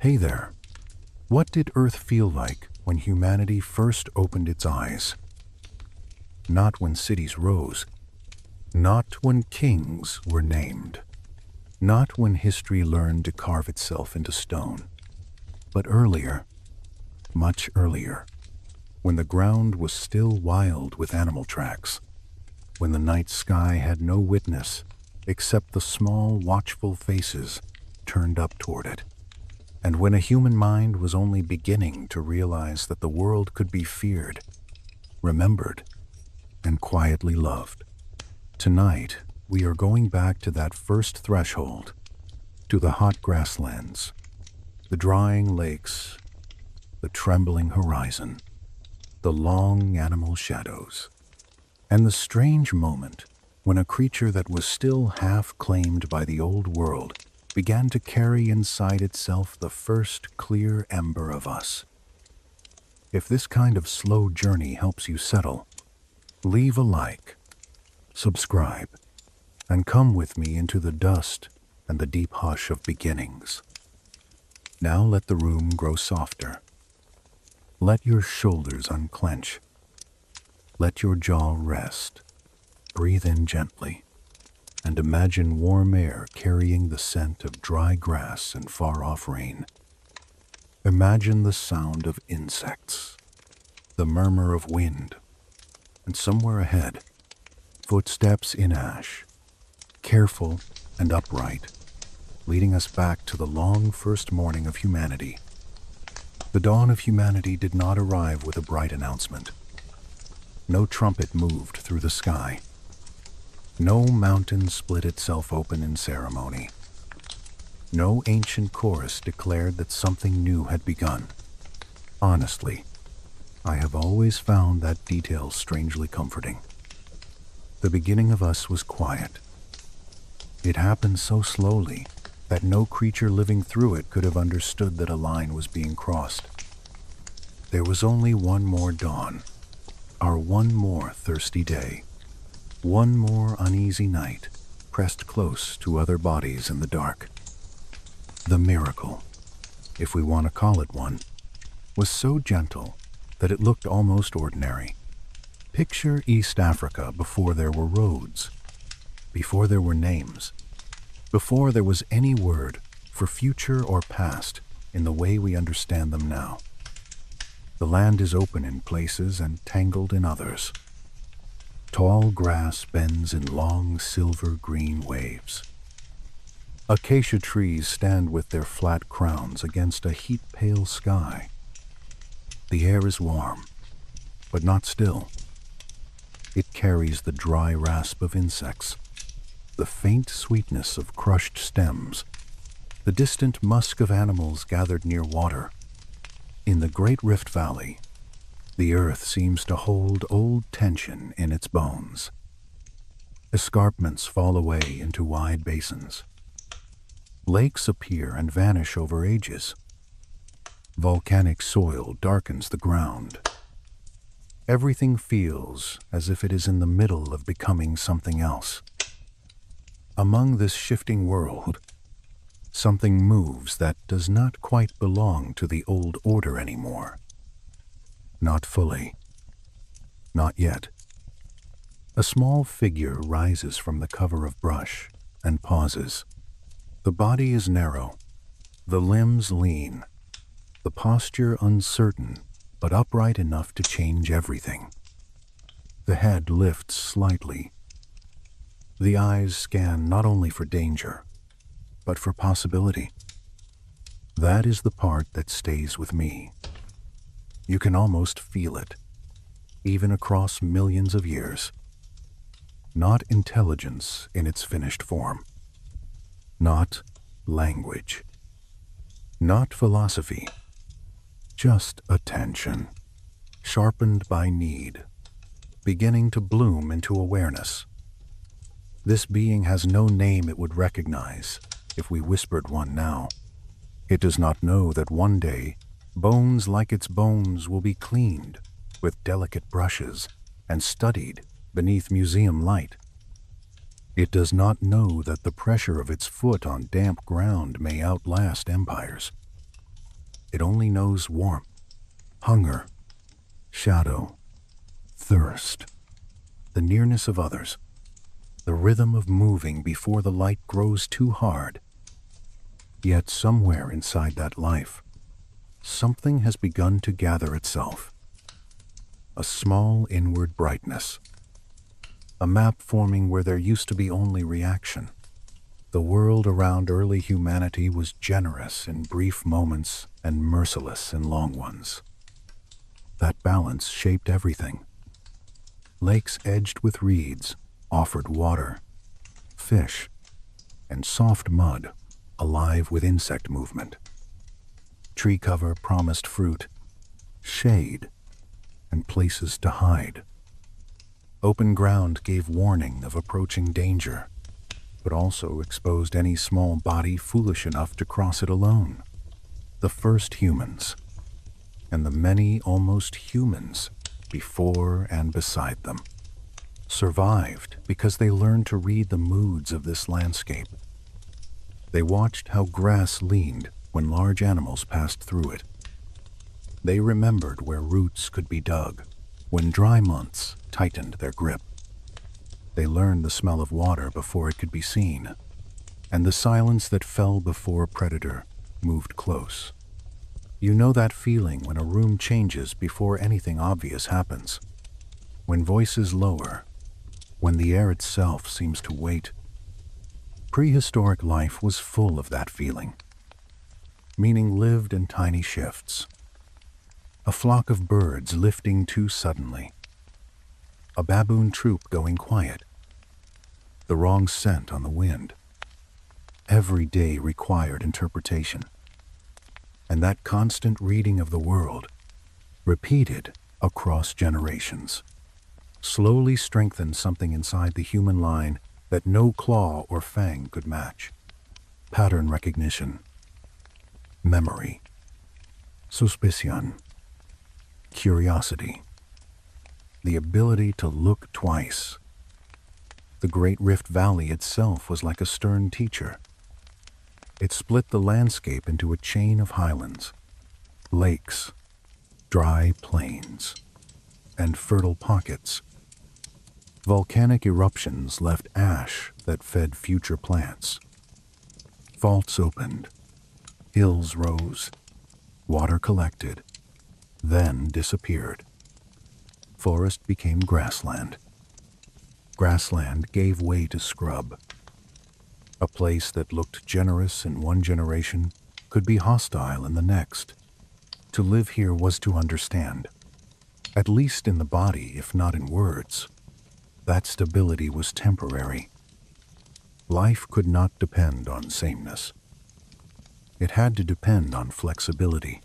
Hey there. What did Earth feel like when humanity first opened its eyes? Not when cities rose, not when kings were named, not when history learned to carve itself into stone, but earlier, much earlier, when the ground was still wild with animal tracks, when the night sky had no witness except the small, watchful faces turned up toward it, and when a human mind was only beginning to realize that the world could be feared, remembered, and quietly loved. Tonight, we are going back to that first threshold, to the hot grasslands, the drying lakes, the trembling horizon, the long animal shadows, and the strange moment when a creature that was still half claimed by the old world began to carry inside itself the first clear ember of us. If this kind of slow journey helps you settle, leave a like, subscribe, and come with me into the dust and the deep hush of beginnings. Now let the room grow softer. Let your shoulders unclench. Let your jaw rest. Breathe in gently, and imagine warm air carrying the scent of dry grass and far-off rain. Imagine the sound of insects, the murmur of wind, and somewhere ahead, footsteps in ash, careful and upright, leading us back to the long first morning of humanity. The dawn of humanity did not arrive with a bright announcement. No trumpet moved through the sky. No mountain split itself open in ceremony. No ancient chorus declared that something new had begun. Honestly, I have always found that detail strangely comforting. The beginning of us was quiet. It happened so slowly that no creature living through it could have understood that a line was being crossed. There was only one more dawn, our one more thirsty day, one more uneasy night, pressed close to other bodies in the dark. The miracle, if we want to call it one, was so gentle that it looked almost ordinary. Picture East Africa before there were roads, before there were names, before there was any word for future or past in the way we understand them now. The land is open in places and tangled in others. Tall grass bends in long silver-green waves. Acacia trees stand with their flat crowns against a heat-pale sky. The air is warm, but not still. It carries the dry rasp of insects, the faint sweetness of crushed stems, the distant musk of animals gathered near water. In the Great Rift Valley, the earth seems to hold old tension in its bones. Escarpments fall away into wide basins. Lakes appear and vanish over ages. Volcanic soil darkens the ground. Everything feels as if it is in the middle of becoming something else. Among this shifting world, something moves that does not quite belong to the old order anymore. Not fully. Not yet. A small figure rises from the cover of brush and pauses. The body is narrow, the limbs lean, the posture uncertain but upright enough to change everything. The head lifts slightly. The eyes scan not only for danger, but for possibility. That is the part that stays with me. You can almost feel it, even across millions of years. Not intelligence in its finished form. Not language. Not philosophy. Just attention, sharpened by need, beginning to bloom into awareness. This being has no name it would recognize if we whispered one now. It does not know that one day bones like its bones will be cleaned with delicate brushes and studied beneath museum light. It does not know that the pressure of its foot on damp ground may outlast empires. It only knows warmth, hunger, shadow, thirst, the nearness of others, the rhythm of moving before the light grows too hard. Yet somewhere inside that life, something has begun to gather itself. A small inward brightness. A map forming where there used to be only reaction. The world around early humanity was generous in brief moments and merciless in long ones. That balance shaped everything. Lakes edged with reeds offered water, fish, and soft mud alive with insect movement. Tree cover promised fruit, shade, and places to hide. Open ground gave warning of approaching danger, but also exposed any small body foolish enough to cross it alone. The first humans, and the many almost humans before and beside them, survived because they learned to read the moods of this landscape. They watched how grass leaned when large animals passed through it. They remembered where roots could be dug when dry months tightened their grip. They learned the smell of water before it could be seen, and the silence that fell before a predator moved close. You know that feeling when a room changes before anything obvious happens, when voices lower, when the air itself seems to wait. Prehistoric life was full of that feeling. Meaning lived in tiny shifts. A flock of birds lifting too suddenly. A baboon troop going quiet. The wrong scent on the wind. Every day required interpretation. And that constant reading of the world, repeated across generations, slowly strengthened something inside the human line that no claw or fang could match. Pattern recognition, memory, suspicion, curiosity, the ability to look twice. The Great Rift Valley itself was like a stern teacher. It split the landscape into a chain of highlands, lakes, dry plains, and fertile pockets. Volcanic eruptions left ash that fed future plants. Faults opened, hills rose, water collected, then disappeared. Forest became grassland. Grassland gave way to scrub. A place that looked generous in one generation could be hostile in the next. To live here was to understand, at least in the body if not in words. That stability was temporary. Life could not depend on sameness. It had to depend on flexibility.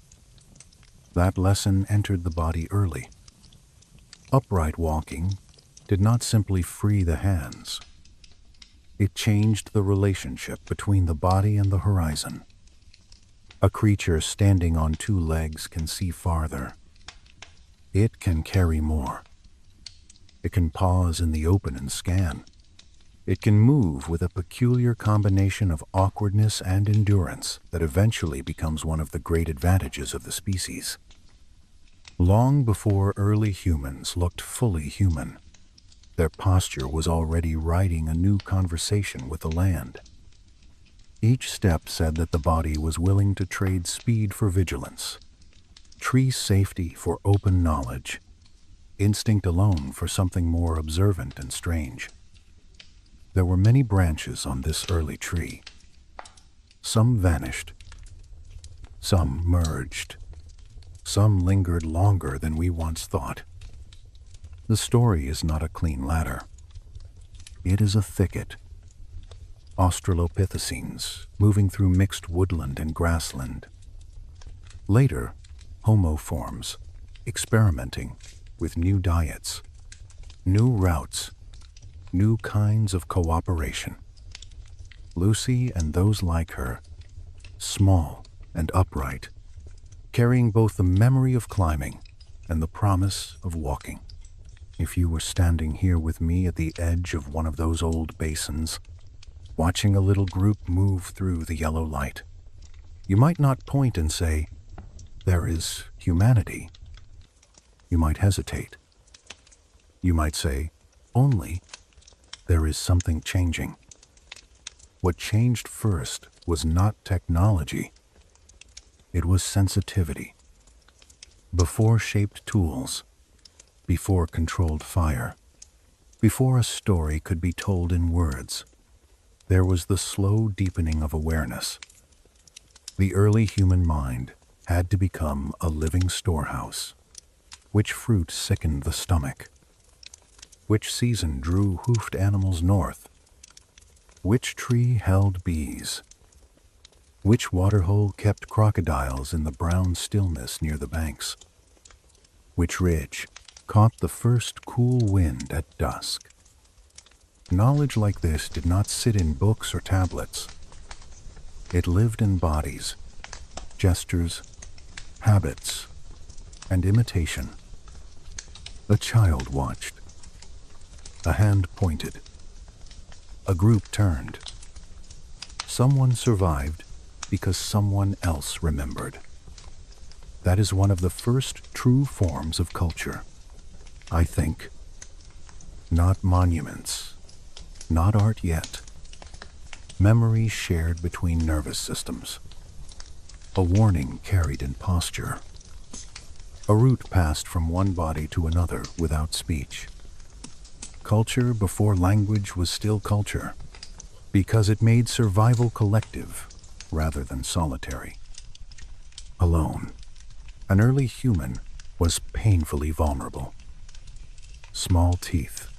That lesson entered the body early. Upright walking did not simply free the hands. It changed the relationship between the body and the horizon. A creature standing on two legs can see farther. It can carry more. It can pause in the open and scan. It can move with a peculiar combination of awkwardness and endurance that eventually becomes one of the great advantages of the species. Long before early humans looked fully human, their posture was already writing a new conversation with the land. Each step said that the body was willing to trade speed for vigilance, tree safety for open knowledge, instinct alone for something more observant and strange. There were many branches on this early tree. Some vanished. Some merged. Some lingered longer than we once thought. The story is not a clean ladder. It is a thicket. Australopithecines moving through mixed woodland and grassland. Later, Homo forms, experimenting with new diets, new routes, new kinds of cooperation. Lucy and those like her, small and upright, carrying both the memory of climbing and the promise of walking. If you were standing here with me at the edge of one of those old basins, watching a little group move through the yellow light, you might not point and say, there is humanity. You might hesitate. You might say, only there is something changing. What changed first was not technology. It was sensitivity. Before shaped tools, before controlled fire, before a story could be told in words, there was the slow deepening of awareness. The early human mind had to become a living storehouse. Which fruit sickened the stomach? Which season drew hoofed animals north? Which tree held bees? Which waterhole kept crocodiles in the brown stillness near the banks? Which ridge caught the first cool wind at dusk? Knowledge like this did not sit in books or tablets. It lived in bodies, gestures, habits, and imitation. A child watched. A hand pointed. A group turned. Someone survived because someone else remembered. That is one of the first true forms of culture, I think. Not monuments, not art yet. Memories shared between nervous systems. A warning carried in posture. A route passed from one body to another without speech. Culture before language was still culture, because it made survival collective rather than solitary. Alone, an early human was painfully vulnerable. Small teeth,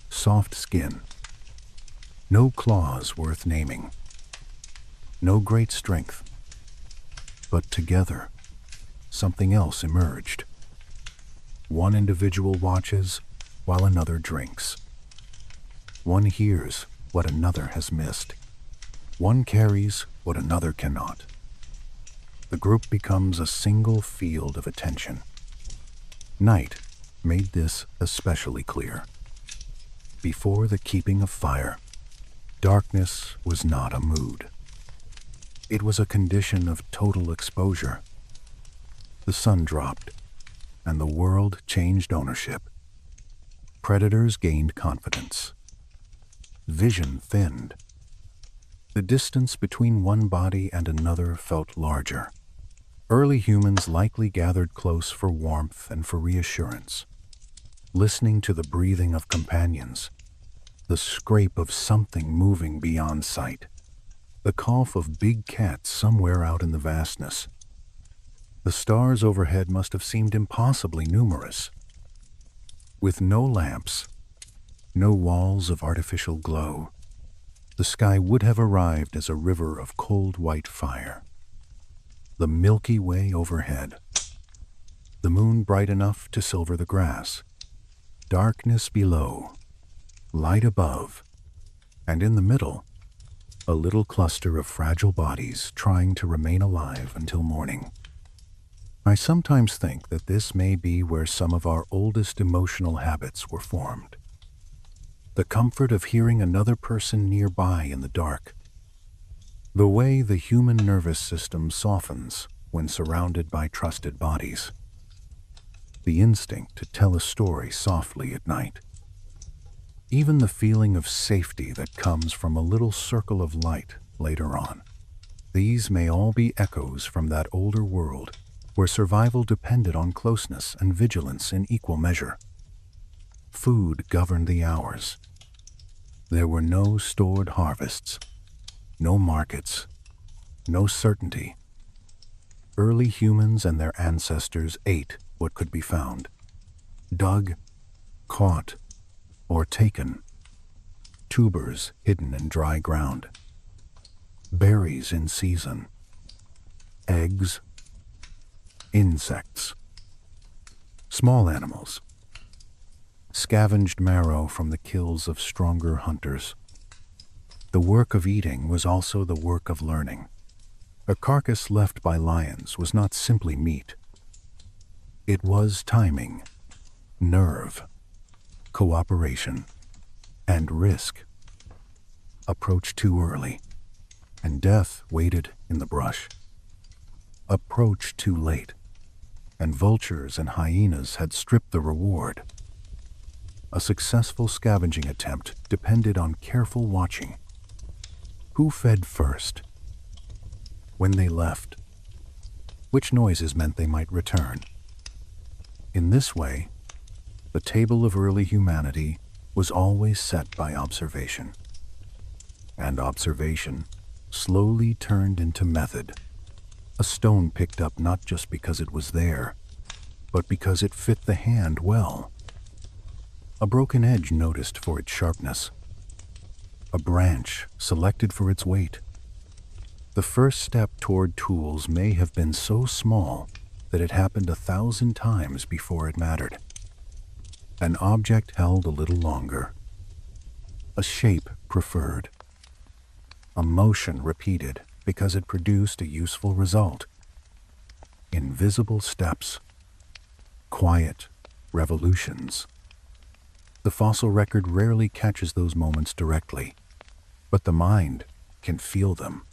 soft skin, no claws worth naming, no great strength. But together, something else emerged. One individual watches while another drinks. One hears what another has missed. One carries what another cannot. The group becomes a single field of attention. Night made this especially clear. Before the keeping of fire, darkness was not a mood. It was a condition of total exposure. The sun dropped, and the world changed ownership. Predators gained confidence. Vision thinned. The distance between one body and another felt larger. Early humans likely gathered close for warmth and for reassurance, listening to the breathing of companions, the scrape of something moving beyond sight, the cough of big cats somewhere out in the vastness. The stars overhead must have seemed impossibly numerous. With no lamps, no walls of artificial glow, the sky would have arrived as a river of cold white fire. The Milky Way overhead, the moon bright enough to silver the grass, darkness below, light above, and in the middle, a little cluster of fragile bodies trying to remain alive until morning. I sometimes think that this may be where some of our oldest emotional habits were formed. The comfort of hearing another person nearby in the dark. The way the human nervous system softens when surrounded by trusted bodies. The instinct to tell a story softly at night. Even the feeling of safety that comes from a little circle of light later on. These may all be echoes from that older world where survival depended on closeness and vigilance in equal measure. Food governed the hours. There were no stored harvests, no markets, no certainty. Early humans and their ancestors ate what could be found, dug, caught, or taken. Tubers hidden in dry ground, berries in season, eggs, insects, small animals, scavenged marrow from the kills of stronger hunters. The work of eating was also the work of learning. A carcass left by lions was not simply meat. It was timing, nerve, cooperation, and risk. Approach too early, and death waited in the brush. approached too late, and vultures and hyenas had stripped the reward. A successful scavenging attempt depended on careful watching. Who fed first? When they left? Which noises meant they might return? In this way, the table of early humanity was always set by observation. And observation slowly turned into method. A stone picked up not just because it was there, but because it fit the hand well. A broken edge noticed for its sharpness. A branch selected for its weight. The first step toward tools may have been so small that it happened 1,000 times before it mattered. An object held a little longer. A shape preferred. A motion repeated because it produced a useful result. Invisible steps. Quiet revolutions. The fossil record rarely catches those moments directly, but the mind can feel them.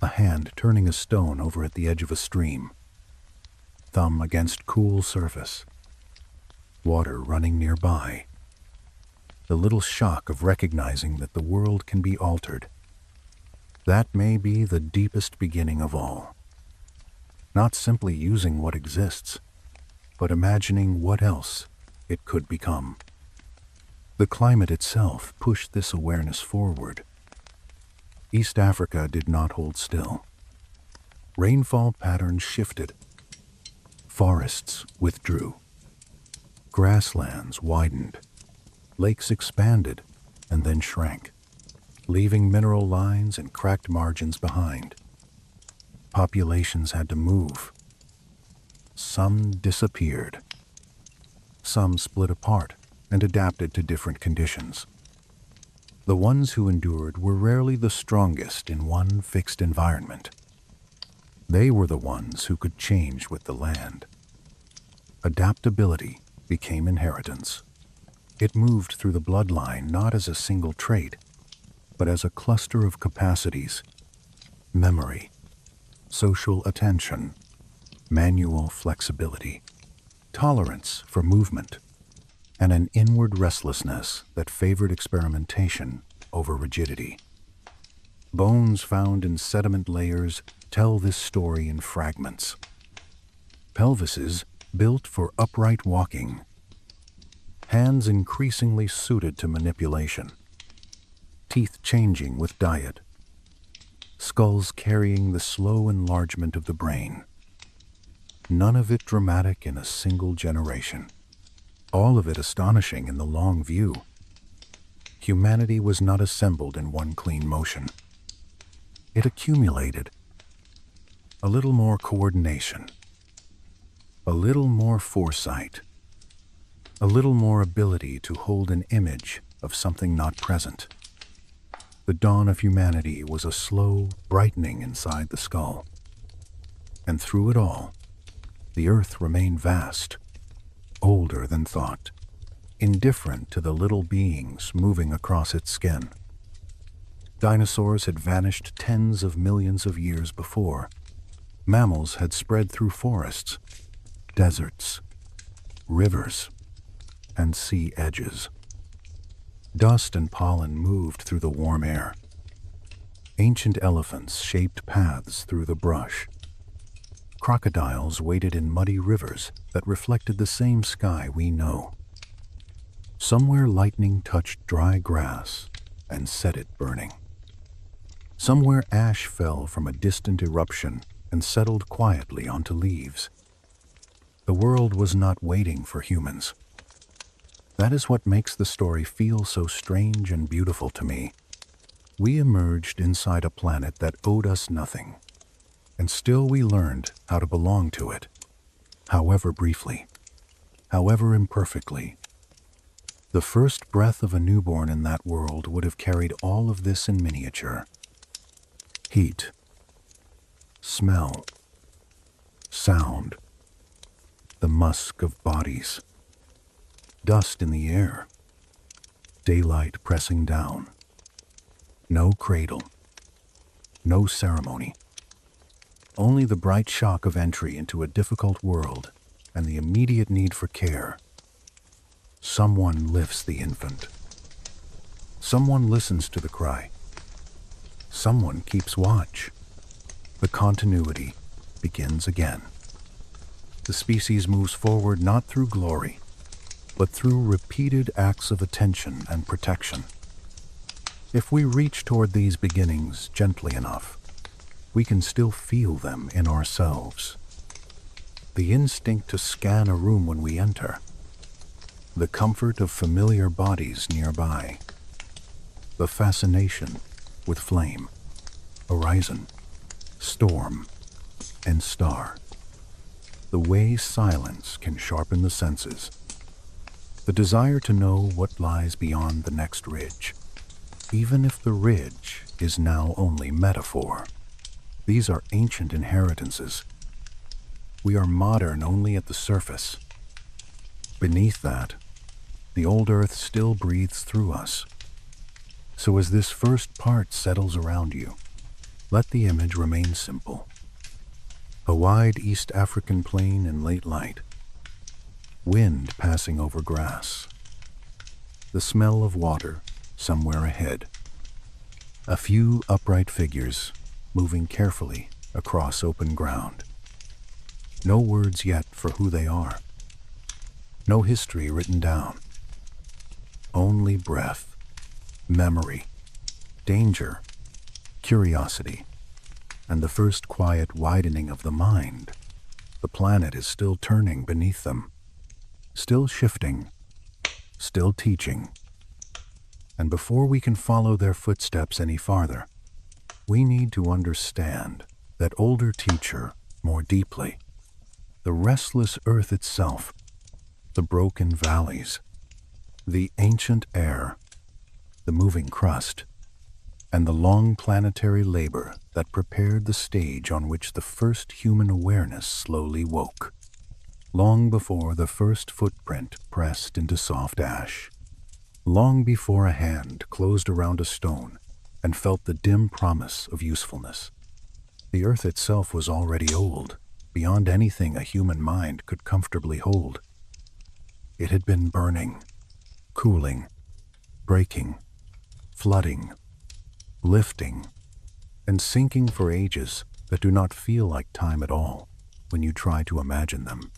A hand turning a stone over at the edge of a stream. Thumb against cool surface. Water running nearby. The little shock of recognizing that the world can be altered. That may be the deepest beginning of all. Not simply using what exists, but imagining what else it could become. The climate itself pushed this awareness forward. East Africa did not hold still. Rainfall patterns shifted. Forests withdrew. Grasslands widened. Lakes expanded and then shrank, leaving mineral lines and cracked margins behind. Populations had to move. Some disappeared. Some split apart and adapted to different conditions. The ones who endured were rarely the strongest in one fixed environment. They were the ones who could change with the land. Adaptability became inheritance. It moved through the bloodline not as a single trait, but as a cluster of capacities: memory, social attention, manual flexibility, tolerance for movement, and an inward restlessness that favored experimentation over rigidity. Bones found in sediment layers tell this story in fragments. Pelvises built for upright walking. Hands increasingly suited to manipulation. Teeth changing with diet. Skulls carrying the slow enlargement of the brain. None of it dramatic in a single generation. All of it astonishing in the long view. Humanity was not assembled in one clean motion. It accumulated. A little more coordination. A little more foresight. A little more ability to hold an image of something not present. The dawn of humanity was a slow brightening inside the skull. And through it all, the earth remained vast, older than thought, indifferent to the little beings moving across its skin. Dinosaurs had vanished tens of millions of years before. Mammals had spread through forests, deserts, rivers, and sea edges. Dust and pollen moved through the warm air. Ancient elephants shaped paths through the brush. Crocodiles waded in muddy rivers that reflected the same sky we know. Somewhere lightning touched dry grass and set it burning. Somewhere ash fell from a distant eruption and settled quietly onto leaves. The world was not waiting for humans. That is what makes the story feel so strange and beautiful to me. We emerged inside a planet that owed us nothing, and still we learned how to belong to it, however briefly, however imperfectly. The first breath of a newborn in that world would have carried all of this in miniature. Heat, smell, sound, the musk of bodies, dust in the air, daylight pressing down. No cradle, no ceremony, Only the bright shock of entry into a difficult world and the immediate need for care. Someone lifts the infant. Someone listens to the cry. Someone keeps watch. The continuity begins again. The species moves forward not through glory, but through repeated acts of attention and protection. If we reach toward these beginnings gently enough, we can still feel them in ourselves. The instinct to scan a room when we enter, the comfort of familiar bodies nearby, the fascination with flame, horizon, storm, and star. The way silence can sharpen the senses, the desire to know what lies beyond the next ridge, even if the ridge is now only metaphor. These are ancient inheritances. We are modern only at the surface. Beneath that, the old earth still breathes through us. So as this first part settles around you, let the image remain simple. A wide East African plain in late light, wind passing over grass, the smell of water somewhere ahead, a few upright figures moving carefully across open ground. No words yet for who they are. No history written down. Only breath, memory, danger, curiosity, and the first quiet widening of the mind. The planet is still turning beneath them, still shifting, still teaching. And before we can follow their footsteps any farther, we need to understand that older teacher more deeply. The restless earth itself, the broken valleys, the ancient air, the moving crust, and the long planetary labor that prepared the stage on which the first human awareness slowly woke, long before the first footprint pressed into soft ash, long before a hand closed around a stone and felt the dim promise of usefulness. The earth itself was already old, beyond anything a human mind could comfortably hold. It had been burning, cooling, breaking, flooding, lifting, and sinking for ages that do not feel like time at all when you try to imagine them.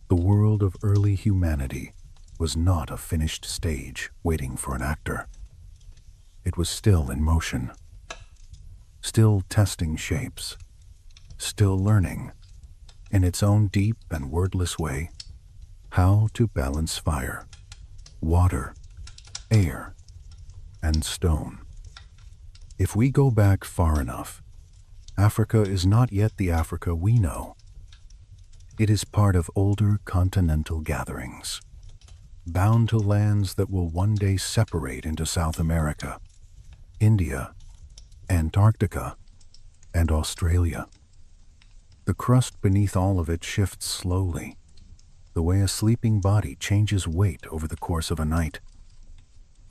The world of early humanity was not a finished stage waiting for an actor. It was still in motion, still testing shapes, still learning, in its own deep and wordless way, how to balance fire, water, air, and stone. If we go back far enough, Africa is not yet the Africa we know. It is part of older continental gatherings, bound to lands that will one day separate into South America, India, Antarctica, and Australia. The crust beneath all of it shifts slowly, the way a sleeping body changes weight over the course of a night.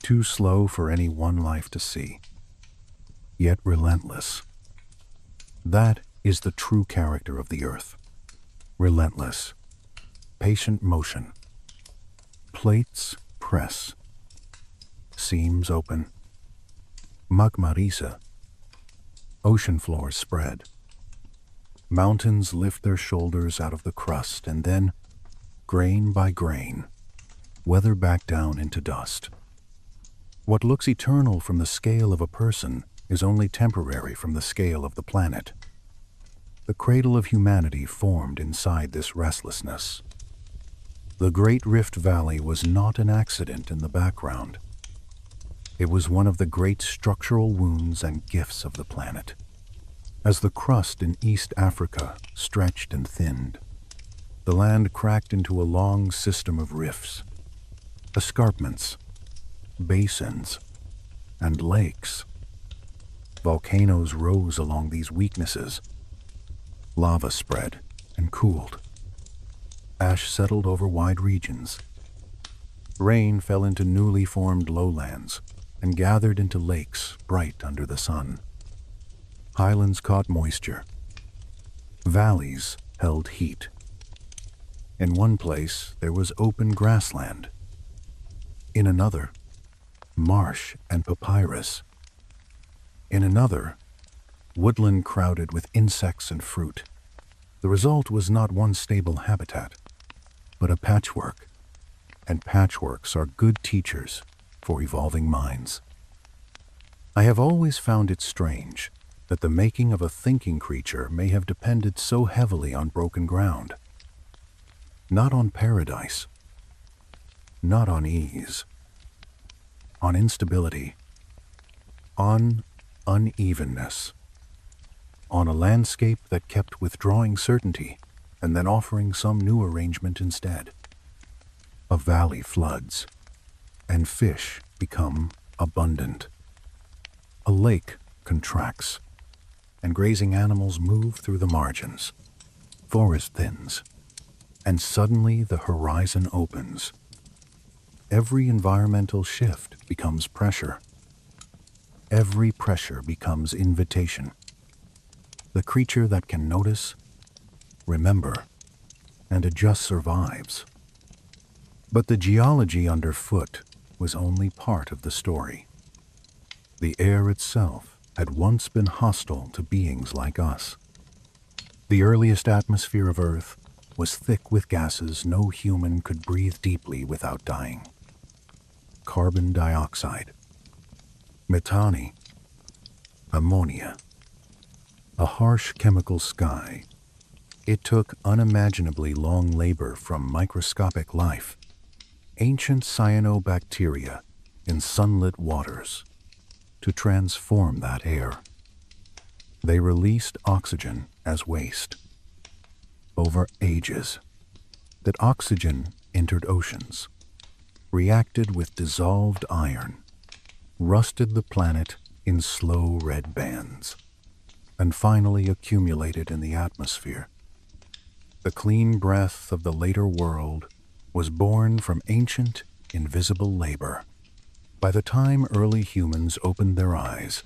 Too slow for any one life to see, yet relentless. That is the true character of the earth. Relentless, patient motion. Plates press, seams open, magmarisa, ocean floors spread. Mountains lift their shoulders out of the crust and then, grain by grain, weather back down into dust. What looks eternal from the scale of a person is only temporary from the scale of the planet. The cradle of humanity formed inside this restlessness. The Great Rift Valley was not an accident in the background. It was one of the great structural wounds and gifts of the planet. As the crust in East Africa stretched and thinned, the land cracked into a long system of rifts, escarpments, basins, and lakes. Volcanoes rose along these weaknesses. Lava spread and cooled. Ash settled over wide regions. Rain fell into newly formed lowlands and gathered into lakes bright under the sun. Highlands caught moisture, Valleys held heat. In one place, there was open grassland. In another, marsh and papyrus. In another, woodland crowded with insects and fruit. The result was not one stable habitat, but a patchwork, and patchworks are good teachers for evolving minds. I have always found it strange that the making of a thinking creature may have depended so heavily on broken ground. Not on paradise, not on ease, on instability, on unevenness, on a landscape that kept withdrawing certainty and then offering some new arrangement instead. A valley floods, and fish become abundant. A lake contracts, and grazing animals move through the margins. Forest thins, and suddenly the horizon opens. Every environmental shift becomes pressure. Every pressure becomes invitation. The creature that can notice, remember, and adjust survives. But the geology underfoot was only part of the story. The air itself had once been hostile to beings like us. The earliest atmosphere of Earth was thick with gases no human could breathe deeply without dying. Carbon dioxide, methane, ammonia, a harsh chemical sky. It took unimaginably long labor from microscopic life, ancient cyanobacteria in sunlit waters, to transform that air. They released oxygen as waste. Over ages, that oxygen entered oceans, reacted with dissolved iron, rusted the planet in slow red bands, and finally accumulated in the atmosphere. The clean breath of the later world was born from ancient, invisible labor. By the time early humans opened their eyes,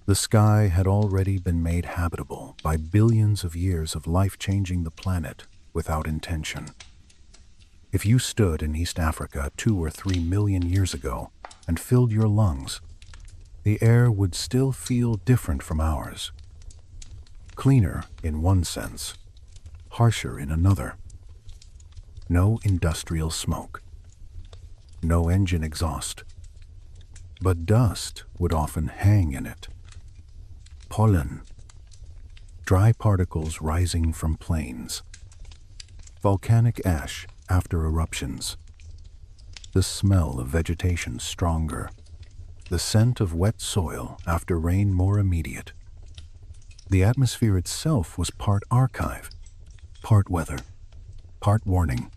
the sky had already been made habitable by billions of years of life changing the planet without intention. If you stood in East Africa 2 or 3 million years ago and filled your lungs, the air would still feel different from ours. Cleaner in one sense, harsher in another. No industrial smoke, no engine exhaust, but dust would often hang in it. Pollen, dry particles rising from plains, volcanic ash after eruptions, the smell of vegetation stronger, the scent of wet soil after rain more immediate. The atmosphere itself was part archive, part weather, part warning.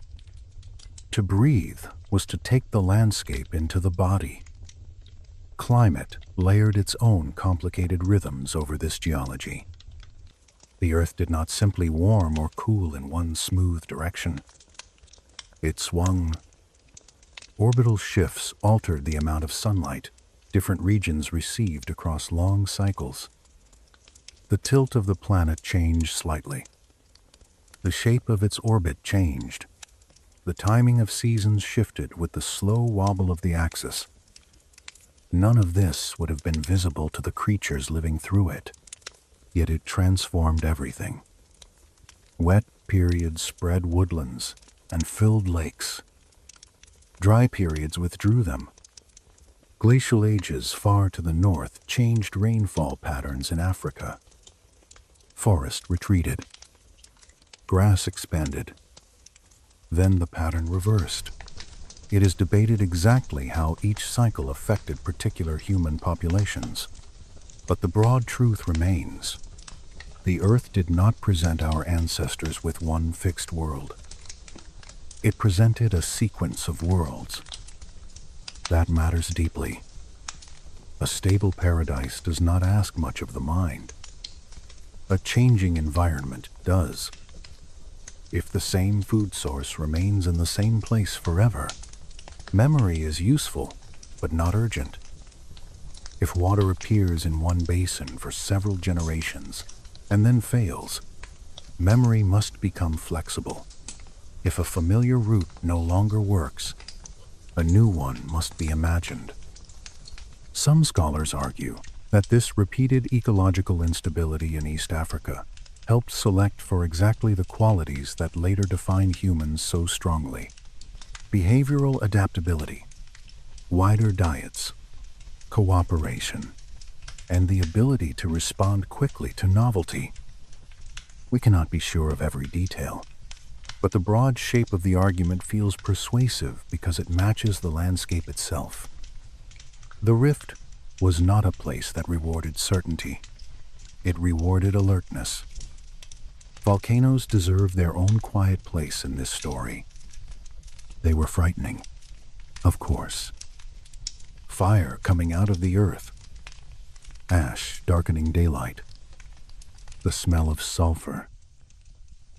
To breathe was to take the landscape into the body. Climate layered its own complicated rhythms over this geology. The Earth did not simply warm or cool in one smooth direction. It swung. Orbital shifts altered the amount of sunlight different regions received across long cycles. The tilt of the planet changed slightly. The shape of its orbit changed. The timing of seasons shifted with the slow wobble of the axis. None of this would have been visible to the creatures living through it, yet it transformed everything. Wet periods spread woodlands and filled lakes. Dry periods withdrew them. Glacial ages far to the north changed rainfall patterns in Africa. Forest retreated. Grass expanded. Then the pattern reversed. It is debated exactly how each cycle affected particular human populations. But the broad truth remains. The Earth did not present our ancestors with one fixed world. It presented a sequence of worlds. That matters deeply. A stable paradise does not ask much of the mind. A changing environment does. If the same food source remains in the same place forever, memory is useful, but not urgent. If water appears in one basin for several generations and then fails, memory must become flexible. If a familiar route no longer works, a new one must be imagined. Some scholars argue that this repeated ecological instability in East Africa helped select for exactly the qualities that later define humans so strongly: behavioral adaptability, wider diets, cooperation, and the ability to respond quickly to novelty. We cannot be sure of every detail, but the broad shape of the argument feels persuasive because it matches the landscape itself. The rift was not a place that rewarded certainty. It rewarded alertness. Volcanoes deserve their own quiet place in this story. They were frightening, of course. Fire coming out of the earth, ash darkening daylight, the smell of sulfur,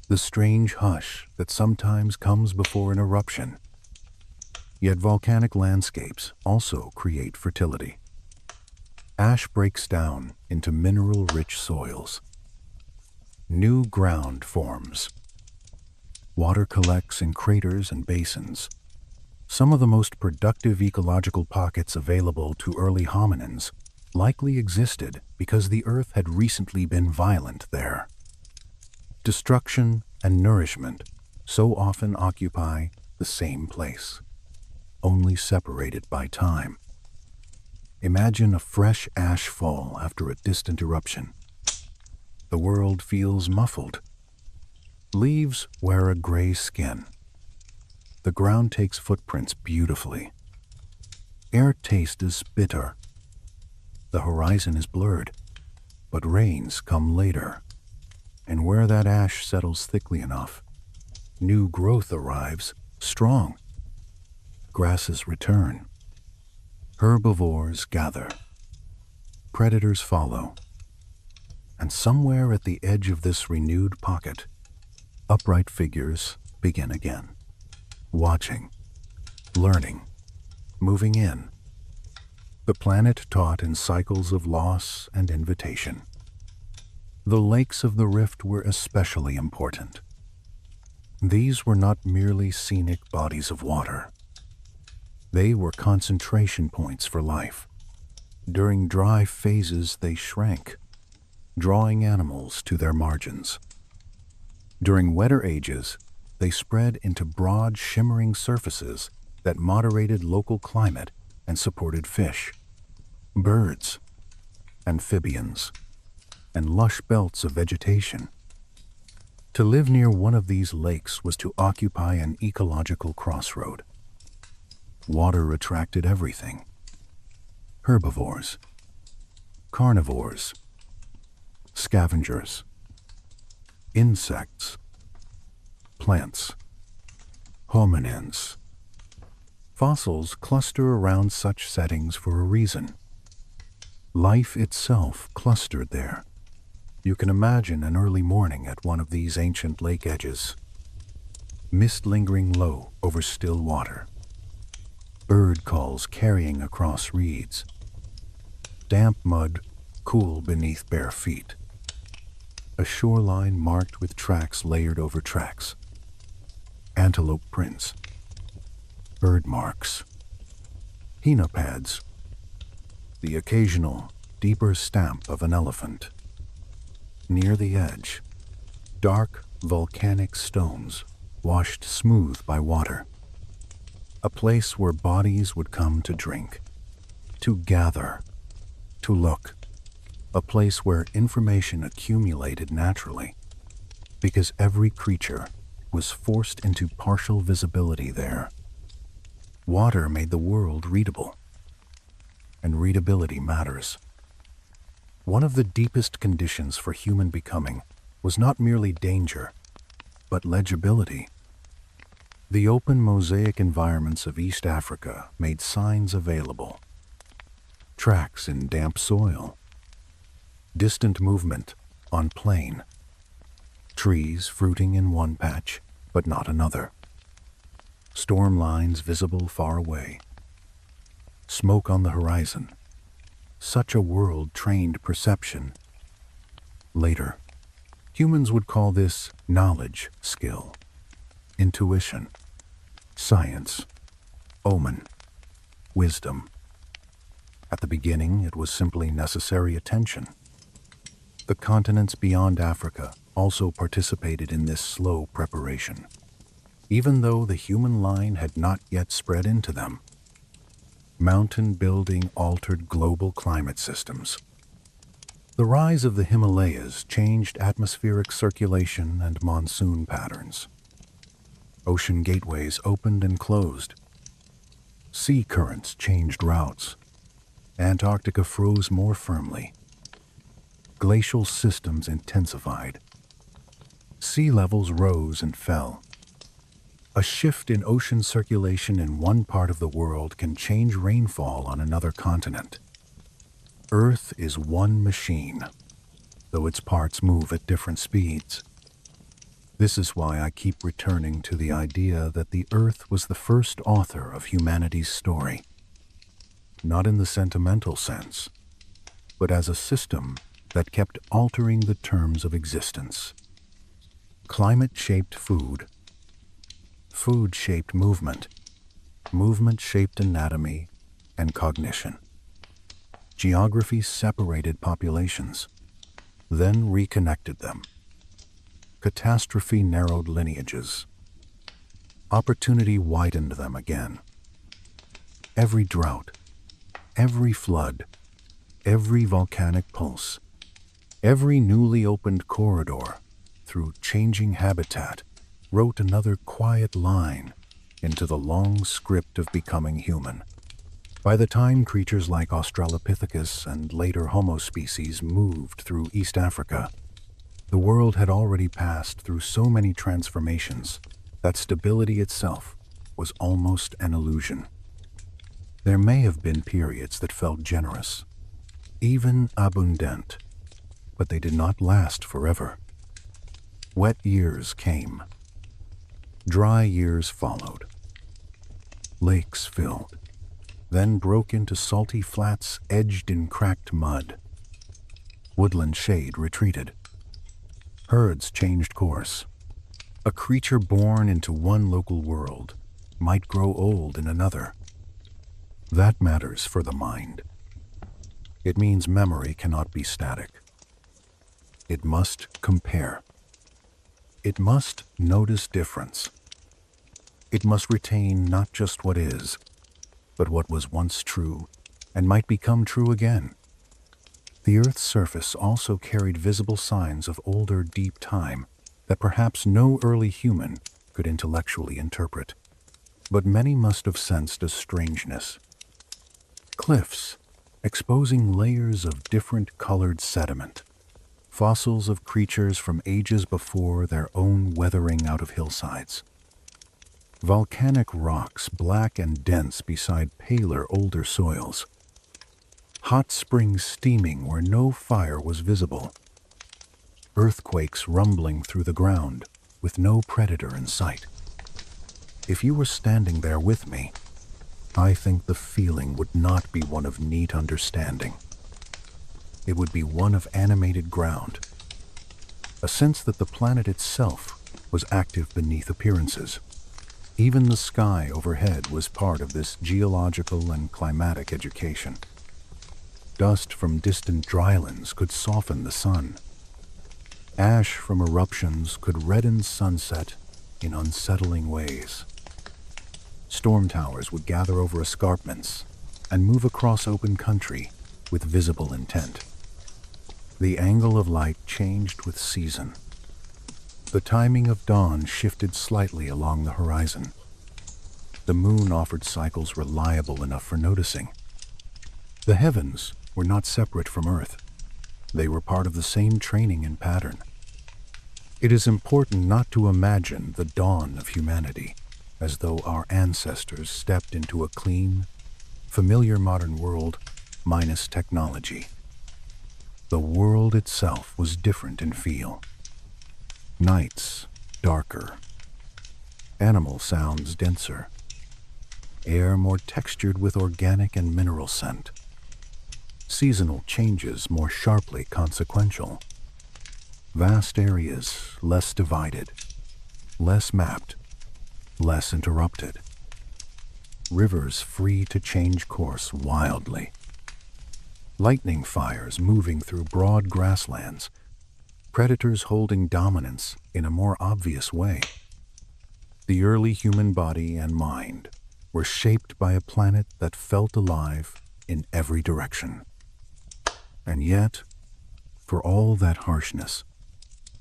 the strange hush that sometimes comes before an eruption. Yet volcanic landscapes also create fertility. Ash breaks down into mineral-rich soils. New ground forms. Water collects in craters and basins. Some of the most productive ecological pockets available to early hominins likely existed because the earth had recently been violent there. Destruction and nourishment so often occupy the same place, only separated by time. Imagine a fresh ash fall after a distant eruption. The world feels muffled. Leaves wear a gray skin. The ground takes footprints beautifully. Air taste is bitter. The horizon is blurred, but rains come later. And where that ash settles thickly enough, new growth arrives, strong. Grasses return. Herbivores gather. Predators follow. And somewhere at the edge of this renewed pocket, upright figures begin again. Watching, learning, moving in. The planet taught in cycles of loss and invitation. The lakes of the rift were especially important. These were not merely scenic bodies of water. They were concentration points for life. During dry phases, they shrank, drawing animals to their margins. During wetter ages, they spread into broad, shimmering surfaces that moderated local climate and supported fish, birds, amphibians, and lush belts of vegetation. To live near one of these lakes was to occupy an ecological crossroad. Water attracted everything: herbivores, carnivores, scavengers, insects, plants, hominins. Fossils cluster around such settings for a reason. Life itself clustered there. You can imagine an early morning at one of these ancient lake edges. Mist lingering low over still water. Bird calls carrying across reeds. Damp mud cool beneath bare feet. A shoreline marked with tracks layered over tracks. Antelope prints. Bird marks. Hina pads. The occasional, deeper stamp of an elephant. Near the edge, dark volcanic stones washed smooth by water. A place where bodies would come to drink, to gather, to look. A place where information accumulated naturally, because every creature was forced into partial visibility there. Water made the world readable, and readability matters. One of the deepest conditions for human becoming was not merely danger, but legibility. The open mosaic environments of East Africa made signs available. Tracks in damp soil, distant movement on plain, trees fruiting in one patch but not another, storm lines visible far away, smoke on the horizon. Such a world trained perception. Later, Humans would call this knowledge, skill, intuition, science, omen, wisdom. At the beginning, it was simply necessary attention. The continents beyond Africa also participated in this slow preparation, even though the human line had not yet spread into them. Mountain building altered global climate systems. The rise of the Himalayas changed atmospheric circulation and monsoon patterns. Ocean gateways opened and closed. Sea currents changed routes. Antarctica froze more firmly. Glacial systems intensified. Sea levels rose and fell. A shift in ocean circulation in one part of the world can change rainfall on another continent. Earth is one machine, though its parts move at different speeds. This is why I keep returning to the idea that the Earth was the first author of humanity's story. Not in the sentimental sense, but as a system that kept altering the terms of existence. Climate shaped food. Food shaped movement. Movement shaped anatomy and cognition. Geography separated populations, then reconnected them. Catastrophe narrowed lineages. Opportunity widened them again. Every drought, every flood, every volcanic pulse, every newly opened corridor through changing habitat wrote another quiet line into the long script of becoming human. By the time creatures like Australopithecus and later Homo species moved through East Africa, the world had already passed through so many transformations that stability itself was almost an illusion. There may have been periods that felt generous, even abundant, but they did not last forever. Wet years came. Dry years followed. Lakes filled, then broke into salty flats edged in cracked mud. Woodland shade retreated. Herds changed course. A creature born into one local world might grow old in another. That matters for the mind. It means memory cannot be static. It must compare. It must notice difference. It must retain not just what is, but what was once true and might become true again. The Earth's surface also carried visible signs of older, deep time that perhaps no early human could intellectually interpret, but many must have sensed as strangeness. Cliffs, exposing layers of different colored sediment, fossils of creatures from ages before their own weathering out of hillsides. Volcanic rocks black and dense beside paler, older soils. Hot springs steaming where no fire was visible. Earthquakes rumbling through the ground with no predator in sight. If you were standing there with me, I think the feeling would not be one of neat understanding. It would be one of animated ground, a sense that the planet itself was active beneath appearances. Even the sky overhead was part of this geological and climatic education. Dust from distant drylands could soften the sun. Ash from eruptions could redden sunset in unsettling ways. Storm towers would gather over escarpments and move across open country with visible intent. The angle of light changed with season. The timing of dawn shifted slightly along the horizon. The moon offered cycles reliable enough for noticing. The heavens were not separate from Earth. They were part of the same training and pattern. It is important not to imagine the dawn of humanity as though our ancestors stepped into a clean, familiar modern world minus technology. The world itself was different in feel. Nights darker, animal sounds denser, air more textured with organic and mineral scent, seasonal changes more sharply consequential. Vast areas, less divided, less mapped, less interrupted. Rivers free to change course wildly. Lightning fires moving through broad grasslands. Predators holding dominance in a more obvious way. The early human body and mind were shaped by a planet that felt alive in every direction. And yet, for all that harshness,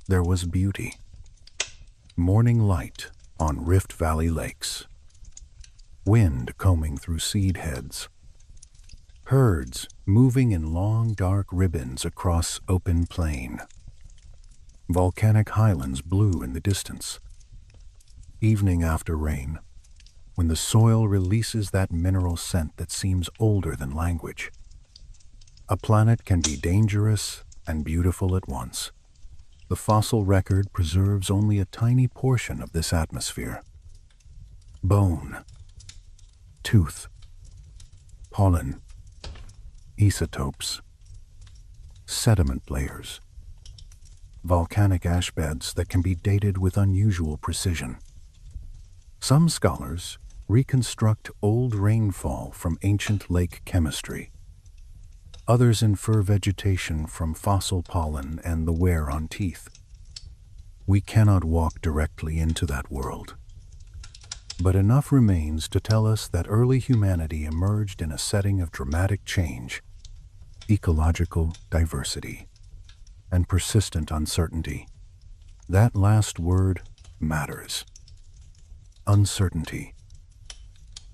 there was beauty. Morning light on Rift Valley lakes. Wind combing through seed heads. Herds moving in long dark ribbons across open plain. Volcanic highlands blue in the distance. Evening after rain, when the soil releases that mineral scent that seems older than language. A planet can be dangerous and beautiful at once. The fossil record preserves only a tiny portion of this atmosphere. Bone, tooth, pollen, isotopes, sediment layers, volcanic ash beds that can be dated with unusual precision. Some scholars reconstruct old rainfall from ancient lake chemistry. Others infer vegetation from fossil pollen and the wear on teeth. We cannot walk directly into that world. But enough remains to tell us that early humanity emerged in a setting of dramatic change, ecological diversity, and persistent uncertainty. That last word matters. Uncertainty.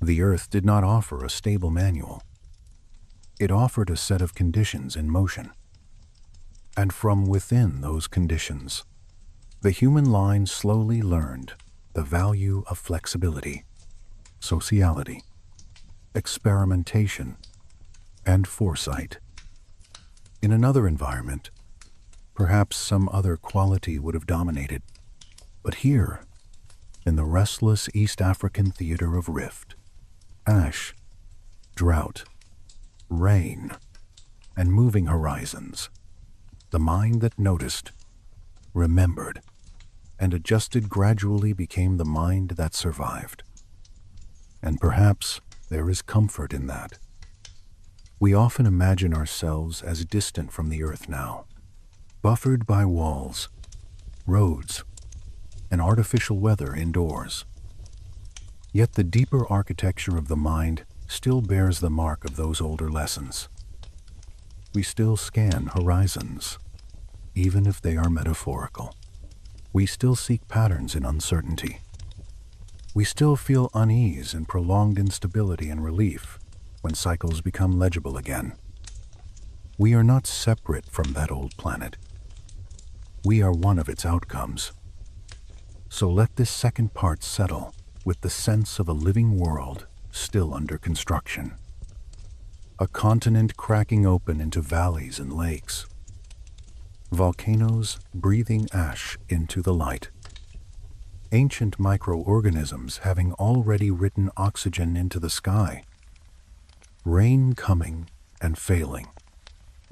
The Earth did not offer a stable manual. It offered a set of conditions in motion. And from within those conditions, the human line slowly learned the value of flexibility, sociality, experimentation, and foresight. In another environment, perhaps some other quality would have dominated. But here, in the restless East African theater of rift, ash, drought, rain, and moving horizons, the mind that noticed, remembered, and adjusted gradually became the mind that survived. And perhaps there is comfort in that. We often imagine ourselves as distant from the earth now, buffered by walls, roads, and artificial weather indoors. Yet the deeper architecture of the mind still bears the mark of those older lessons. We still scan horizons, even if they are metaphorical. We still seek patterns in uncertainty. We still feel unease in prolonged instability and relief when cycles become legible again. We are not separate from that old planet. We are one of its outcomes. So let this second part settle with the sense of a living world still under construction. A continent cracking open into valleys and lakes. Volcanoes breathing ash into the light. Ancient microorganisms having already written oxygen into the sky. Rain coming and failing.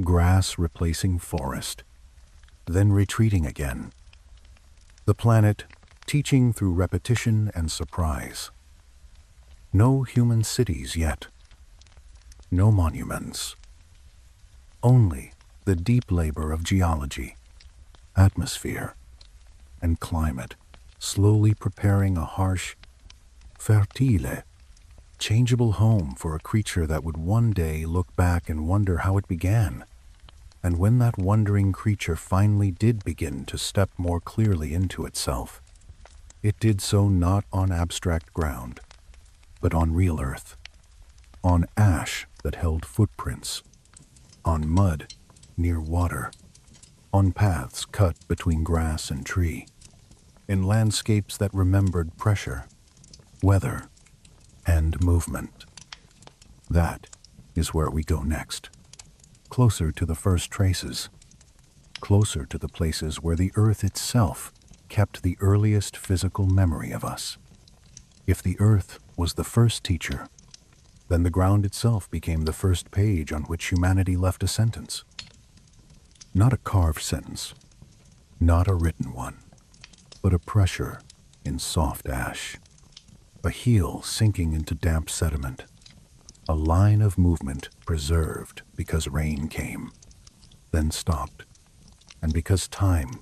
Grass replacing forest, then retreating again. The planet teaching through repetition and surprise. No human cities yet. No monuments. Only the deep labor of geology, atmosphere, and climate, slowly preparing a harsh, fertile, changeable home for a creature that would one day look back and wonder how it began. And when that wondering creature finally did begin to step more clearly into itself, it did so not on abstract ground, but on real earth, on ash that held footprints, on mud near water, on paths cut between grass and tree, in landscapes that remembered pressure, weather, and movement. That is where we go next, closer to the first traces, closer to the places where the earth itself kept the earliest physical memory of us. If the earth was the first teacher, then the ground itself became the first page on which humanity left a sentence. Not a carved sentence, Not a written one, but a pressure in soft ash, a heel sinking into damp sediment, a line of movement preserved because rain came, then stopped, and because time,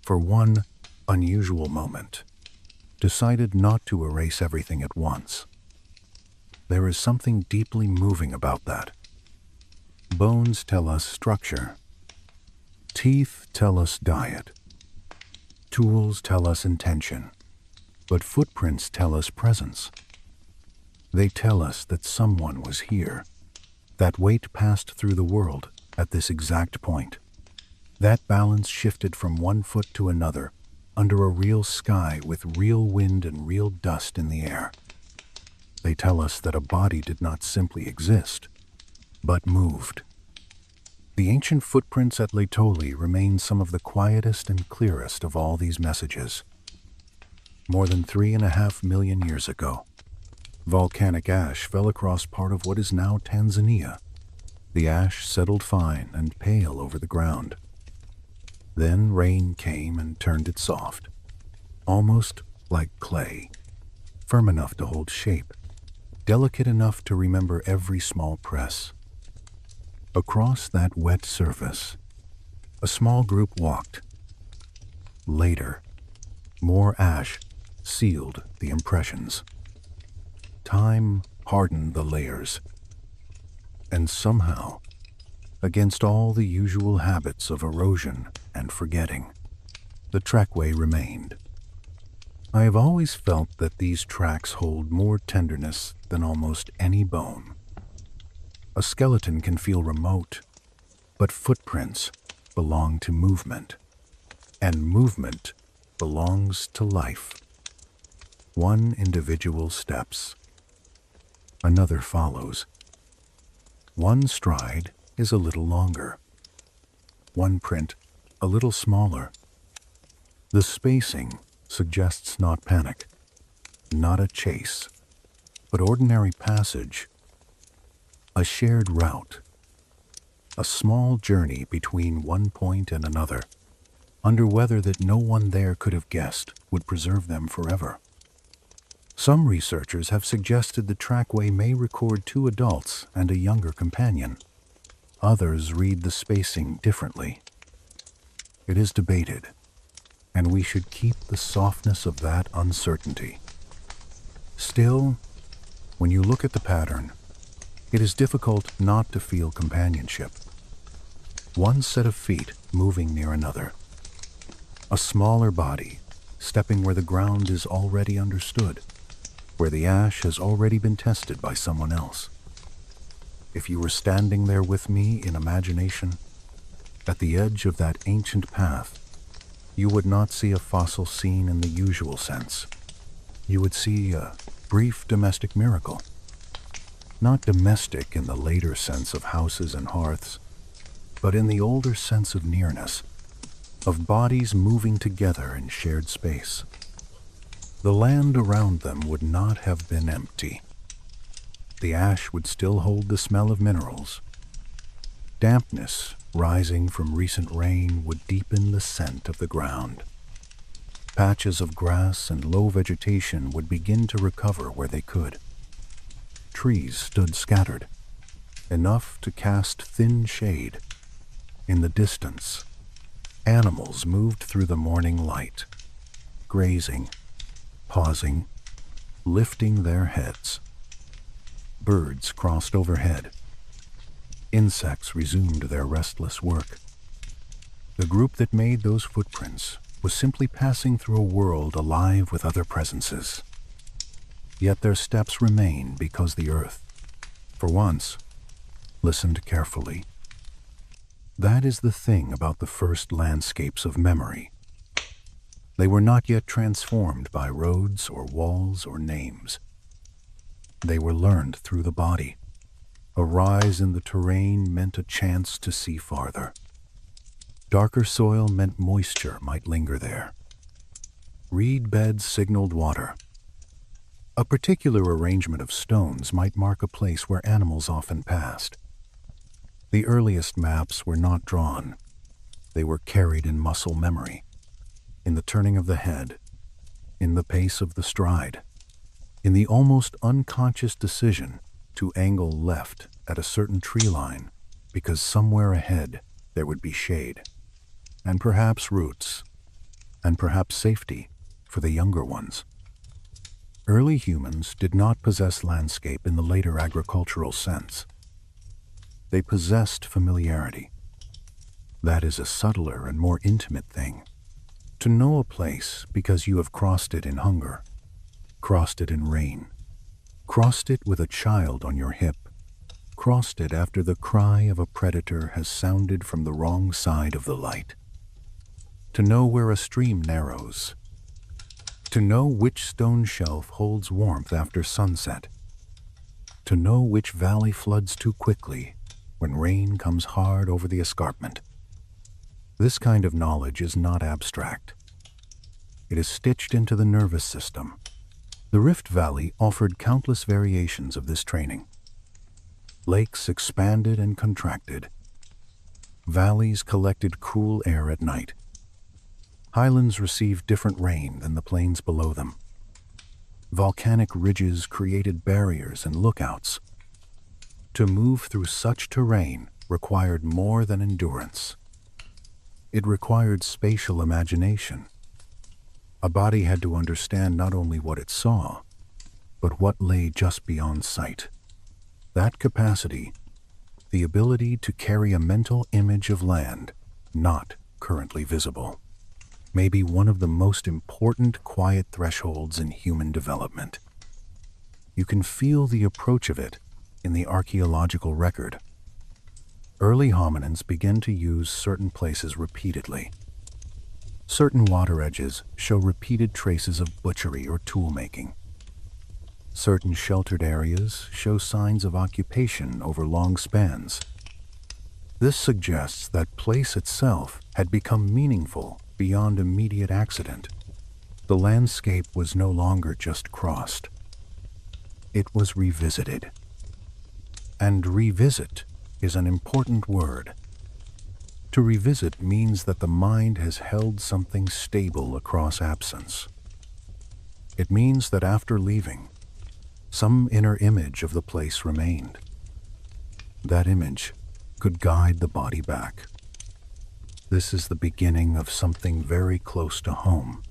for one unusual moment, decided not to erase everything at once. There is something deeply moving about that. Bones tell us structure. Teeth tell us diet. Tools tell us intention. But footprints tell us presence. They tell us that someone was here, that weight passed through the world at this exact point. That balance shifted from one foot to another under a real sky with real wind and real dust in the air. They tell us that a body did not simply exist, but moved. The ancient footprints at Laetoli remain some of the quietest and clearest of all these messages. More than 3.5 million years ago, volcanic ash fell across part of what is now Tanzania. The ash settled fine and pale over the ground. Then rain came and turned it soft, almost like clay, firm enough to hold shape, delicate enough to remember every small press. Across that wet surface, a small group walked. Later, more ash sealed the impressions. Time hardened the layers. And somehow, against all the usual habits of erosion and forgetting, the trackway remained. I have always felt that these tracks hold more tenderness than almost any bone. A skeleton can feel remote, but footprints belong to movement, and movement belongs to life. One individual steps, another follows. One stride is a little longer, one print a little smaller. The spacing suggests not panic, not a chase, but ordinary passage. A shared route, a small journey between one point and another, under weather that no one there could have guessed would preserve them forever. Some researchers have suggested the trackway may record 2 adults and a younger companion. Others read the spacing differently. It is debated, and we should keep the softness of that uncertainty. Still, when you look at the pattern, it is difficult not to feel companionship. One set of feet moving near another. A smaller body stepping where the ground is already understood, where the ash has already been tested by someone else. If you were standing there with me in imagination, at the edge of that ancient path, you would not see a fossil scene in the usual sense. You would see a brief domestic miracle. Not domestic in the later sense of houses and hearths, but in the older sense of nearness, of bodies moving together in shared space. The land around them would not have been empty. The ash would still hold the smell of minerals. Dampness rising from recent rain would deepen the scent of the ground. Patches of grass and low vegetation would begin to recover where they could. Trees stood scattered, enough to cast thin shade. In the distance, animals moved through the morning light, grazing, pausing, lifting their heads. Birds crossed overhead. Insects resumed their restless work. The group that made those footprints was simply passing through a world alive with other presences. Yet their steps remain because the earth, for once, listened carefully. That is the thing about the first landscapes of memory. They were not yet transformed by roads or walls or names. They were learned through the body. A rise in the terrain meant a chance to see farther. Darker soil meant moisture might linger there. Reed beds signaled water. A particular arrangement of stones might mark a place where animals often passed. The earliest maps were not drawn. They were carried in muscle memory, in the turning of the head, in the pace of the stride, in the almost unconscious decision to angle left at a certain tree line because somewhere ahead there would be shade, and perhaps roots, and perhaps safety for the younger ones. Early humans did not possess landscape in the later agricultural sense. They possessed familiarity. That is a subtler and more intimate thing. To know a place because you have crossed it in hunger, crossed it in rain, crossed it with a child on your hip, crossed it after the cry of a predator has sounded from the wrong side of the light. To know where a stream narrows, to know which stone shelf holds warmth after sunset, to know which valley floods too quickly when rain comes hard over the escarpment. This kind of knowledge is not abstract. It is stitched into the nervous system. The Rift Valley offered countless variations of this training. Lakes expanded and contracted. Valleys collected cool air at night. Highlands received different rain than the plains below them. Volcanic ridges created barriers and lookouts. To move through such terrain required more than endurance. It required spatial imagination. A body had to understand not only what it saw, but what lay just beyond sight. That capacity, the ability to carry a mental image of land not currently visible, may be one of the most important quiet thresholds in human development. You can feel the approach of it in the archaeological record. Early hominins began to use certain places repeatedly. Certain water edges show repeated traces of butchery or tool-making. Certain sheltered areas show signs of occupation over long spans. This suggests that place itself had become meaningful beyond immediate accident. The landscape was no longer just crossed. It was revisited. And revisit is an important word. To revisit means that the mind has held something stable across absence. It means that after leaving, some inner image of the place remained. That image could guide the body back. This is the beginning of something very close to home,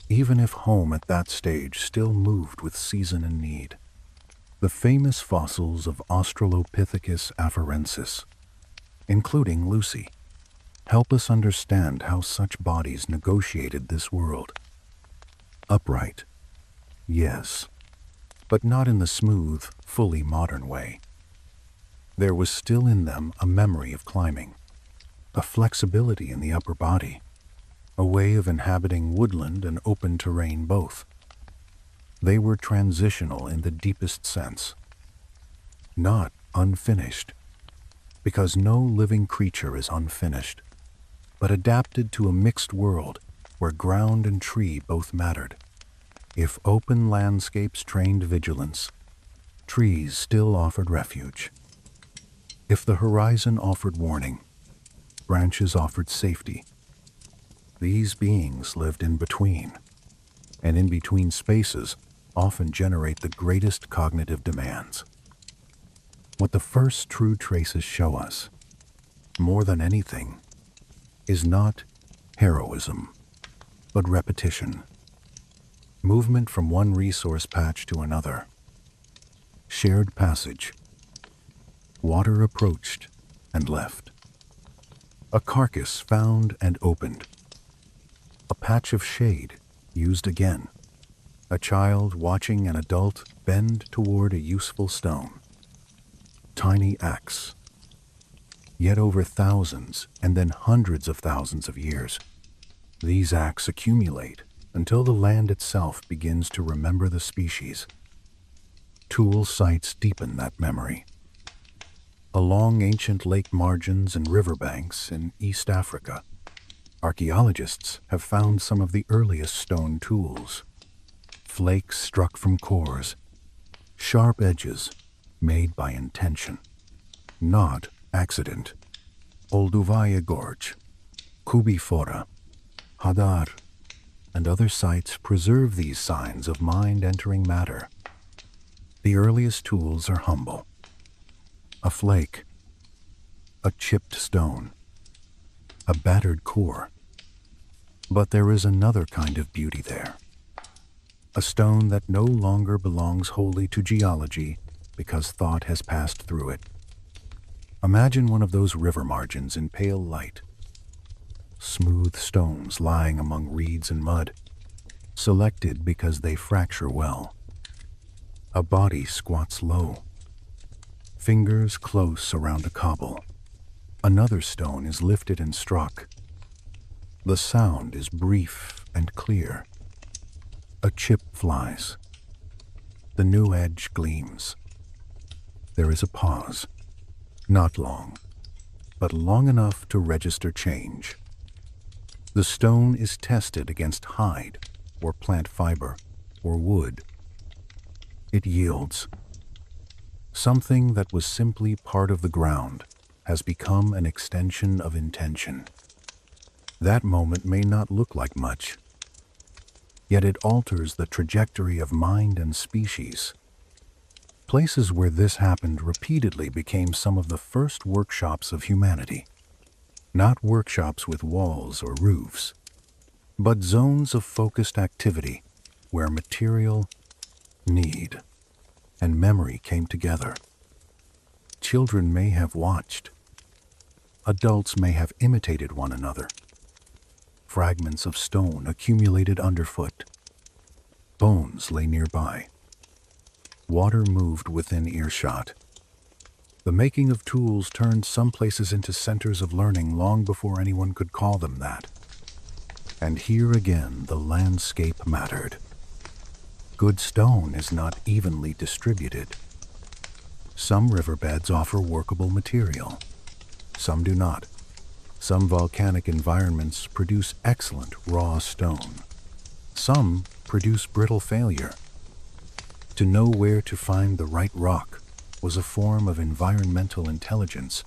even if home at that stage still moved with season and need. The famous fossils of Australopithecus afarensis, including Lucy, help us understand how such bodies negotiated this world. Upright, yes, but not in the smooth, fully modern way. There was still in them a memory of climbing, a flexibility in the upper body, a way of inhabiting woodland and open terrain both. They were transitional in the deepest sense, not unfinished, because no living creature is unfinished, but adapted to a mixed world where ground and tree both mattered. If open landscapes trained vigilance, trees still offered refuge. If the horizon offered warning, branches offered safety. These beings lived in between, and in between spaces often generate the greatest cognitive demands. What the first true traces show us, more than anything, is not heroism, but repetition. Movement from one resource patch to another. Shared passage. Water approached and left. A carcass found and opened. A patch of shade used again. A child watching an adult bend toward a useful stone. Tiny acts. Yet over thousands and then hundreds of thousands of years, these acts accumulate until the land itself begins to remember the species. Tool sites deepen that memory. Along ancient lake margins and riverbanks in East Africa, archaeologists have found some of the earliest stone tools. Flakes struck from cores, sharp edges made by intention, not accident. Olduvai Gorge, Kubifora, Hadar, and other sites preserve these signs of mind entering matter. The earliest tools are humble. A flake, a chipped stone, a battered core. But there is another kind of beauty there. A stone that no longer belongs wholly to geology because thought has passed through it. Imagine one of those river margins in pale light. Smooth stones lying among reeds and mud, selected because they fracture well. A body squats low, fingers close around a cobble. Another stone is lifted and struck. The sound is brief and clear. A chip flies. The new edge gleams. There is a pause, not long, but long enough to register change. The stone is tested against hide, or plant fiber, or wood. It yields. Something that was simply part of the ground has become an extension of intention. That moment may not look like much, yet it alters the trajectory of mind and species. Places where this happened repeatedly became some of the first workshops of humanity. Not workshops with walls or roofs, but zones of focused activity where material, need, and memory came together. Children may have watched. Adults may have imitated one another. Fragments of stone accumulated underfoot. Bones lay nearby. Water moved within earshot. The making of tools turned some places into centers of learning long before anyone could call them that. And here again the landscape mattered. Good stone is not evenly distributed. Some riverbeds offer workable material. Some do not. Some volcanic environments produce excellent raw stone. Some produce brittle failure. To know where to find the right rock was a form of environmental intelligence.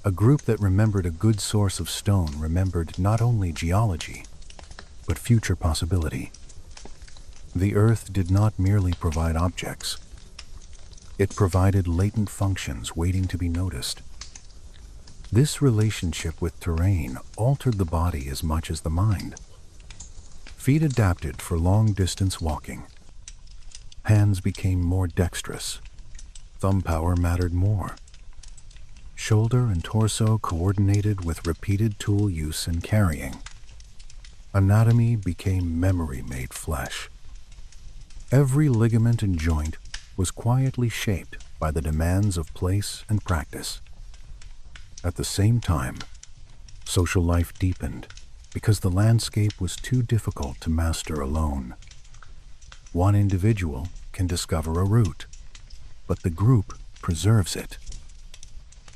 A group that remembered a good source of stone remembered not only geology, but future possibility. The earth did not merely provide objects. It provided latent functions waiting to be noticed. This relationship with terrain altered the body as much as the mind. Feet adapted for long-distance walking. Hands became more dexterous. Thumb power mattered more. Shoulder and torso coordinated with repeated tool use and carrying. Anatomy became memory made flesh. Every ligament and joint was quietly shaped by the demands of place and practice. At the same time, social life deepened because the landscape was too difficult to master alone. One individual can discover a route, but the group preserves it.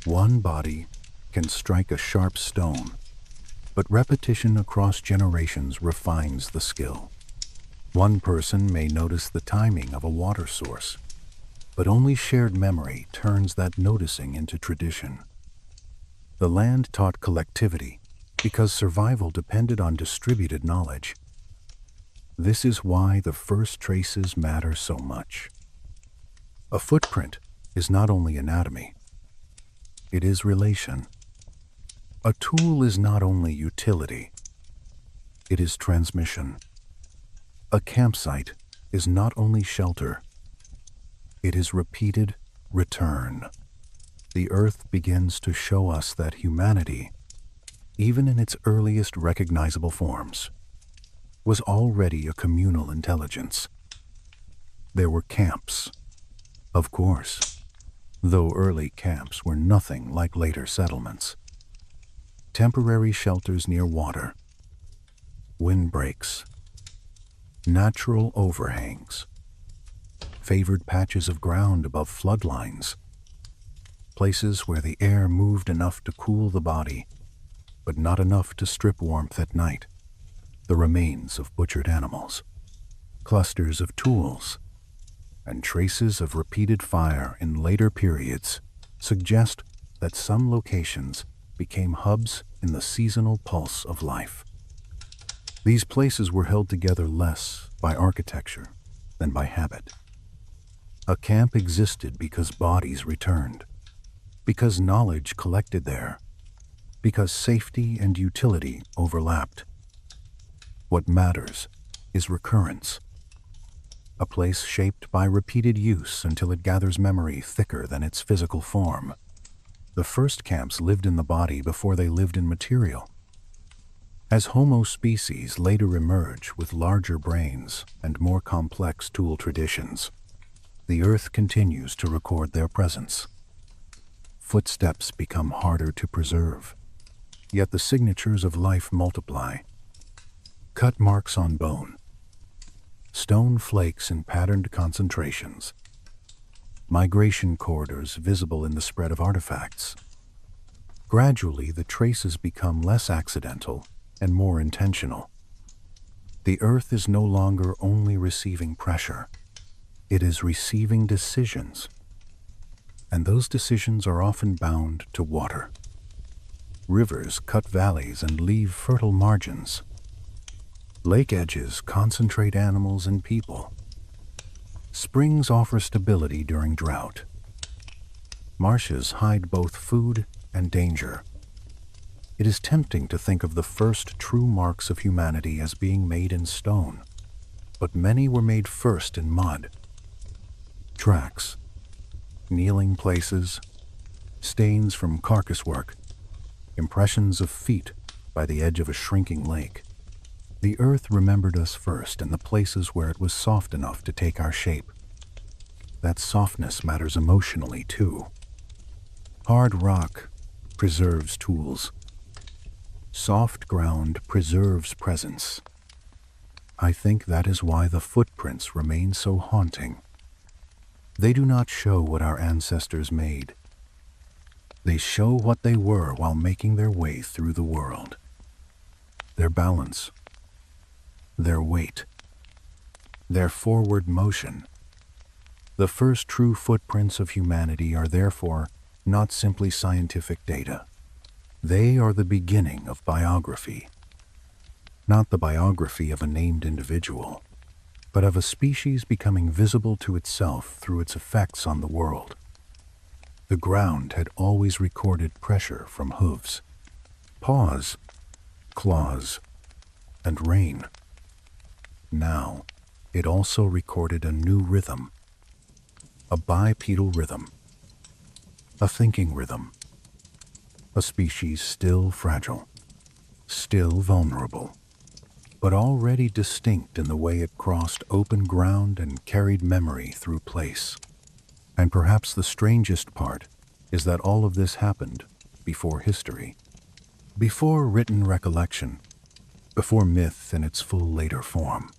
One body can strike a sharp stone, but repetition across generations refines the skill. One person may notice the timing of a water source, but only shared memory turns that noticing into tradition. The land taught collectivity because survival depended on distributed knowledge. This is why the first traces matter so much. A footprint is not only anatomy, it is relation. A tool is not only utility, it is transmission. A campsite is not only shelter, it is repeated return. The earth begins to show us that humanity, even in its earliest recognizable forms, was already a communal intelligence. There were camps, of course, though early camps were nothing like later settlements. Temporary shelters near water, windbreaks, natural overhangs, favored patches of ground above floodlines, places where the air moved enough to cool the body, but not enough to strip warmth at night. The remains of butchered animals, clusters of tools, and traces of repeated fire in later periods suggest that some locations became hubs in the seasonal pulse of life. These places were held together less by architecture than by habit. A camp existed because bodies returned, because knowledge collected there, because safety and utility overlapped. What matters is recurrence, a place shaped by repeated use until it gathers memory thicker than its physical form. The first camps lived in the body before they lived in material. As Homo species later emerge with larger brains and more complex tool traditions, the Earth continues to record their presence. Footsteps become harder to preserve, yet the signatures of life multiply. Cut marks on bone, stone flakes in patterned concentrations, migration corridors visible in the spread of artifacts. Gradually, the traces become less accidental and more intentional. The Earth is no longer only receiving pressure, it is receiving decisions. And those decisions are often bound to water. Rivers cut valleys and leave fertile margins. Lake edges concentrate animals and people. Springs offer stability during drought. Marshes hide both food and danger. It is tempting to think of the first true marks of humanity as being made in stone, but many were made first in mud. Tracks, kneeling places, stains from carcass work, impressions of feet by the edge of a shrinking lake. The Earth remembered us first in the places where it was soft enough to take our shape. That softness matters emotionally, too. Hard rock preserves tools. Soft ground preserves presence. I think that is why the footprints remain so haunting. They do not show what our ancestors made. They show what they were while making their way through the world. Their balance, their weight, their forward motion. The first true footprints of humanity are therefore not simply scientific data. They are the beginning of biography. Not the biography of a named individual, but of a species becoming visible to itself through its effects on the world. The ground had always recorded pressure from hooves, paws, claws, and rain. Now, it also recorded a new rhythm, a bipedal rhythm, a thinking rhythm, a species still fragile, still vulnerable, but already distinct in the way it crossed open ground and carried memory through place. And perhaps the strangest part is that all of this happened before history, before written recollection, before myth in its full later form.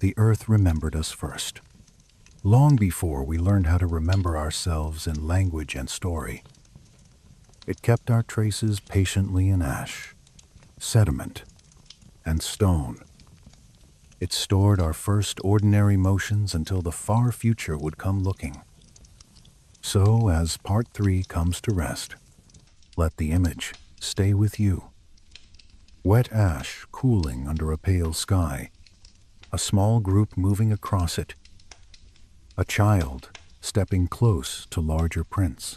The Earth remembered us first, long before we learned how to remember ourselves in language and story. It kept our traces patiently in ash, sediment, and stone. It stored our first ordinary motions until the far future would come looking. So, as Part 3 comes to rest, let the image stay with you. Wet ash cooling under a pale sky, a small group moving across it, a child stepping close to larger prints,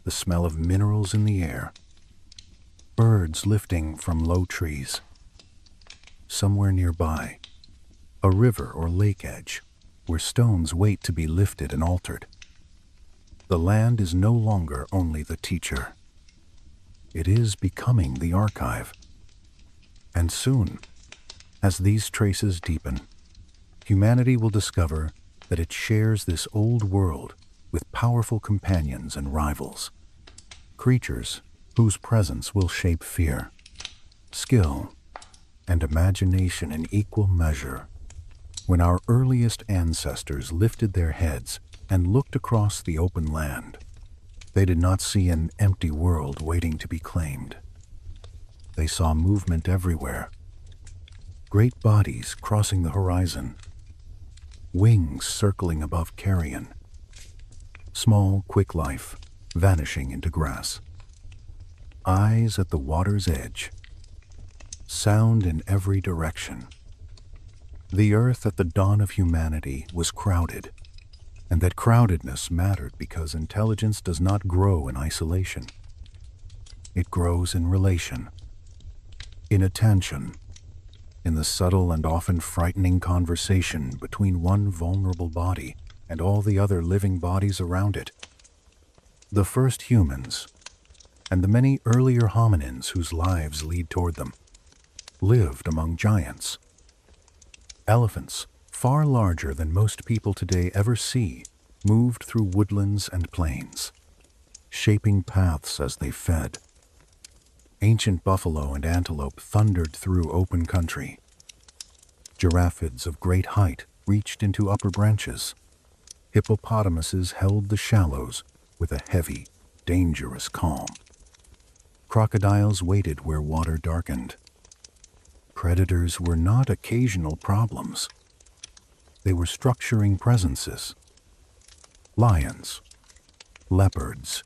the smell of minerals in the air, birds lifting from low trees. Somewhere nearby, a river or lake edge where stones wait to be lifted and altered. The land is no longer only the teacher. It is becoming the archive. And soon, as these traces deepen, humanity will discover that it shares this old world with powerful companions and rivals, creatures whose presence will shape fear, skill, and imagination in equal measure. When our earliest ancestors lifted their heads and looked across the open land, they did not see an empty world waiting to be claimed. They saw movement everywhere, great bodies crossing the horizon, wings circling above carrion, small, quick life vanishing into grass. eyes at the water's edge, sound in every direction. The earth at the dawn of humanity was crowded, and that crowdedness mattered because intelligence does not grow in isolation. It grows in relation, in attention, in the subtle and often frightening conversation between one vulnerable body and all the other living bodies around it. The first humans, and the many earlier hominins whose lives lead toward them, lived among giants. Elephants, far larger than most people today ever see, moved through woodlands and plains, shaping paths as they fed. Ancient buffalo and antelope thundered through open country. Giraffids of great height reached into upper branches. Hippopotamuses held the shallows with a heavy, dangerous calm. Crocodiles waited where water darkened. Predators were not occasional problems. They were structuring presences. Lions, leopards,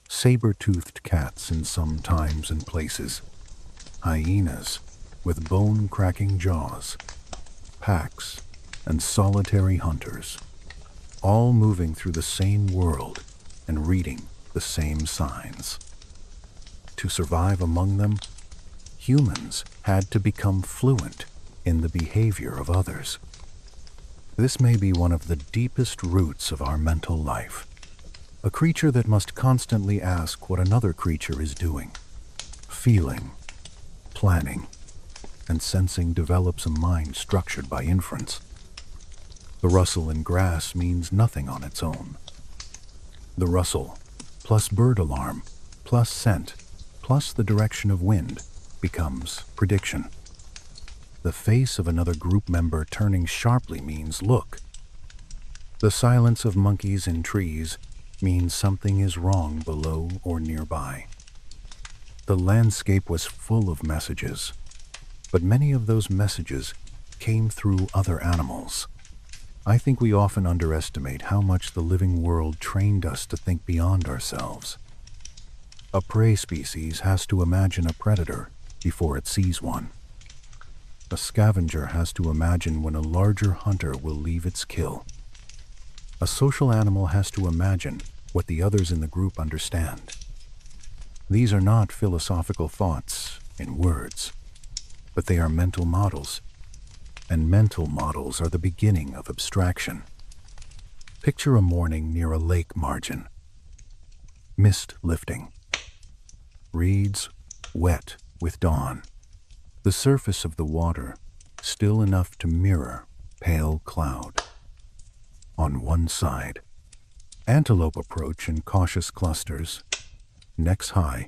saber-toothed cats in some times and places, hyenas with bone-cracking jaws, packs, and solitary hunters, all moving through the same world and reading the same signs. To survive among them, humans had to become fluent in the behavior of others. This may be one of the deepest roots of our mental life. A creature that must constantly ask what another creature is doing, feeling, planning, and sensing develops a mind structured by inference. The rustle in grass means nothing on its own. The rustle, plus bird alarm, plus scent, plus the direction of wind, becomes prediction. The face of another group member turning sharply means look. The silence of monkeys in trees means something is wrong below or nearby. The landscape was full of messages, but many of those messages came through other animals. I think we often underestimate how much the living world trained us to think beyond ourselves. A prey species has to imagine a predator before it sees one. A scavenger has to imagine when a larger hunter will leave its kill. A social animal has to imagine what the others in the group understand. These are not philosophical thoughts in words, but they are mental models, and mental models are the beginning of abstraction. Picture a morning near a lake margin. Mist lifting. Reeds wet with dawn. The surface of the water still enough to mirror pale cloud. On one side, antelope approach in cautious clusters, necks high,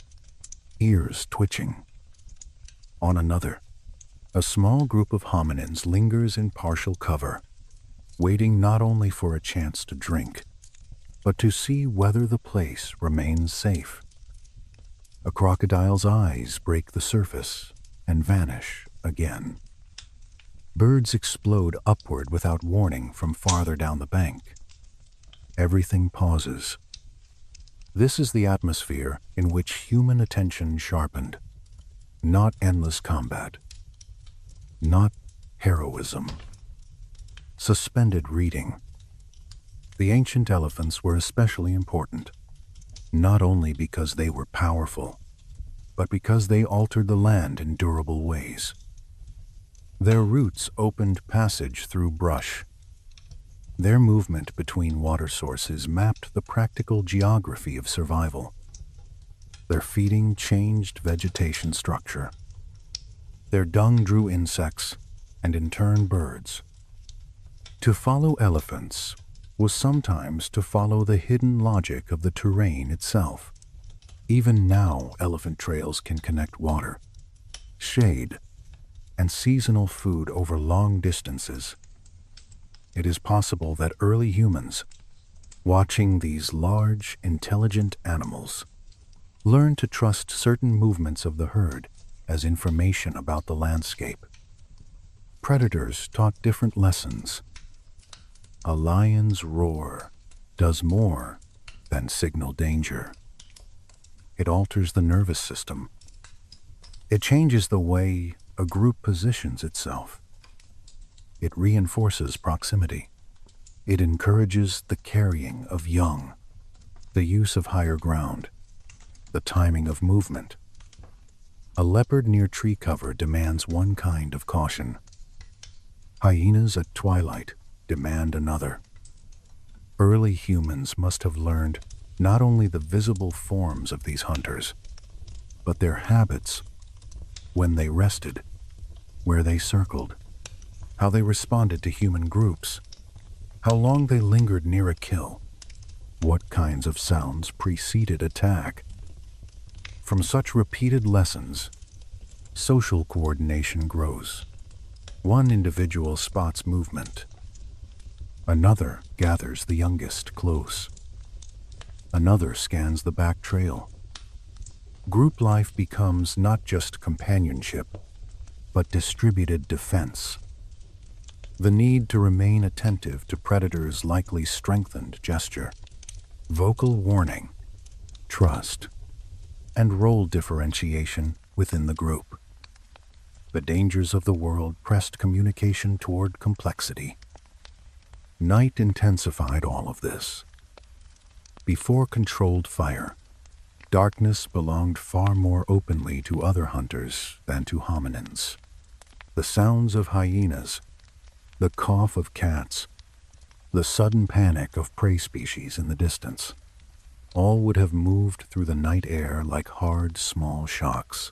ears twitching. On another, a small group of hominins lingers in partial cover, waiting not only for a chance to drink, but to see whether the place remains safe. A crocodile's eyes break the surface and vanish again. Birds explode upward without warning from farther down the bank. Everything pauses. This is the atmosphere in which human attention sharpened. Not endless combat. Not heroism. Suspended reading. The ancient elephants were especially important, not only because they were powerful, but because they altered the land in durable ways. Their roots opened passage through brush. Their movement between water sources mapped the practical geography of survival. Their feeding changed vegetation structure. Their dung drew insects, and in turn birds. To follow elephants was sometimes to follow the hidden logic of the terrain itself. Even now, elephant trails can connect water, shade, and seasonal food over long distances. It is possible that early humans, watching these large, intelligent animals, learned to trust certain movements of the herd as information about the landscape. Predators taught different lessons. A lion's roar does more than signal danger. It alters the nervous system. It changes the way a group positions itself. It reinforces proximity. It encourages the carrying of young, the use of higher ground, the timing of movement. A leopard near tree cover demands one kind of caution. Hyenas at twilight demand another. Early humans must have learned not only the visible forms of these hunters, but their habits, when they rested, where they circled, how they responded to human groups, how long they lingered near a kill, what kinds of sounds preceded attack. From such repeated lessons, social coordination grows. One individual spots movement. Another gathers the youngest close. Another scans the back trail. Group life becomes not just companionship, but distributed defense. The need to remain attentive to predators' likely strengthened gesture, vocal warning, trust, and role differentiation within the group. The dangers of the world pressed communication toward complexity. Night intensified all of this. Before controlled fire, darkness belonged far more openly to other hunters than to hominins. The sounds of hyenas, the cough of cats, the sudden panic of prey species in the distance, all would have moved through the night air like hard, small shocks.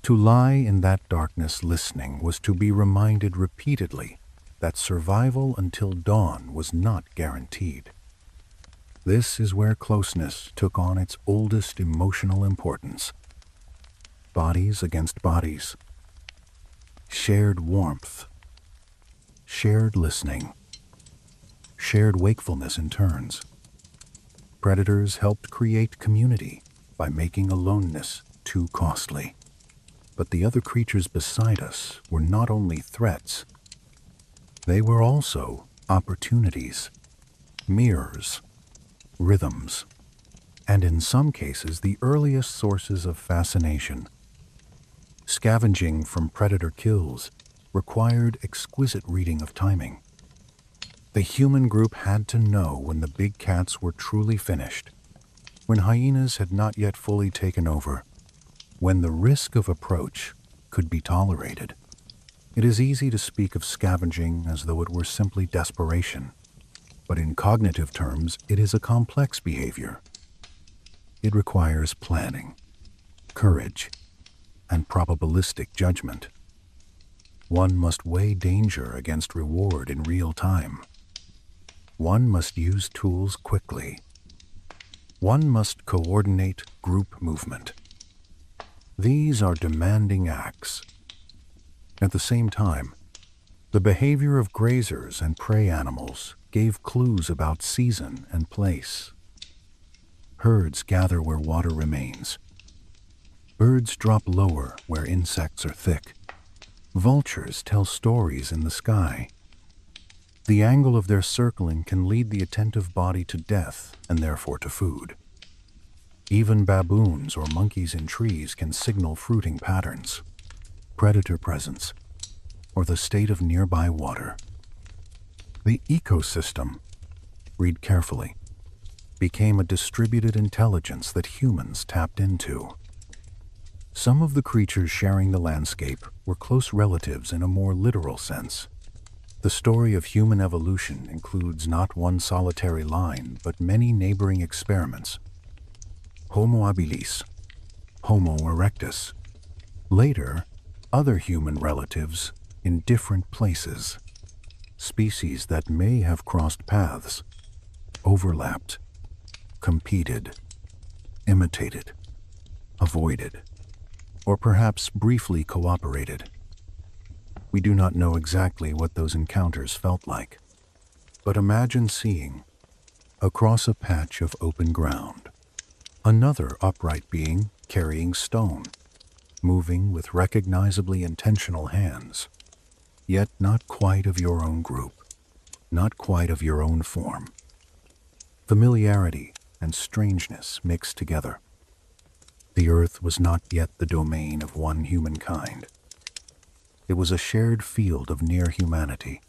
To lie in that darkness listening was to be reminded repeatedly that survival until dawn was not guaranteed. This is where closeness took on its oldest emotional importance. Bodies against bodies. Shared warmth. Shared listening. Shared wakefulness in turns. Predators helped create community by making aloneness too costly. But the other creatures beside us were not only threats, they were also opportunities, mirrors, rhythms, and in some cases the earliest sources of fascination. Scavenging from predator kills required exquisite reading of timing. The human group had to know when the big cats were truly finished, when hyenas had not yet fully taken over, when the risk of approach could be tolerated. It is easy to speak of scavenging as though it were simply desperation, but in cognitive terms, it is a complex behavior. It requires planning, courage, and probabilistic judgment. One must weigh danger against reward in real time. One must use tools quickly. One must coordinate group movement. These are demanding acts. At the same time, the behavior of grazers and prey animals gave clues about season and place. Herds gather where water remains. Birds drop lower where insects are thick. Vultures tell stories in the sky. The angle of their circling can lead the attentive body to death and therefore to food. Even baboons or monkeys in trees can signal fruiting patterns, predator presence, or the state of nearby water. The ecosystem, read carefully, became a distributed intelligence that humans tapped into. Some of the creatures sharing the landscape were close relatives in a more literal sense. The story of human evolution includes not one solitary line, but many neighboring experiments. Homo habilis, Homo erectus. Later, other human relatives in different places. Species that may have crossed paths, overlapped, competed, imitated, avoided, or perhaps briefly cooperated. We do not know exactly what those encounters felt like, but imagine seeing, across a patch of open ground, another upright being carrying stone, moving with recognizably intentional hands, yet not quite of your own group, not quite of your own form. Familiarity and strangeness mixed together. The Earth was not yet the domain of one humankind. It was a shared field of near humanity.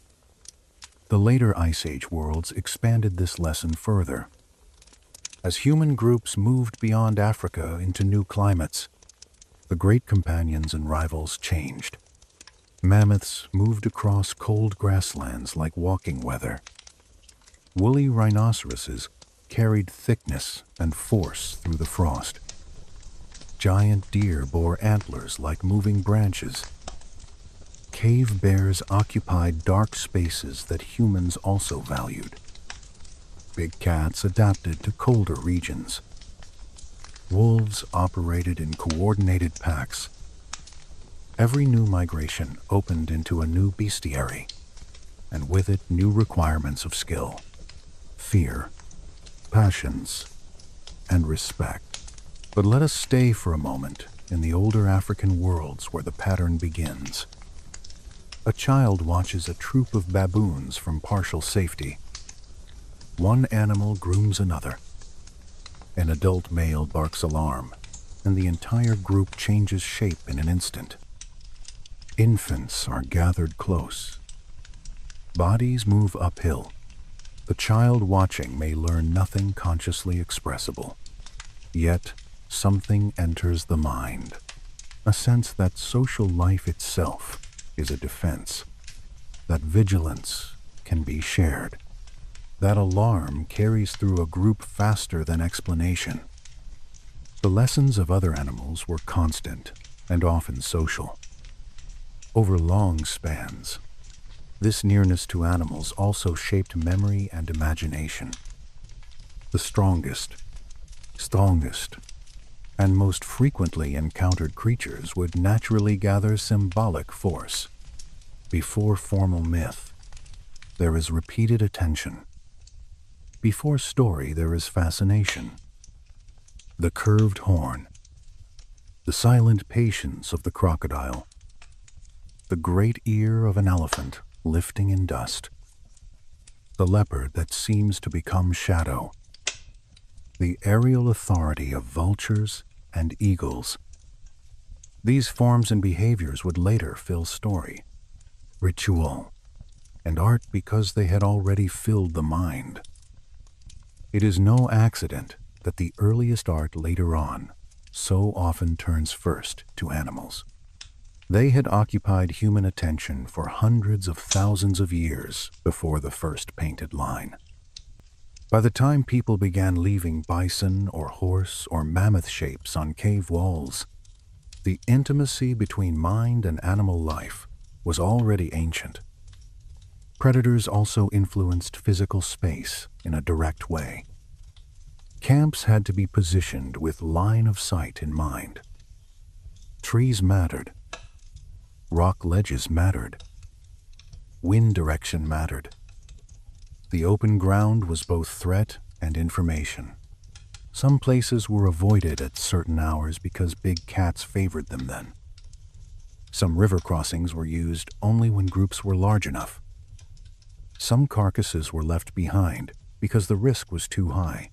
The later Ice Age worlds expanded this lesson further. As human groups moved beyond Africa into new climates, the great companions and rivals changed. Mammoths moved across cold grasslands like walking weather. Woolly rhinoceroses carried thickness and force through the frost. Giant deer bore antlers like moving branches. Cave bears occupied dark spaces that humans also valued. Big cats adapted to colder regions. Wolves operated in coordinated packs. Every new migration opened into a new bestiary, and with it new requirements of skill, fear, passions, and respect. But let us stay for a moment in the older African worlds where the pattern begins. A child watches a troop of baboons from partial safety. One animal grooms another. An adult male barks alarm, and the entire group changes shape in an instant. Infants are gathered close. Bodies move uphill. The child watching may learn nothing consciously expressible. Yet, something enters the mind, a sense that social life itself is a defense, that vigilance can be shared, that alarm carries through a group faster than explanation. The lessons of other animals were constant and often social. Over long spans, this nearness to animals also shaped memory and imagination. The strongest, and most frequently encountered creatures would naturally gather symbolic force. Before formal myth, there is repeated attention. Before story, there is fascination. The curved horn, the silent patience of the crocodile, the great ear of an elephant lifting in dust, the leopard that seems to become shadow, the aerial authority of vultures and eagles. These forms and behaviors would later fill story, ritual, and art because they had already filled the mind. It is no accident that the earliest art later on so often turns first to animals. They had occupied human attention for hundreds of thousands of years before the first painted line. By the time people began leaving bison or horse or mammoth shapes on cave walls, the intimacy between mind and animal life was already ancient. Predators also influenced physical space in a direct way. Camps had to be positioned with line of sight in mind. Trees mattered. Rock ledges mattered. Wind direction mattered. The open ground was both threat and information. Some places were avoided at certain hours because big cats favored them then. Some river crossings were used only when groups were large enough. Some carcasses were left behind because the risk was too high.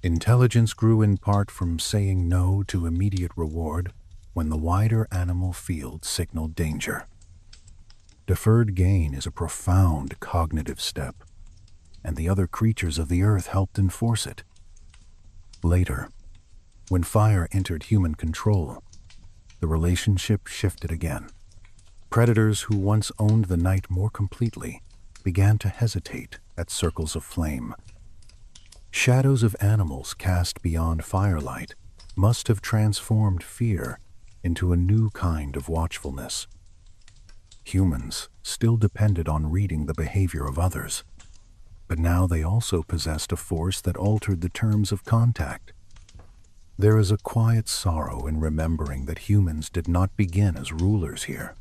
Intelligence grew in part from saying no to immediate reward when the wider animal field signaled danger. Deferred gain is a profound cognitive step, and the other creatures of the earth helped enforce it. Later, when fire entered human control, the relationship shifted again. Predators who once owned the night more completely began to hesitate at circles of flame. Shadows of animals cast beyond firelight must have transformed fear into a new kind of watchfulness. Humans still depended on reading the behavior of others, but now they also possessed a force that altered the terms of contact. There is a quiet sorrow in remembering that humans did not begin as rulers here.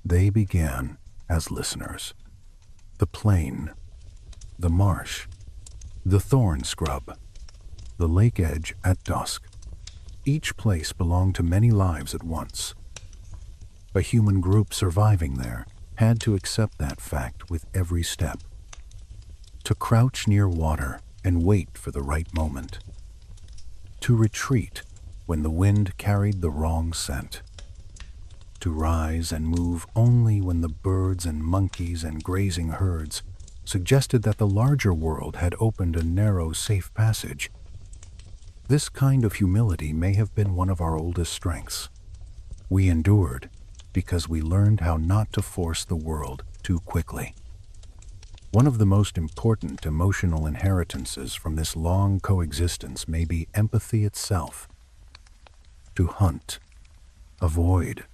They began as listeners. The plain, the marsh, the thorn scrub, the lake edge at dusk. Each place belonged to many lives at once. A human group surviving there had to accept that fact with every step. To crouch near water and wait for the right moment. to retreat when the wind carried the wrong scent, to rise and move only when the birds and monkeys and grazing herds suggested that the larger world had opened a narrow, safe passage. This kind of humility may have been one of our oldest strengths. We endured because we learned how not to force the world too quickly. One of the most important emotional inheritances from this long coexistence may be empathy itself. To hunt, avoid,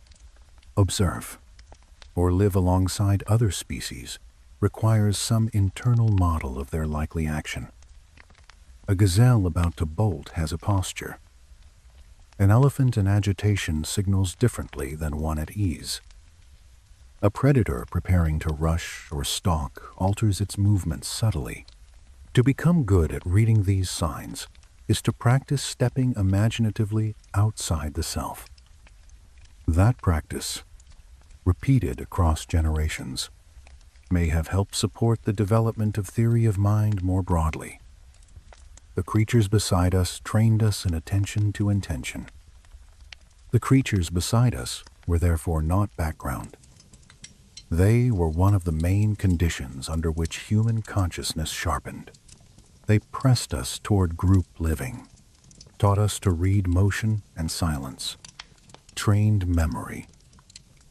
observe, or live alongside other species requires some internal model of their likely action. A gazelle about to bolt has a posture. An elephant in agitation signals differently than one at ease. A predator preparing to rush or stalk alters its movements subtly. To become good at reading these signs is to practice stepping imaginatively outside the self. That practice, repeated across generations, may have helped support the development of theory of mind more broadly. The creatures beside us trained us in attention to intention. The creatures beside us were therefore not background. They were one of the main conditions under which human consciousness sharpened. They pressed us toward group living, taught us to read motion and silence, trained memory,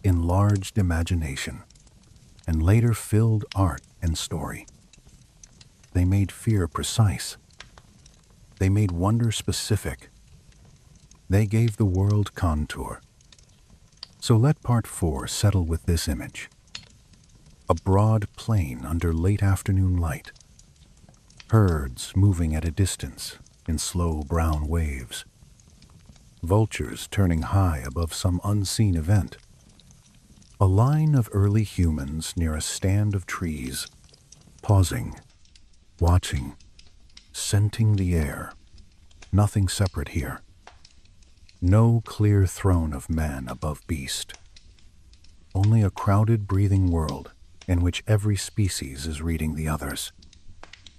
enlarged imagination, and later filled art and story. They made fear precise. They made wonder specific. They gave the world contour. So let part 4 settle with this image. A broad plain under late afternoon light. Herds moving at a distance in slow brown waves. Vultures turning high above some unseen event. A line of early humans near a stand of trees, pausing, watching, scenting the air. Nothing separate here. No clear throne of man above beast. Only a crowded, breathing world in which every species is reading the others,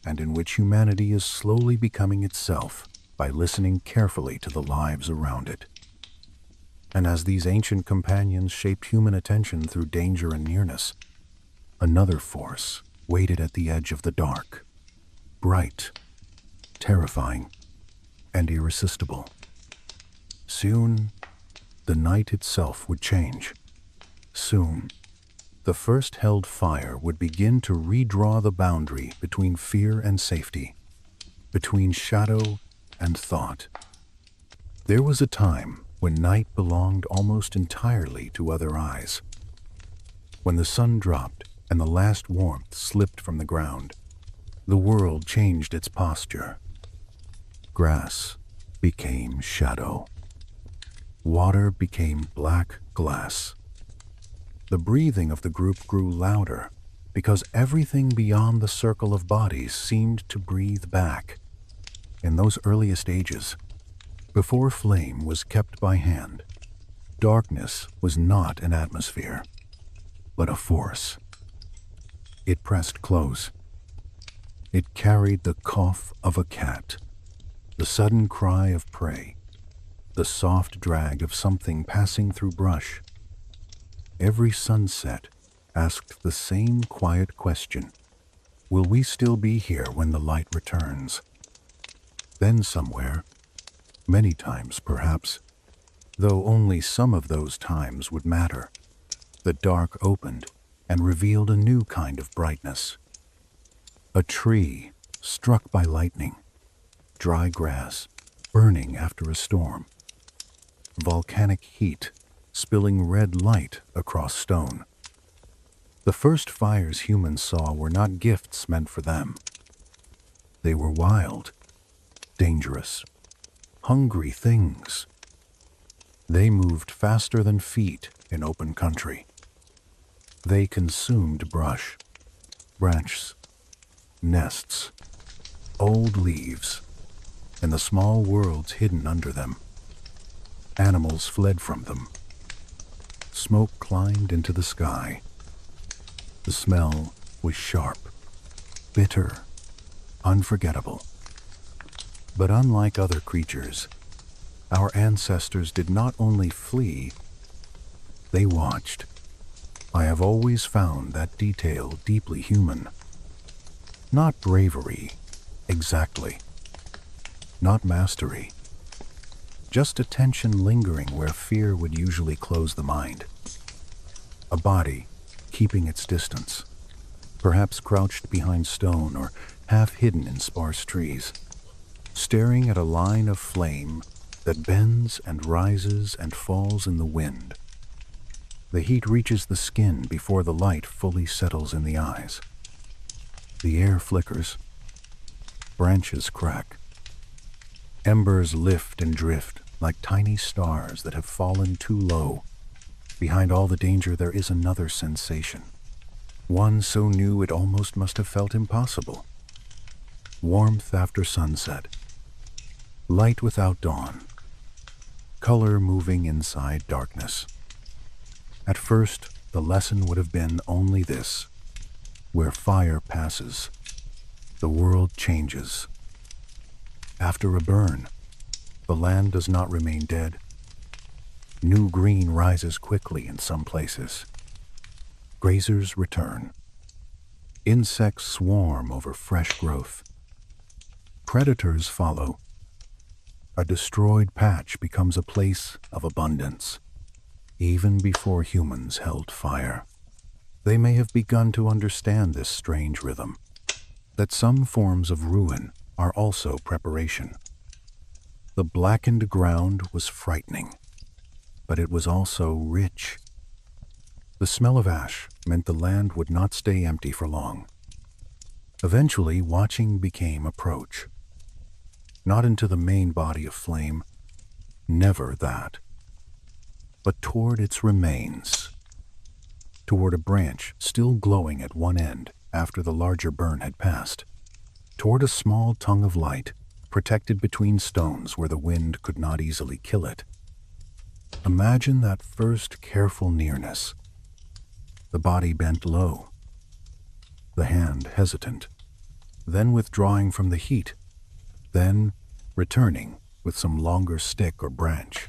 and in which humanity is slowly becoming itself by listening carefully to the lives around it. And as these ancient companions shaped human attention through danger and nearness, another force waited at the edge of the dark, bright, terrifying, and irresistible. Soon, the night itself would change. Soon, the first held fire would begin to redraw the boundary between fear and safety, between shadow and thought. There was a time when night belonged almost entirely to other eyes. When the sun dropped and the last warmth slipped from the ground, the world changed its posture. Grass became shadow. Water became black glass. The breathing of the group grew louder because everything beyond the circle of bodies seemed to breathe back. In those earliest ages, before flame was kept by hand, darkness was not an atmosphere, but a force. It pressed close. It carried the cough of a cat, the sudden cry of prey, the soft drag of something passing through brush. Every sunset asked the same quiet question: will we still be here when the light returns? Then somewhere, many times perhaps, though only some of those times would matter, the dark opened and revealed a new kind of brightness. A tree struck by lightning, dry grass burning after a storm, volcanic heat spilling red light across stone. The first fires humans saw were not gifts meant for them. They were wild, dangerous, hungry things. They moved faster than feet in open country. They consumed brush, branches, nests, old leaves, and the small worlds hidden under them. Animals fled from them. Smoke climbed into the sky. The smell was sharp, bitter, unforgettable. But unlike other creatures, our ancestors did not only flee, they watched. I have always found that detail deeply human. Not bravery, exactly. Not mastery. Just attention lingering where fear would usually close the mind. A body keeping its distance, perhaps crouched behind stone or half hidden in sparse trees, staring at a line of flame that bends and rises and falls in the wind. The heat reaches the skin before the light fully settles in the eyes. The air flickers. Branches crack. Embers lift and drift like tiny stars that have fallen too low. Behind all the danger there is another sensation. One so new it almost must have felt impossible. Warmth after sunset. Light without dawn. Color moving inside darkness. At first, the lesson would have been only this. Where fire passes, the world changes. After a burn, the land does not remain dead. New green rises quickly in some places. Grazers return. Insects swarm over fresh growth. Predators follow. A destroyed patch becomes a place of abundance, even before humans held fire. They may have begun to understand this strange rhythm, that some forms of ruin are also preparation. The blackened ground was frightening, but it was also rich. The smell of ash meant the land would not stay empty for long. Eventually, watching became approach. Not into the main body of flame, never that, but toward its remains. Toward a branch still glowing at one end after the larger burn had passed. Toward a small tongue of light, protected between stones where the wind could not easily kill it. Imagine that first careful nearness. The body bent low, the hand hesitant, then withdrawing from the heat, then returning with some longer stick or branch.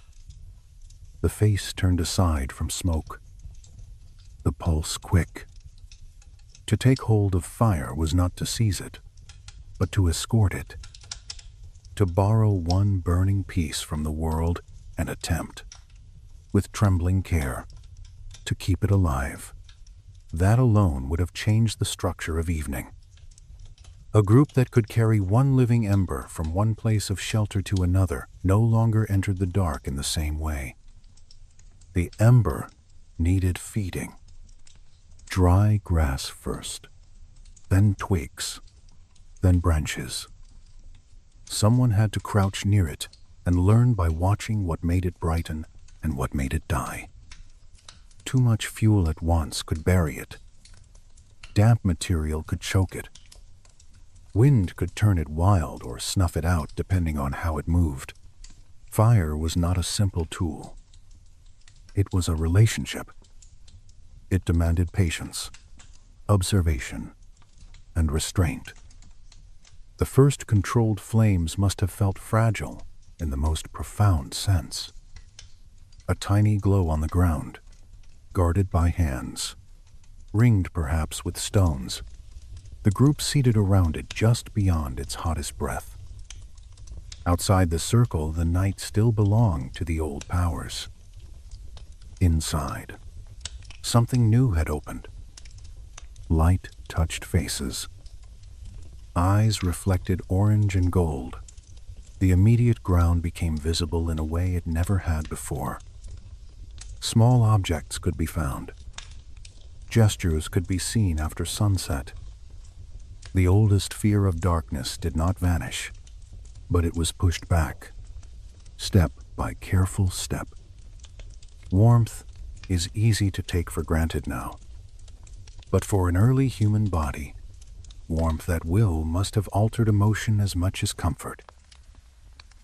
The face turned aside from smoke, the pulse quick. To take hold of fire was not to seize it, but to escort it, to borrow one burning piece from the world and attempt, with trembling care, to keep it alive. That alone would have changed the structure of evening. A group that could carry one living ember from one place of shelter to another no longer entered the dark in the same way. The ember needed feeding. Dry grass first, then twigs, then branches. Someone had to crouch near it and learn by watching what made it brighten and what made it die. Too much fuel at once could bury it. Damp material could choke it. Wind could turn it wild or snuff it out depending on how it moved. Fire was not a simple tool. It was a relationship. It demanded patience, observation, and restraint. The first controlled flames must have felt fragile in the most profound sense. A tiny glow on the ground, guarded by hands, ringed perhaps with stones. The group seated around it just beyond its hottest breath. Outside the circle, the night still belonged to the old powers. Inside, something new had opened. Light touched faces. Eyes reflected orange and gold. The immediate ground became visible in a way it never had before. Small objects could be found. Gestures could be seen after sunset. The oldest fear of darkness did not vanish, but it was pushed back, step by careful step. Warmth is easy to take for granted now, but for an early human body, warmth at will must have altered emotion as much as comfort.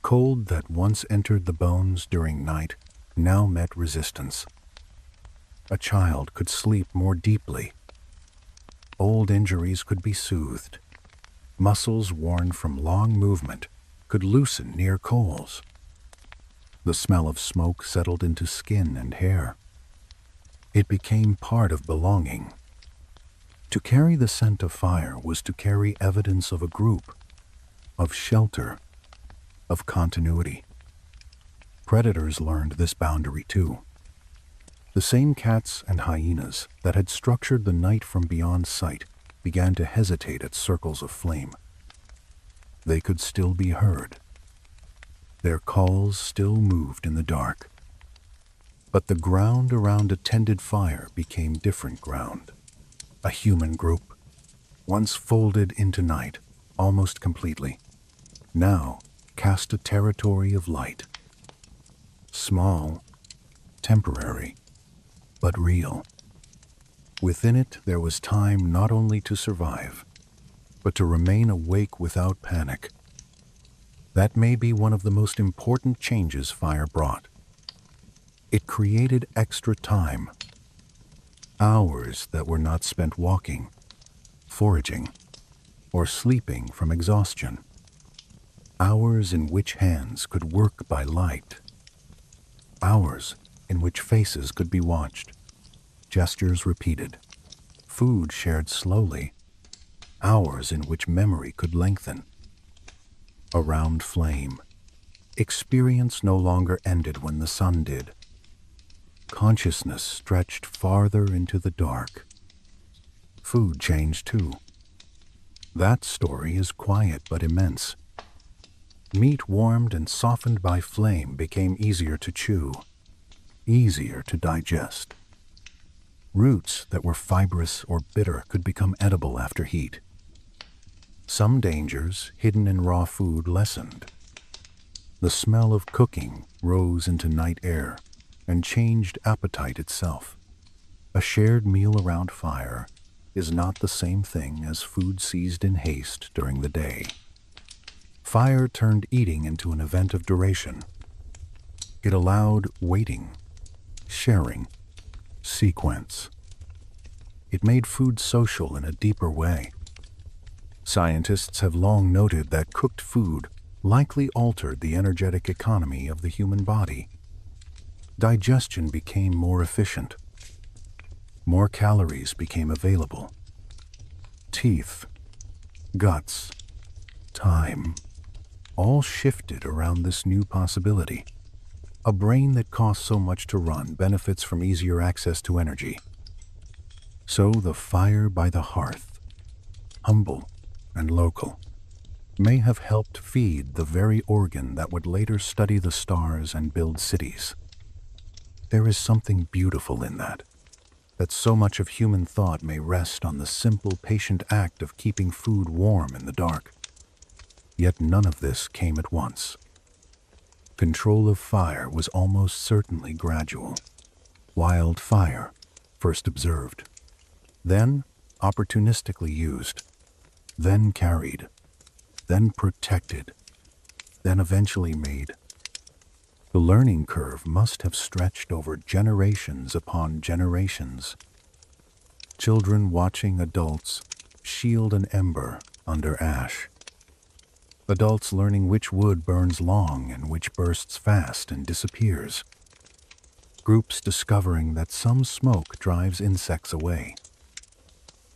Cold that once entered the bones during night now met resistance. A child could sleep more deeply. Old injuries could be soothed. Muscles worn from long movement could loosen near coals. The smell of smoke settled into skin and hair. It became part of belonging. To carry the scent of fire was to carry evidence of a group, of shelter, of continuity. Predators learned this boundary too. The same cats and hyenas that had structured the night from beyond sight began to hesitate at circles of flame. They could still be heard. Their calls still moved in the dark. But the ground around a tended fire became different ground. A human group, once folded into night almost completely, now cast a territory of light. Small, temporary, but real. Within it there was time not only to survive, but to remain awake without panic. That may be one of the most important changes fire brought. It created extra time. Hours that were not spent walking, foraging, or sleeping from exhaustion. Hours in which hands could work by light. Hours in which faces could be watched, gestures repeated, food shared slowly. Hours in which memory could lengthen. Around flame, experience no longer ended when the sun did. Consciousness stretched farther into the dark. Food changed too. That story is quiet but immense. Meat warmed and softened by flame became easier to chew, easier to digest. Roots that were fibrous or bitter could become edible after heat. Some dangers hidden in raw food lessened. The smell of cooking rose into night air and changed appetite itself. A shared meal around fire is not the same thing as food seized in haste during the day. Fire turned eating into an event of duration. It allowed waiting, sharing, sequence. It made food social in a deeper way. Scientists have long noted that cooked food likely altered the energetic economy of the human body. Digestion became more efficient. More calories became available. Teeth, guts, time, all shifted around this new possibility. A brain that costs so much to run benefits from easier access to energy. So the fire by the hearth, humble and local, may have helped feed the very organ that would later study the stars and build cities. There is something beautiful in that so much of human thought may rest on the simple, patient act of keeping food warm in the dark. Yet none of this came at once. Control of fire was almost certainly gradual. Wildfire, first observed, then opportunistically used, then carried, then protected, then eventually made. The learning curve must have stretched over generations upon generations. Children watching adults shield an ember under ash. Adults learning which wood burns long and which bursts fast and disappears. Groups discovering that some smoke drives insects away.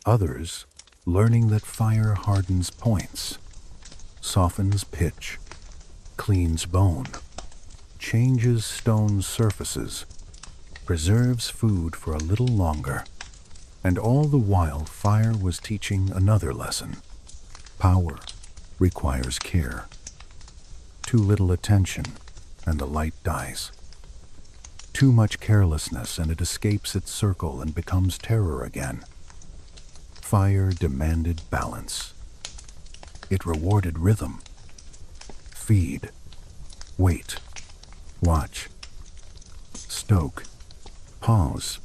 Others learning that fire hardens points, softens pitch, cleans bone, changes stone surfaces, preserves food for a little longer. And all the while fire was teaching another lesson. Power requires care. Too little attention and the light dies. Too much carelessness and it escapes its circle and becomes terror again. Fire demanded balance. It rewarded rhythm. Feed, wait, watch, stoke, pause,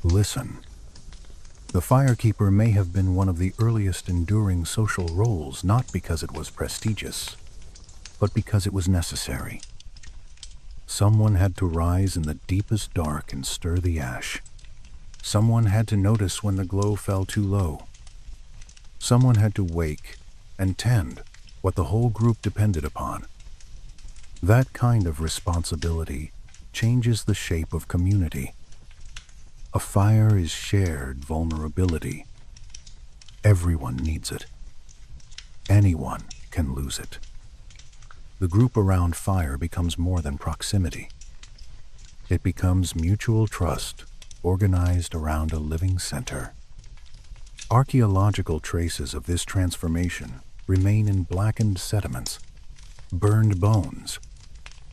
listen. The firekeeper may have been one of the earliest enduring social roles, not because it was prestigious, but because it was necessary. Someone had to rise in the deepest dark and stir the ash. Someone had to notice when the glow fell too low. Someone had to wake and tend what the whole group depended upon. That kind of responsibility changes the shape of community. A fire is shared vulnerability. Everyone needs it. Anyone can lose it. The group around fire becomes more than proximity. It becomes mutual trust, organized around a living center. Archaeological traces of this transformation remain in blackened sediments, burned bones,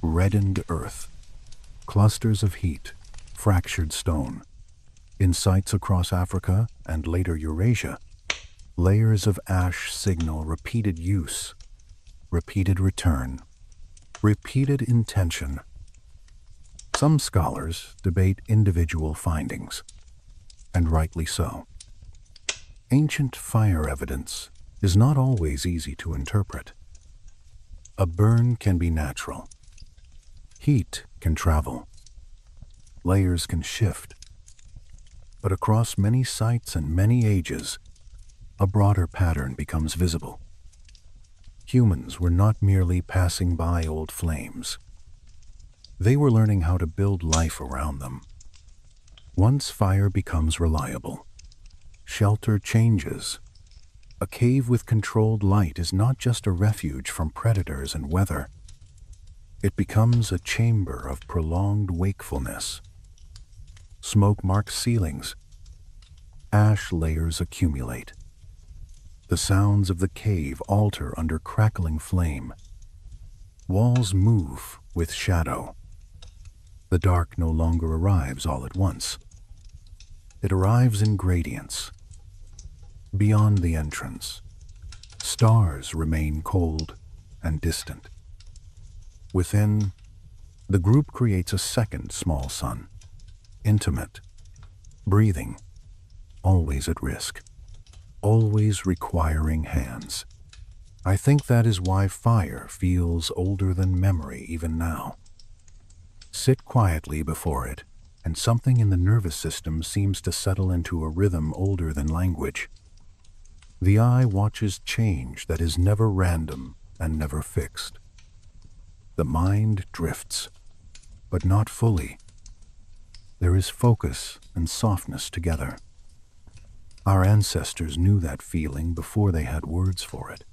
reddened earth, clusters of heat, fractured stone. In sites across Africa and later Eurasia, layers of ash signal repeated use, repeated return, repeated intention. Some scholars debate individual findings, and rightly so. Ancient fire evidence is not always easy to interpret. A burn can be natural. Heat can travel. Layers can shift. But across many sites and many ages, a broader pattern becomes visible. Humans were not merely passing by old flames. They were learning how to build life around them. Once fire becomes reliable, shelter changes. A cave with controlled light is not just a refuge from predators and weather. It becomes a chamber of prolonged wakefulness. Smoke-marked ceilings. Ash layers accumulate. The sounds of the cave alter under crackling flame. Walls move with shadow. The dark no longer arrives all at once. It arrives in gradients. Beyond the entrance, stars remain cold and distant. Within, the group creates a second small sun. Intimate, breathing, always at risk, always requiring hands. I think that is why fire feels older than memory even now. Sit quietly before it, and something in the nervous system seems to settle into a rhythm older than language. The eye watches change that is never random and never fixed. The mind drifts, but not fully. There is focus and softness together. Our ancestors knew that feeling before they had words for it.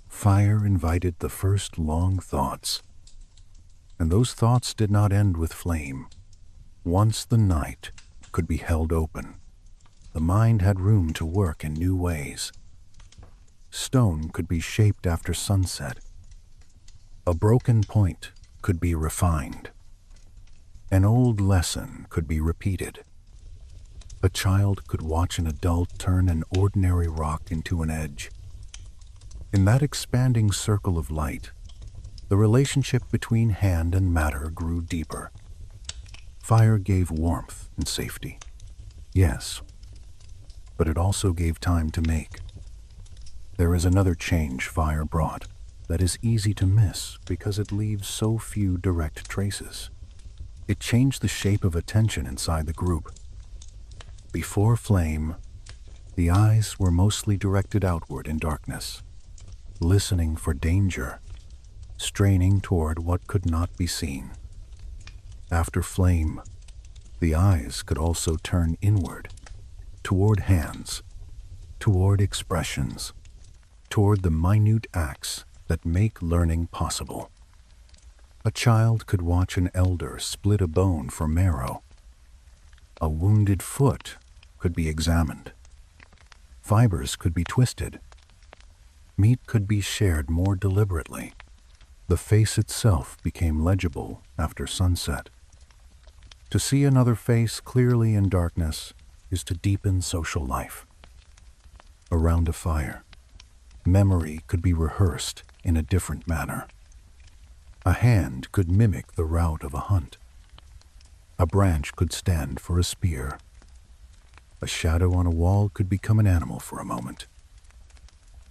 Fire invited the first long thoughts, and those thoughts did not end with flame. Once the night could be held open, the mind had room to work in new ways. Stone could be shaped after sunset. A broken point could be refined. An old lesson could be repeated. A child could watch an adult turn an ordinary rock into an edge. In that expanding circle of light, the relationship between hand and matter grew deeper. Fire gave warmth and safety. Yes, but it also gave time to make. There is another change fire brought that is easy to miss because it leaves so few direct traces. It changed the shape of attention inside the group. Before flame, the eyes were mostly directed outward in darkness, listening for danger, straining toward what could not be seen. After flame, the eyes could also turn inward, toward hands, toward expressions, toward the minute acts that make learning possible. A child could watch an elder split a bone for marrow. A wounded foot could be examined. Fibers could be twisted. Meat could be shared more deliberately. The face itself became legible after sunset. To see another face clearly in darkness is to deepen social life. Around a fire, memory could be rehearsed in a different manner. A hand could mimic the route of a hunt. A branch could stand for a spear. A shadow on a wall could become an animal for a moment.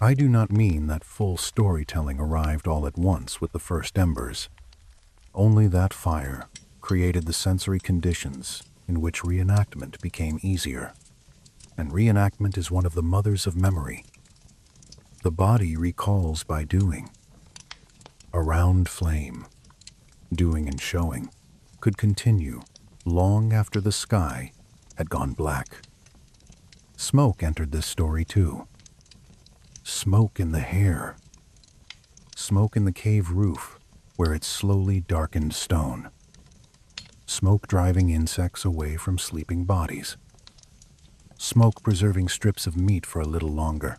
I do not mean that full storytelling arrived all at once with the first embers. Only that fire created the sensory conditions in which reenactment became easier. And reenactment is one of the mothers of memory. The body recalls by doing. A round flame, doing and showing, could continue long after the sky had gone black. Smoke entered this story too. Smoke in the hair. Smoke in the cave roof where it slowly darkened stone. Smoke driving insects away from sleeping bodies. Smoke preserving strips of meat for a little longer.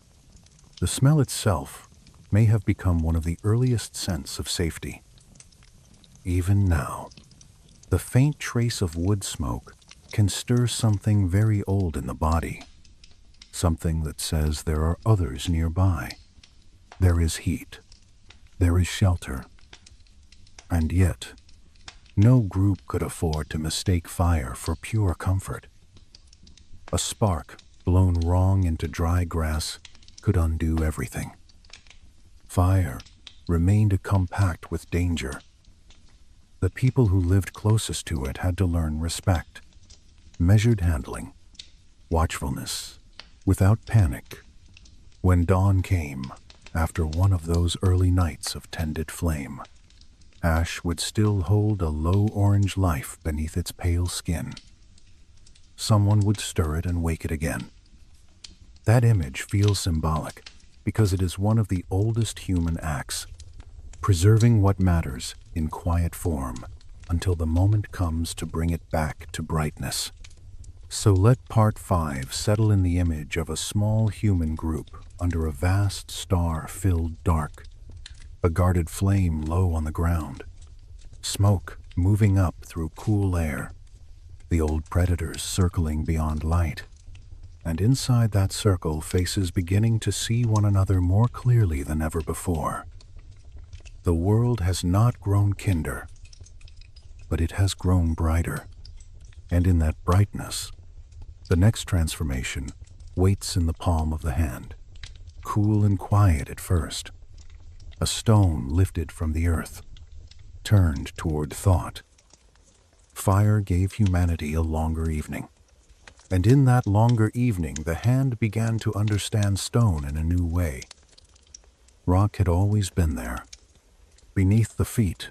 The smell itself may have become one of the earliest scents of safety. Even now, the faint trace of wood smoke can stir something very old in the body, something that says there are others nearby. There is heat. There is shelter. And yet, no group could afford to mistake fire for pure comfort. A spark blown wrong into dry grass could undo everything. Fire remained a compact with danger. The people who lived closest to it had to learn respect, measured handling, watchfulness, without panic. When dawn came, after one of those early nights of tended flame, ash would still hold a low orange life beneath its pale skin. Someone would stir it and wake it again. That image feels symbolic because it is one of the oldest human acts, preserving what matters in quiet form until the moment comes to bring it back to brightness. So let part 5 settle in the image of a small human group under a vast star-filled dark, a guarded flame low on the ground, smoke moving up through cool air, the old predators circling beyond light, and inside that circle faces beginning to see one another more clearly than ever before. The world has not grown kinder, but it has grown brighter, and in that brightness, the next transformation waits in the palm of the hand, cool and quiet at first. A stone lifted from the earth, turned toward thought. Fire gave humanity a longer evening, and in that longer evening the hand began to understand stone in a new way. Rock had always been there, beneath the feet,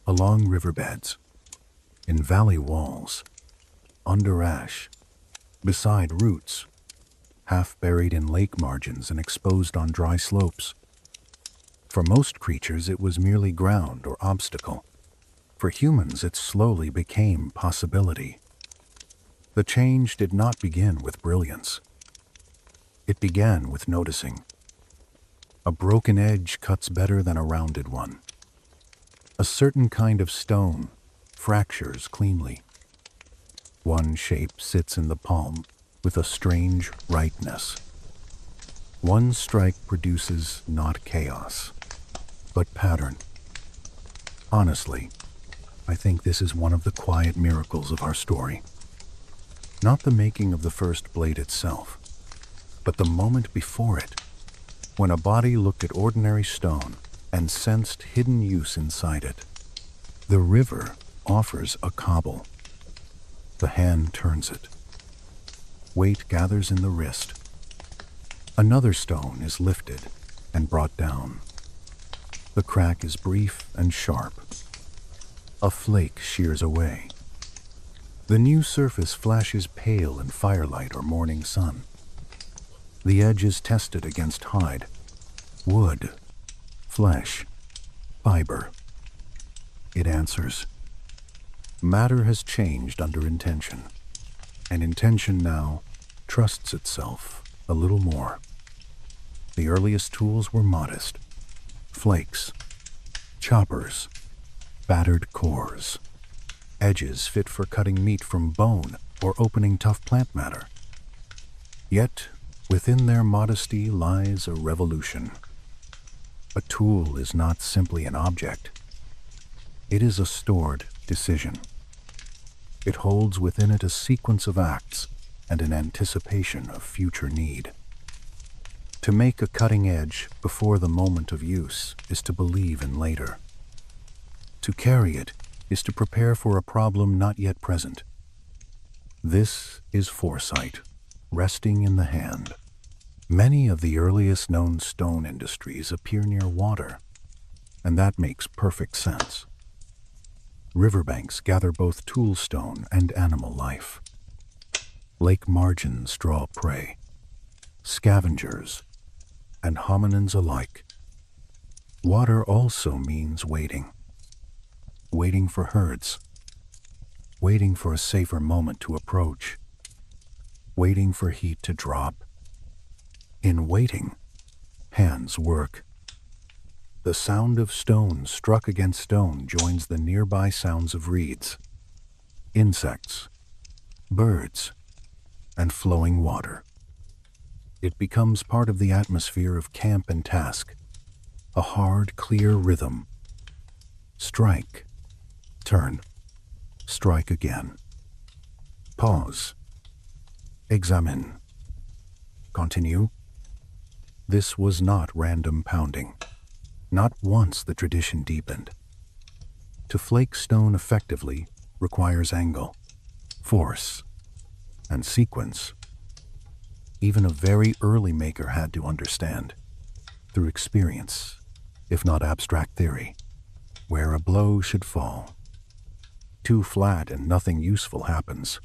along riverbeds, in valley walls, under ash, beside roots, half buried in lake margins and exposed on dry slopes. For most creatures, it was merely ground or obstacle. For humans, it slowly became possibility. The change did not begin with brilliance. It began with noticing. A broken edge cuts better than a rounded one. A certain kind of stone fractures cleanly. One shape sits in the palm with a strange rightness. One strike produces not chaos, but pattern. Honestly, I think this is one of the quiet miracles of our story. Not the making of the first blade itself, but the moment before it, when a body looked at ordinary stone and sensed hidden use inside it. The river offers a cobble. The hand turns it. Weight gathers in the wrist. Another stone is lifted and brought down. The crack is brief and sharp. A flake shears away. The new surface flashes pale in firelight or morning sun. The edge is tested against hide, wood, flesh, fiber. It answers. Matter has changed under intention, and intention now trusts itself a little more. The earliest tools were modest. Flakes, choppers, battered cores, edges fit for cutting meat from bone or opening tough plant matter. Yet, within their modesty lies a revolution. A tool is not simply an object. It is a stored decision. It holds within it a sequence of acts and an anticipation of future need. To make a cutting edge before the moment of use is to believe in later. To carry it is to prepare for a problem not yet present. This is foresight, resting in the hand, Many of the earliest known stone industries appear near water, and that makes perfect sense. Riverbanks gather both tool stone and animal life. Lake margins draw prey, scavengers, and hominins alike. Water also means waiting. Waiting for herds. Waiting for a safer moment to approach. Waiting for heat to drop. In waiting, hands work. The sound of stone struck against stone joins the nearby sounds of reeds, insects, birds, and flowing water. It becomes part of the atmosphere of camp and task, a hard, clear rhythm. Strike, turn, strike again. Pause, examine, continue. This was not random pounding. Not once the tradition deepened. To flake stone effectively requires angle, force, and sequence. Even a very early maker had to understand, through experience, if not abstract theory, where a blow should fall. Too flat and nothing useful happens.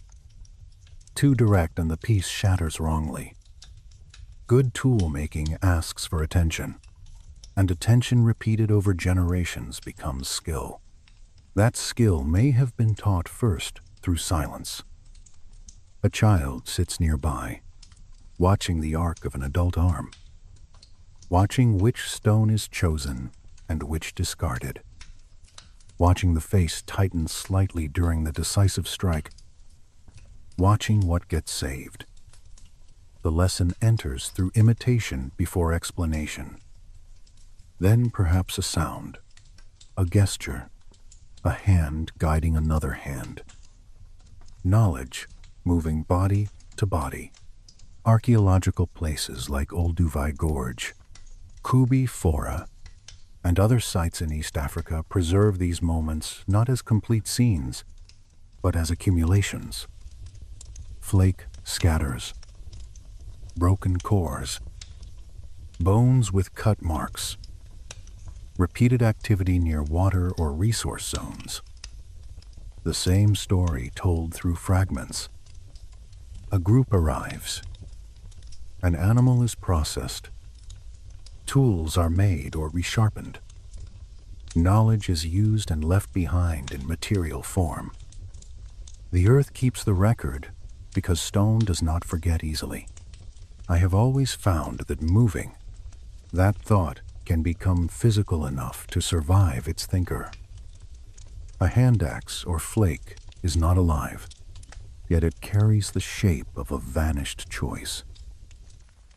Too direct and the piece shatters wrongly. Good tool making asks for attention, and attention repeated over generations becomes skill. That skill may have been taught first through silence. A child sits nearby, watching the arc of an adult arm, watching which stone is chosen and which discarded, watching the face tighten slightly during the decisive strike, watching what gets saved. The lesson enters through imitation before explanation. Then perhaps a sound, a gesture, a hand guiding another hand. Knowledge moving body to body. Archaeological places like Olduvai Gorge, Kubi Fora, and other sites in East Africa preserve these moments not as complete scenes, but as accumulations. Flake scatters, broken cores, bones with cut marks, repeated activity near water or resource zones. The same story told through fragments. A group arrives. An animal is processed. Tools are made or resharpened. Knowledge is used and left behind in material form. The earth keeps the record because stone does not forget easily. I have always found that moving, that thought can become physical enough to survive its thinker. A hand axe or flake is not alive, yet it carries the shape of a vanished choice.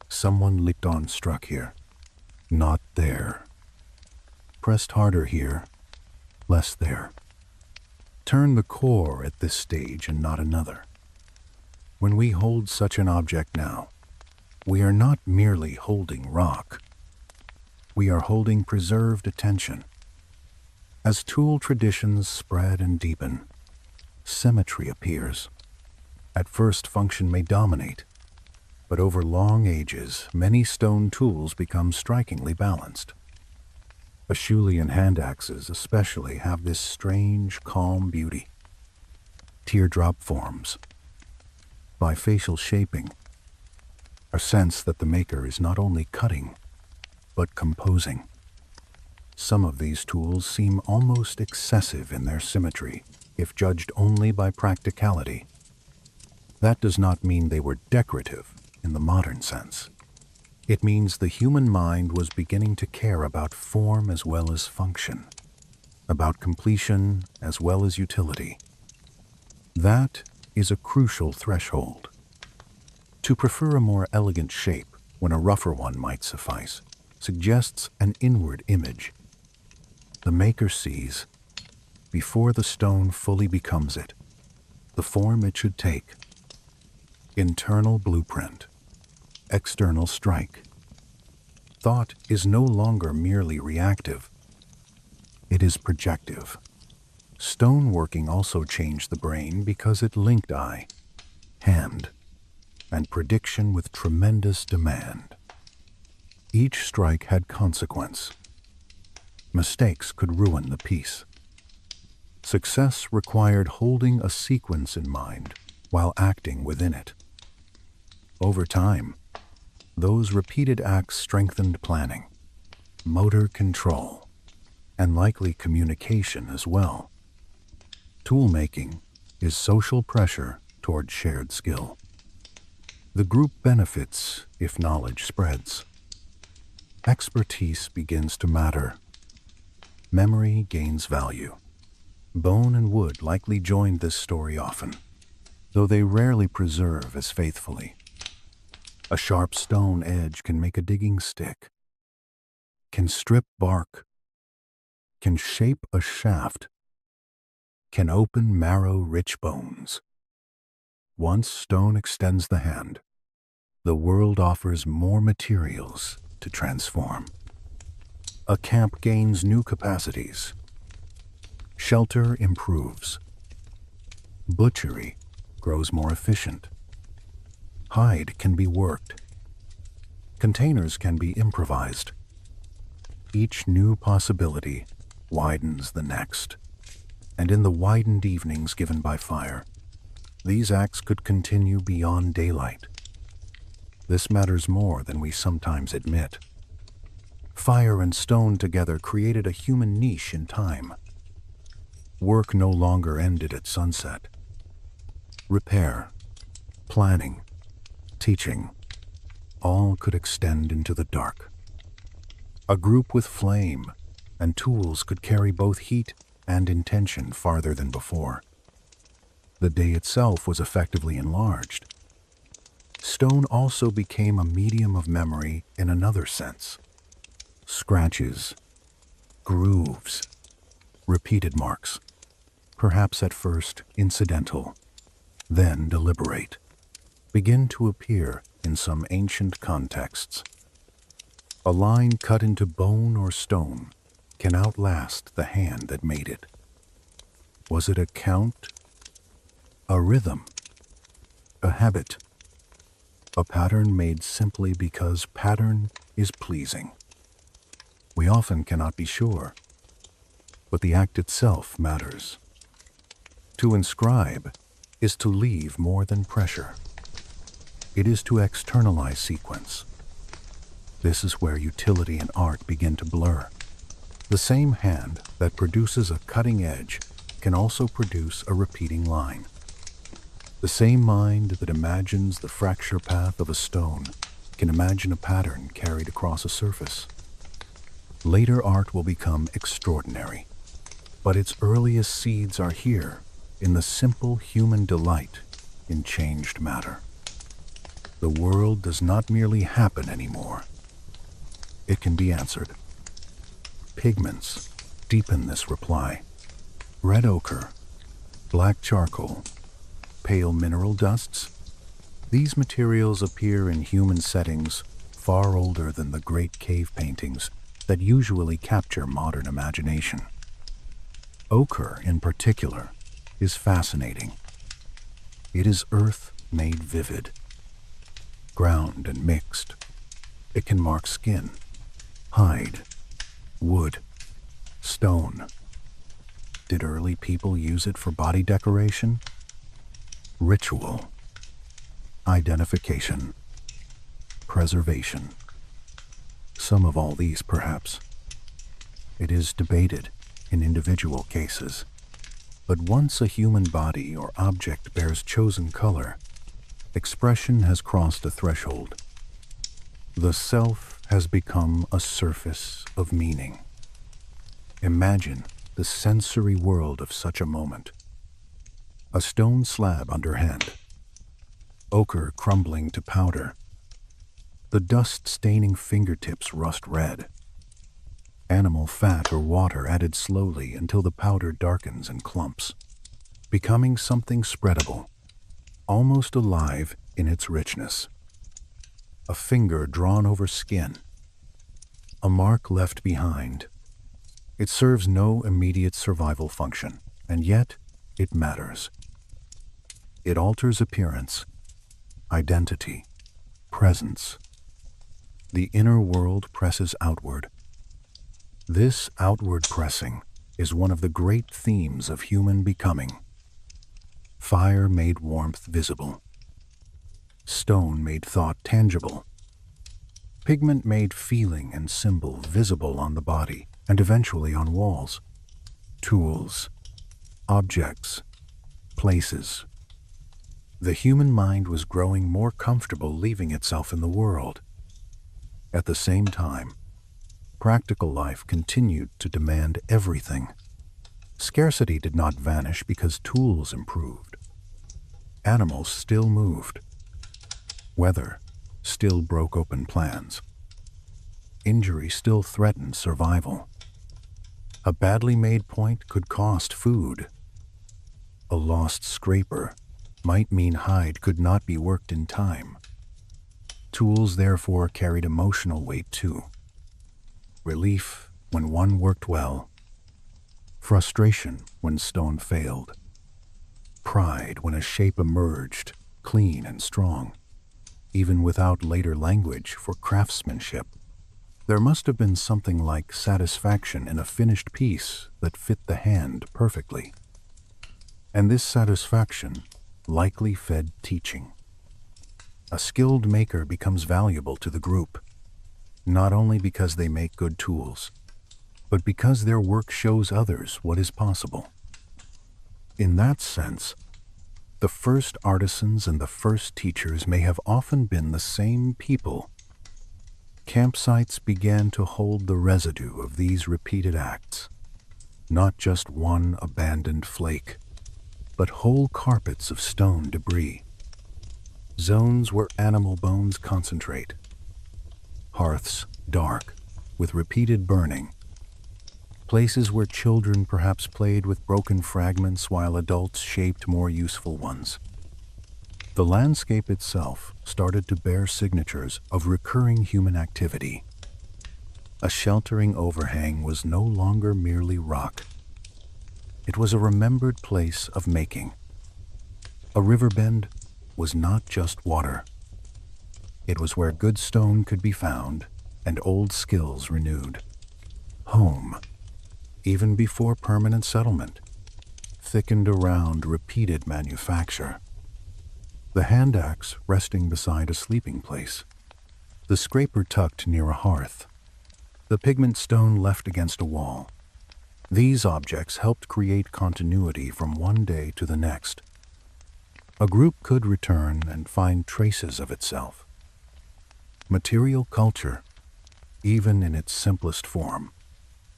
Someone licked on struck here, not there. Pressed harder here, less there. Turn the core at this stage and not another. When we hold such an object now, we are not merely holding rock. We are holding preserved attention. As tool traditions spread and deepen, symmetry appears. At first, function may dominate, but over long ages, many stone tools become strikingly balanced. Acheulean hand axes especially have this strange, calm beauty. Teardrop forms, bifacial shaping, a sense that the maker is not only cutting, but composing. Some of these tools seem almost excessive in their symmetry, if judged only by practicality. That does not mean they were decorative in the modern sense. It means the human mind was beginning to care about form as well as function, about completion as well as utility. That is a crucial threshold. To prefer a more elegant shape when a rougher one might suffice suggests an inward image. The maker sees, before the stone fully becomes it, the form it should take. Internal blueprint, external strike. Thought is no longer merely reactive. It is projective. Stoneworking also changed the brain because it linked eye, hand, and prediction with tremendous demand. Each strike had consequence. Mistakes could ruin the piece. Success required holding a sequence in mind while acting within it. Over time, those repeated acts strengthened planning, motor control, and likely communication as well. Tool-making is social pressure toward shared skill. The group benefits if knowledge spreads. Expertise begins to matter. Memory gains value. Bone and wood likely joined this story often, though they rarely preserve as faithfully. A sharp stone edge can make a digging stick, can strip bark, can shape a shaft, can open marrow-rich bones. Once stone extends the hand, the world offers more materials to transform. A camp gains new capacities. Shelter improves. Butchery grows more efficient. Hide can be worked. Containers can be improvised. Each new possibility widens the next. And in the widened evenings given by fire, these acts could continue beyond daylight. This matters more than we sometimes admit. Fire and stone together created a human niche in time. Work no longer ended at sunset. Repair, planning, teaching, all could extend into the dark. A group with flame and tools could carry both heat and intention farther than before. The day itself was effectively enlarged. Stone also became a medium of memory in another sense. Scratches, grooves, repeated marks, perhaps at first incidental, then deliberate, begin to appear in some ancient contexts. A line cut into bone or stone can outlast the hand that made it. Was it a count, a rhythm, a habit, a pattern made simply because pattern is pleasing? We often cannot be sure, but the act itself matters. To inscribe is to leave more than pressure. It is to externalize sequence. This is where utility and art begin to blur. The same hand that produces a cutting edge can also produce a repeating line. The same mind that imagines the fracture path of a stone can imagine a pattern carried across a surface. Later art will become extraordinary, but its earliest seeds are here in the simple human delight in changed matter. The world does not merely happen anymore. It can be answered. Pigments deepen this reply. Red ochre, black charcoal, pale mineral dusts. These materials appear in human settings far older than the great cave paintings that usually capture modern imagination. Ochre, in particular, is fascinating. It is earth made vivid, ground and mixed. It can mark skin, hide, wood, stone. Did early people use it for body decoration? Ritual, identification, preservation. Some of all these, perhaps. It is debated in individual cases. But once a human body or object bears chosen color, expression has crossed a threshold. The self has become a surface of meaning. Imagine the sensory world of such a moment. A stone slab underhand, ochre crumbling to powder, the dust staining fingertips rust red, animal fat or water added slowly until the powder darkens in clumps, becoming something spreadable, almost alive in its richness. A finger drawn over skin, a mark left behind. It serves no immediate survival function, and yet it matters. It alters appearance, identity, presence. The inner world presses outward. This outward pressing is one of the great themes of human becoming. Fire made warmth visible. Stone made thought tangible. Pigment made feeling and symbol visible on the body and eventually on walls. Tools, objects, places. The human mind was growing more comfortable leaving itself in the world. At the same time, practical life continued to demand everything. Scarcity did not vanish because tools improved. Animals still moved. Weather still broke open plans. Injury still threatened survival. A badly made point could cost food. A lost scraper might mean hide could not be worked in time. Tools therefore carried emotional weight too. Relief when one worked well. Frustration when stone failed. Pride when a shape emerged, clean and strong, even without later language for craftsmanship. There must have been something like satisfaction in a finished piece that fit the hand perfectly. And this satisfaction likely fed teaching. A skilled maker becomes valuable to the group, not only because they make good tools, but because their work shows others what is possible. In that sense, the first artisans and the first teachers may have often been the same people. Campsites began to hold the residue of these repeated acts, not just one abandoned flake, but whole carpets of stone debris. Zones where animal bones concentrate. Hearths dark, with repeated burning. Places where children perhaps played with broken fragments while adults shaped more useful ones. The landscape itself started to bear signatures of recurring human activity. A sheltering overhang was no longer merely rock. It was a remembered place of making. A river bend was not just water. It was where good stone could be found and old skills renewed. Home, even before permanent settlement, thickened around repeated manufacture. The hand axe resting beside a sleeping place, the scraper tucked near a hearth, the pigment stone left against a wall. These objects helped create continuity from one day to the next. A group could return and find traces of itself. Material culture, even in its simplest form,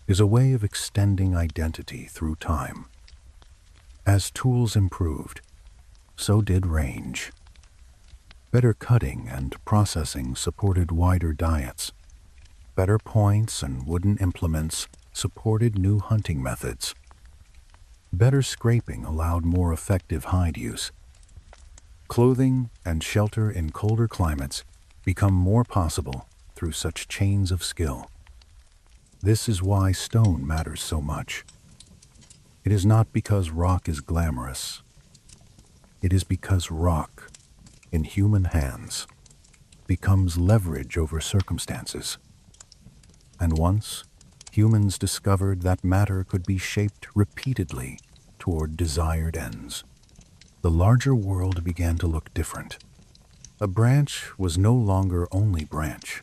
is a way of extending identity through time. As tools improved, so did range. Better cutting and processing supported wider diets. Better points and wooden implements supported new hunting methods. Better scraping allowed more effective hide use. Clothing and shelter in colder climates become more possible through such chains of skill. This is why stone matters so much. It is not because rock is glamorous. It is because rock, in human hands, becomes leverage over circumstances. And once, humans discovered that matter could be shaped repeatedly toward desired ends, the larger world began to look different. A branch was no longer only branch.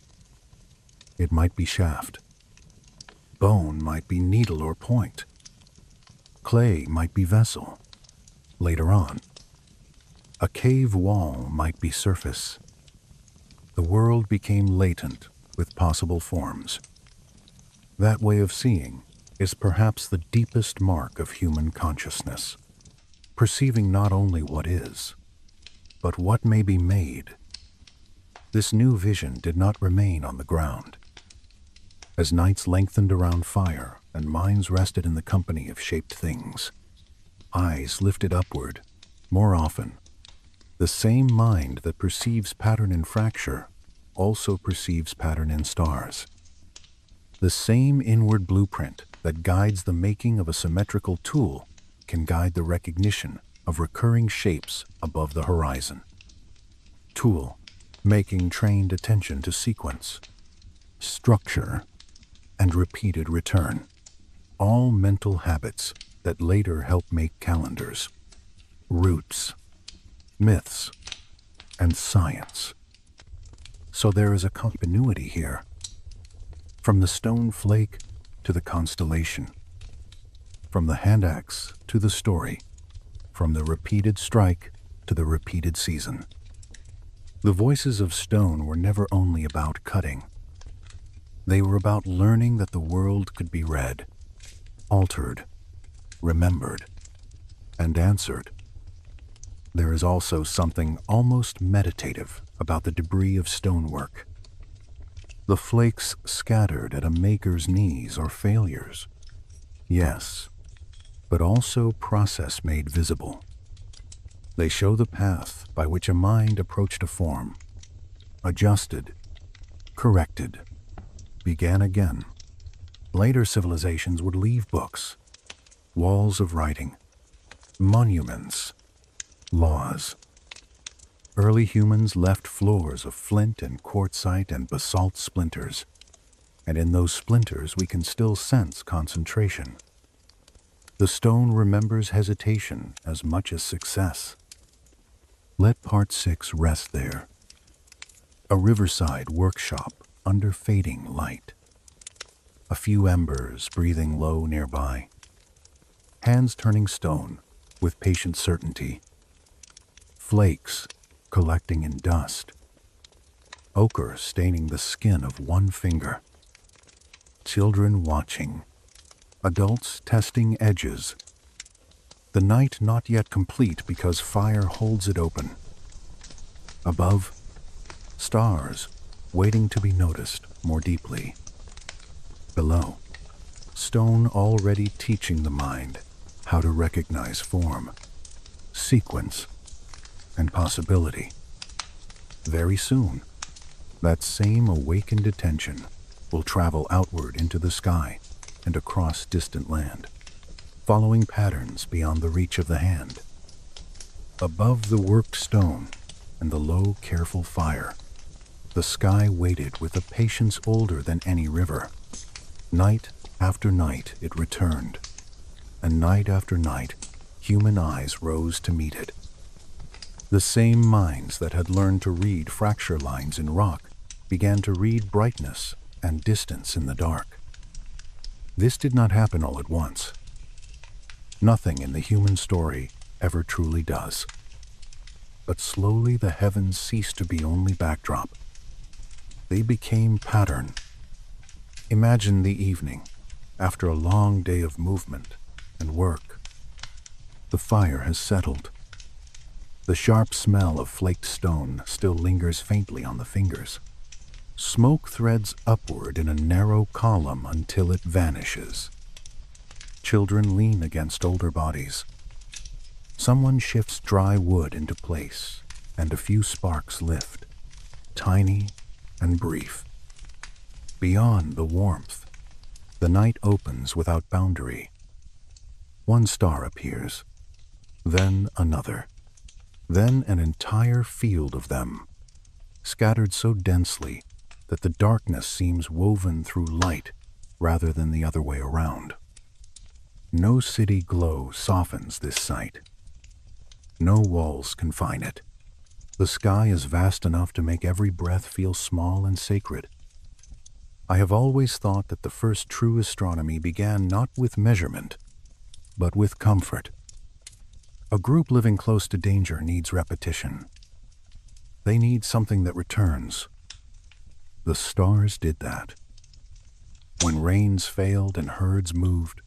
It might be shaft. Bone might be needle or point. Clay might be vessel. Later on, a cave wall might be surface. The world became latent with possible forms. That way of seeing is perhaps the deepest mark of human consciousness, perceiving not only what is, but what may be made. This new vision did not remain on the ground. As nights lengthened around fire and minds rested in the company of shaped things, eyes lifted upward, more often. The same mind that perceives pattern in fracture also perceives pattern in stars. The same inward blueprint that guides the making of a symmetrical tool can guide the recognition of recurring shapes above the horizon. Tool, making trained attention to sequence. structure, and repeated return, all mental habits that later help make calendars, roots, myths, and science. So there is a continuity here, from the stone flake to the constellation, from the hand axe to the story, from the repeated strike to the repeated season. The voices of stone were never only about cutting. They were about learning that the world could be read, altered, remembered, and answered. There is also something almost meditative about the debris of stonework. The flakes scattered at a maker's knees or failures. Yes, but also process made visible. They show the path by which a mind approached a form, adjusted, corrected, began again. Later civilizations would leave books, walls of writing, monuments, laws. Early humans left floors of flint and quartzite and basalt splinters, and in those splinters we can still sense concentration. The stone remembers hesitation as much as success. Let part 6 rest there. A riverside workshop under fading light. A few embers breathing low nearby. Hands turning stone with patient certainty. Flakes collecting in dust. Ochre staining the skin of one finger. Children watching. Adults testing edges. The night not yet complete because fire holds it open. Above, stars waiting to be noticed more deeply. Below, stone already teaching the mind how to recognize form, sequence, and possibility. Very soon, that same awakened attention will travel outward into the sky and across distant land, following patterns beyond the reach of the hand. Above the worked stone and the low, careful fire, the sky waited with a patience older than any river. Night after night it returned, and night after night human eyes rose to meet it. The same minds that had learned to read fracture lines in rock began to read brightness and distance in the dark. This did not happen all at once. Nothing in the human story ever truly does. But slowly the heavens ceased to be only backdrop. They became pattern. Imagine the evening, after a long day of movement and work. The fire has settled. The sharp smell of flaked stone still lingers faintly on the fingers. Smoke threads upward in a narrow column until it vanishes. Children lean against older bodies. Someone shifts dry wood into place, and a few sparks lift, tiny and brief. Beyond the warmth, the night opens without boundary. One star appears, then another, then an entire field of them, scattered so densely that the darkness seems woven through light rather than the other way around. No city glow softens this sight. No walls confine it. The sky is vast enough to make every breath feel small and sacred. I have always thought that the first true astronomy began not with measurement, but with comfort. A group living close to danger needs repetition. They need something that returns. The stars did that. When rains failed and herds moved,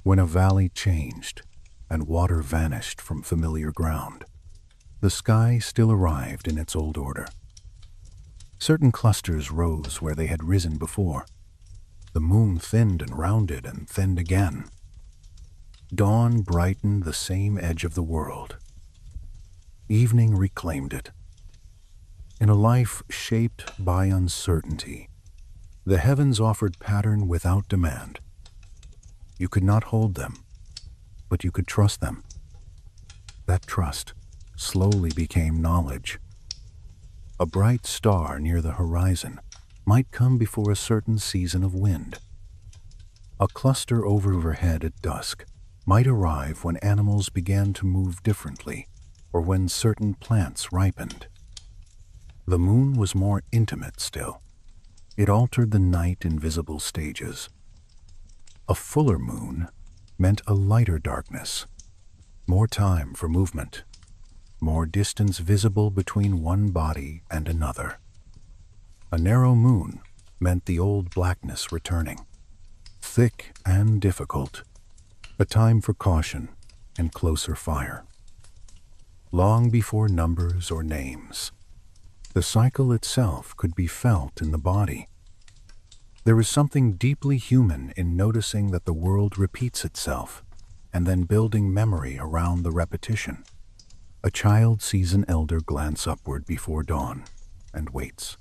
when a valley changed and water vanished from familiar ground, the sky still arrived in its old order. Certain clusters rose where they had risen before. The moon thinned and rounded and thinned again. Dawn brightened the same edge of the world. Evening reclaimed it. In a life shaped by uncertainty, the heavens offered pattern without demand. You could not hold them, but you could trust them. That trust slowly became knowledge. A bright star near the horizon might come before a certain season of wind. A cluster overhead at dusk might arrive when animals began to move differently or when certain plants ripened. The moon was more intimate still. It altered the night in visible stages. A fuller moon meant a lighter darkness, more time for movement, more distance visible between one body and another. A narrow moon meant the old blackness returning, thick and difficult, a time for caution and closer fire. Long before numbers or names, the cycle itself could be felt in the body. There is something deeply human in noticing that the world repeats itself and then building memory around the repetition. A child sees an elder glance upward before dawn and waits.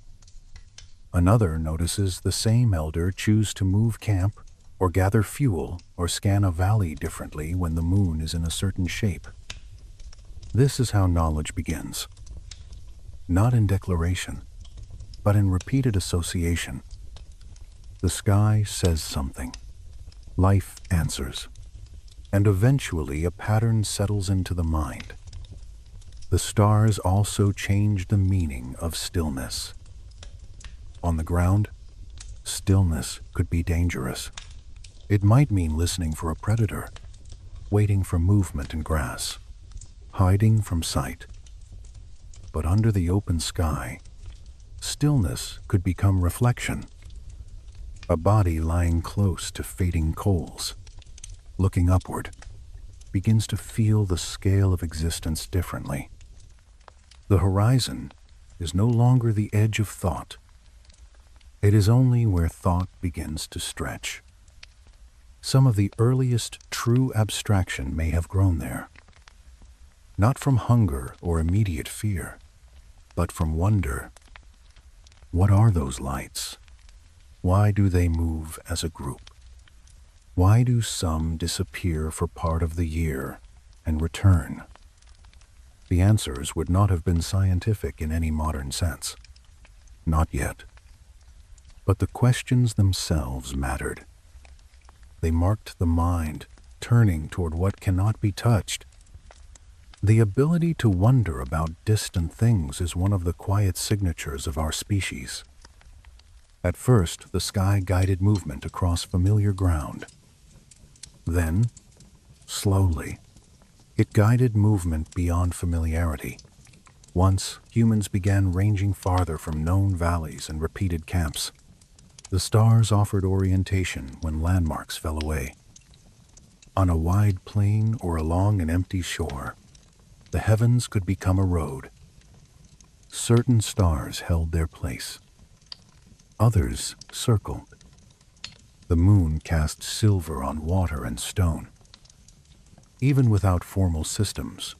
Another notices the same elder choose to move camp or gather fuel or scan a valley differently when the moon is in a certain shape. This is how knowledge begins. Not in declaration, but in repeated association. The sky says something. Life answers. And eventually a pattern settles into the mind. The stars also change the meaning of stillness. On the ground, stillness could be dangerous. It might mean listening for a predator, waiting for movement in grass, hiding from sight. But under the open sky, stillness could become reflection. A body lying close to fading coals, looking upward, begins to feel the scale of existence differently. The horizon is no longer the edge of thought. It is only where thought begins to stretch. Some of the earliest true abstraction may have grown there, not from hunger or immediate fear, but from wonder. What are those lights? Why do they move as a group? Why do some disappear for part of the year and return? The answers would not have been scientific in any modern sense. Not yet. But the questions themselves mattered. They marked the mind turning toward what cannot be touched. The ability to wonder about distant things is one of the quiet signatures of our species. At first, the sky guided movement across familiar ground. Then, slowly, it guided movement beyond familiarity. Once, humans began ranging farther from known valleys and repeated camps. The stars offered orientation when landmarks fell away. On a wide plain or along an empty shore, the heavens could become a road. Certain stars held their place. Others circled. The moon cast silver on water and stone. Even without formal systems,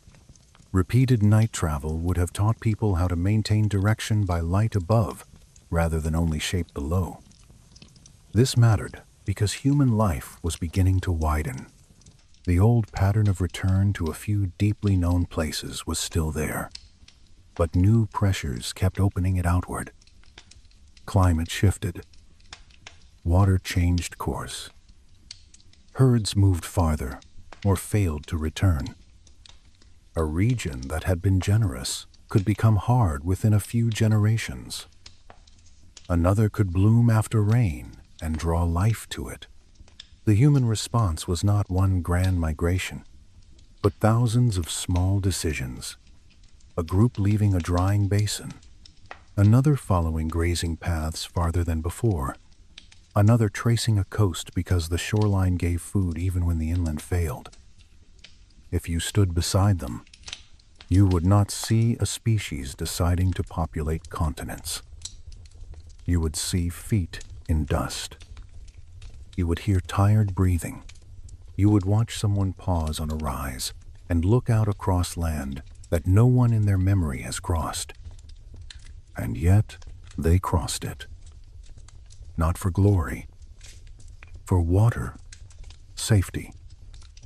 repeated night travel would have taught people how to maintain direction by light above rather than only shape below. This mattered because human life was beginning to widen. The old pattern of return to a few deeply known places was still there, but new pressures kept opening it outward. Climate shifted. Water changed course. Herds moved farther or failed to return. A region that had been generous could become hard within a few generations. Another could bloom after rain and draw life to it. The human response was not one grand migration, but thousands of small decisions. A group leaving a drying basin, another following grazing paths farther than before, another tracing a coast because the shoreline gave food even when the inland failed. If you stood beside them, you would not see a species deciding to populate continents. You would see feet in dust. You would hear tired breathing. You would watch someone pause on a rise and look out across land that no one in their memory has crossed. And yet, they crossed it. Not for glory, for water, safety,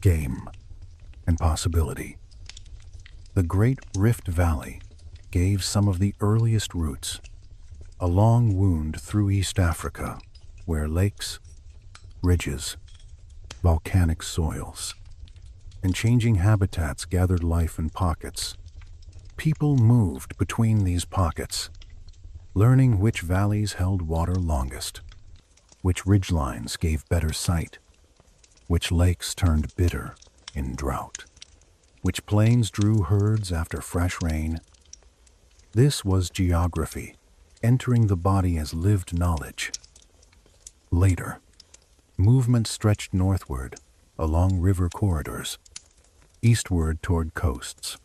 game, and possibility. The Great Rift Valley gave some of the earliest routes, a long wound through East Africa, where lakes, ridges, volcanic soils, and changing habitats gathered life in pockets. People moved between these pockets, learning which valleys held water longest, which ridgelines gave better sight, which lakes turned bitter in drought, which plains drew herds after fresh rain. This was geography, entering the body as lived knowledge. Later, movement stretched northward along river corridors, eastward toward coasts,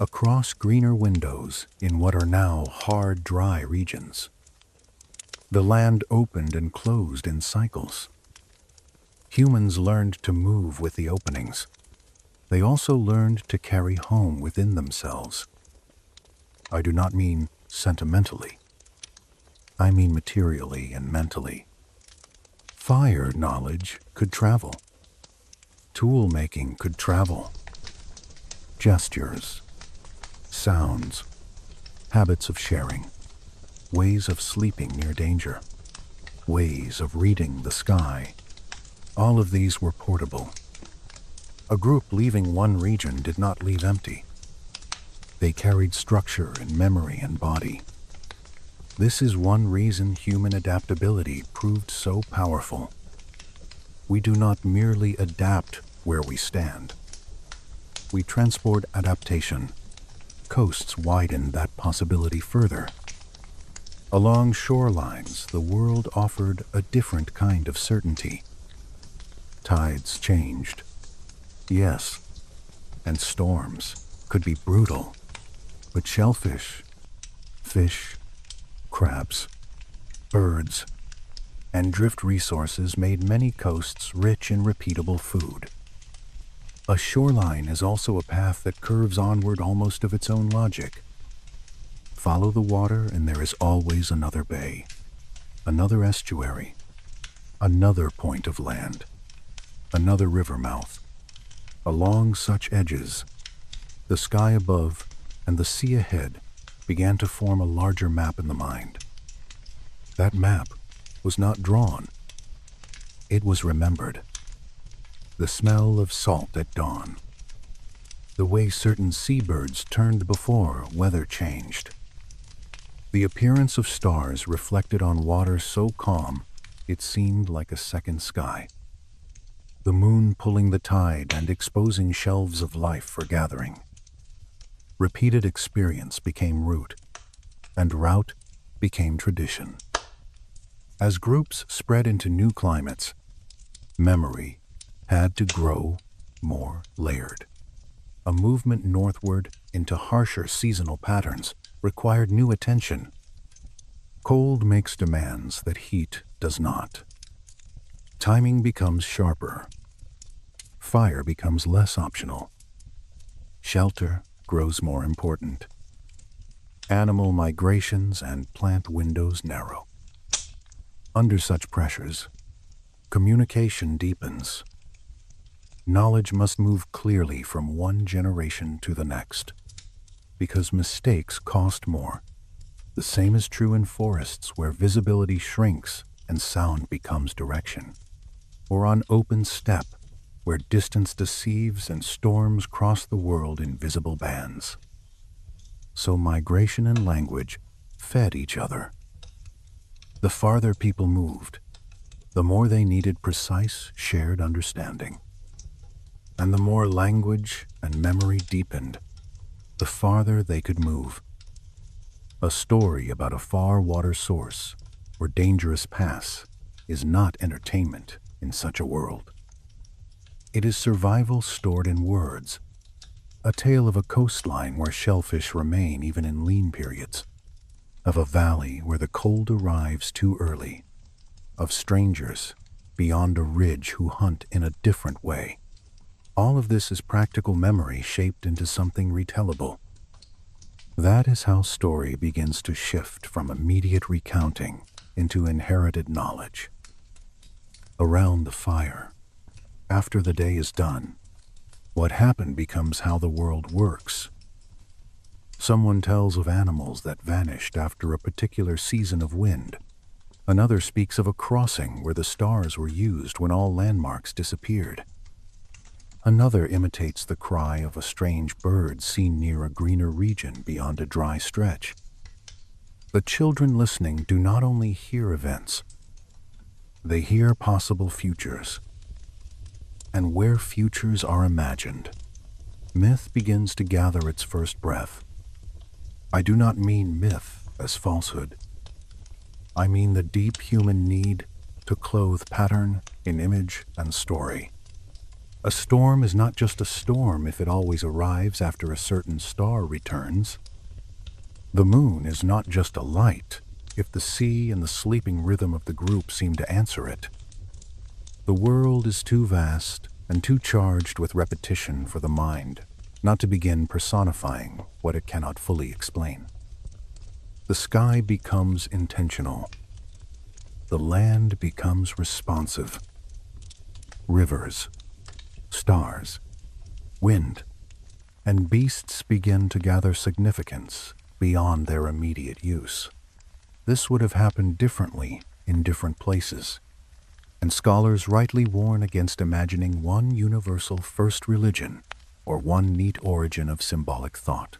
across greener windows in what are now hard, dry regions. The land opened and closed in cycles. Humans learned to move with the openings. They also learned to carry home within themselves. I do not mean sentimentally. I mean materially and mentally. Fire knowledge could travel. Tool making could travel. Gestures, sounds, habits of sharing, ways of sleeping near danger, ways of reading the sky. All of these were portable. A group leaving one region did not leave empty. They carried structure and memory and body. This is one reason human adaptability proved so powerful. We do not merely adapt where we stand. We transport adaptation. Coasts widen that possibility further. Along shorelines, the world offered a different kind of certainty. Tides changed. Yes, and storms could be brutal, but shellfish, fish, crabs, birds, and drift resources made many coasts rich in repeatable food. A shoreline is also a path that curves onward almost of its own logic. Follow the water and there is always another bay, another estuary, another point of land, another river mouth. Along such edges, the sky above and the sea ahead began to form a larger map in the mind. That map was not drawn. It was remembered. The smell of salt at dawn. The way certain seabirds turned before weather changed. The appearance of stars reflected on water so calm it seemed like a second sky. The moon pulling the tide and exposing shelves of life for gathering. Repeated experience became route, and route became tradition. As groups spread into new climates, memory had to grow more layered. A movement northward into harsher seasonal patterns required new attention. Cold makes demands that heat does not. Timing becomes sharper. Fire becomes less optional. Shelter grows more important. Animal migrations and plant windows narrow. Under such pressures, communication deepens. Knowledge must move clearly from one generation to the next, because mistakes cost more. The same is true in forests where visibility shrinks and sound becomes direction, or on open steppe where distance deceives and storms cross the world in visible bands. So migration and language fed each other. The farther people moved, the more they needed precise, shared understanding. And the more language and memory deepened, the farther they could move. A story about a far water source or dangerous pass is not entertainment in such a world. It is survival stored in words, a tale of a coastline where shellfish remain even in lean periods, of a valley where the cold arrives too early, of strangers beyond a ridge who hunt in a different way. All of this is practical memory shaped into something retellable. That is how story begins to shift from immediate recounting into inherited knowledge. Around the fire, after the day is done, what happened becomes how the world works. Someone tells of animals that vanished after a particular season of wind. Another speaks of a crossing where the stars were used when all landmarks disappeared. Another imitates the cry of a strange bird seen near a greener region beyond a dry stretch. The children listening do not only hear events, they hear possible futures. And where futures are imagined, myth begins to gather its first breath. I do not mean myth as falsehood. I mean the deep human need to clothe pattern in image and story. A storm is not just a storm if it always arrives after a certain star returns. The moon is not just a light if the sea and the sleeping rhythm of the group seem to answer it. The world is too vast and too charged with repetition for the mind not to begin personifying what it cannot fully explain. The sky becomes intentional. The land becomes responsive. Rivers, stars, wind, and beasts begin to gather significance beyond their immediate use. This would have happened differently in different places, and scholars rightly warn against imagining one universal first religion or one neat origin of symbolic thought.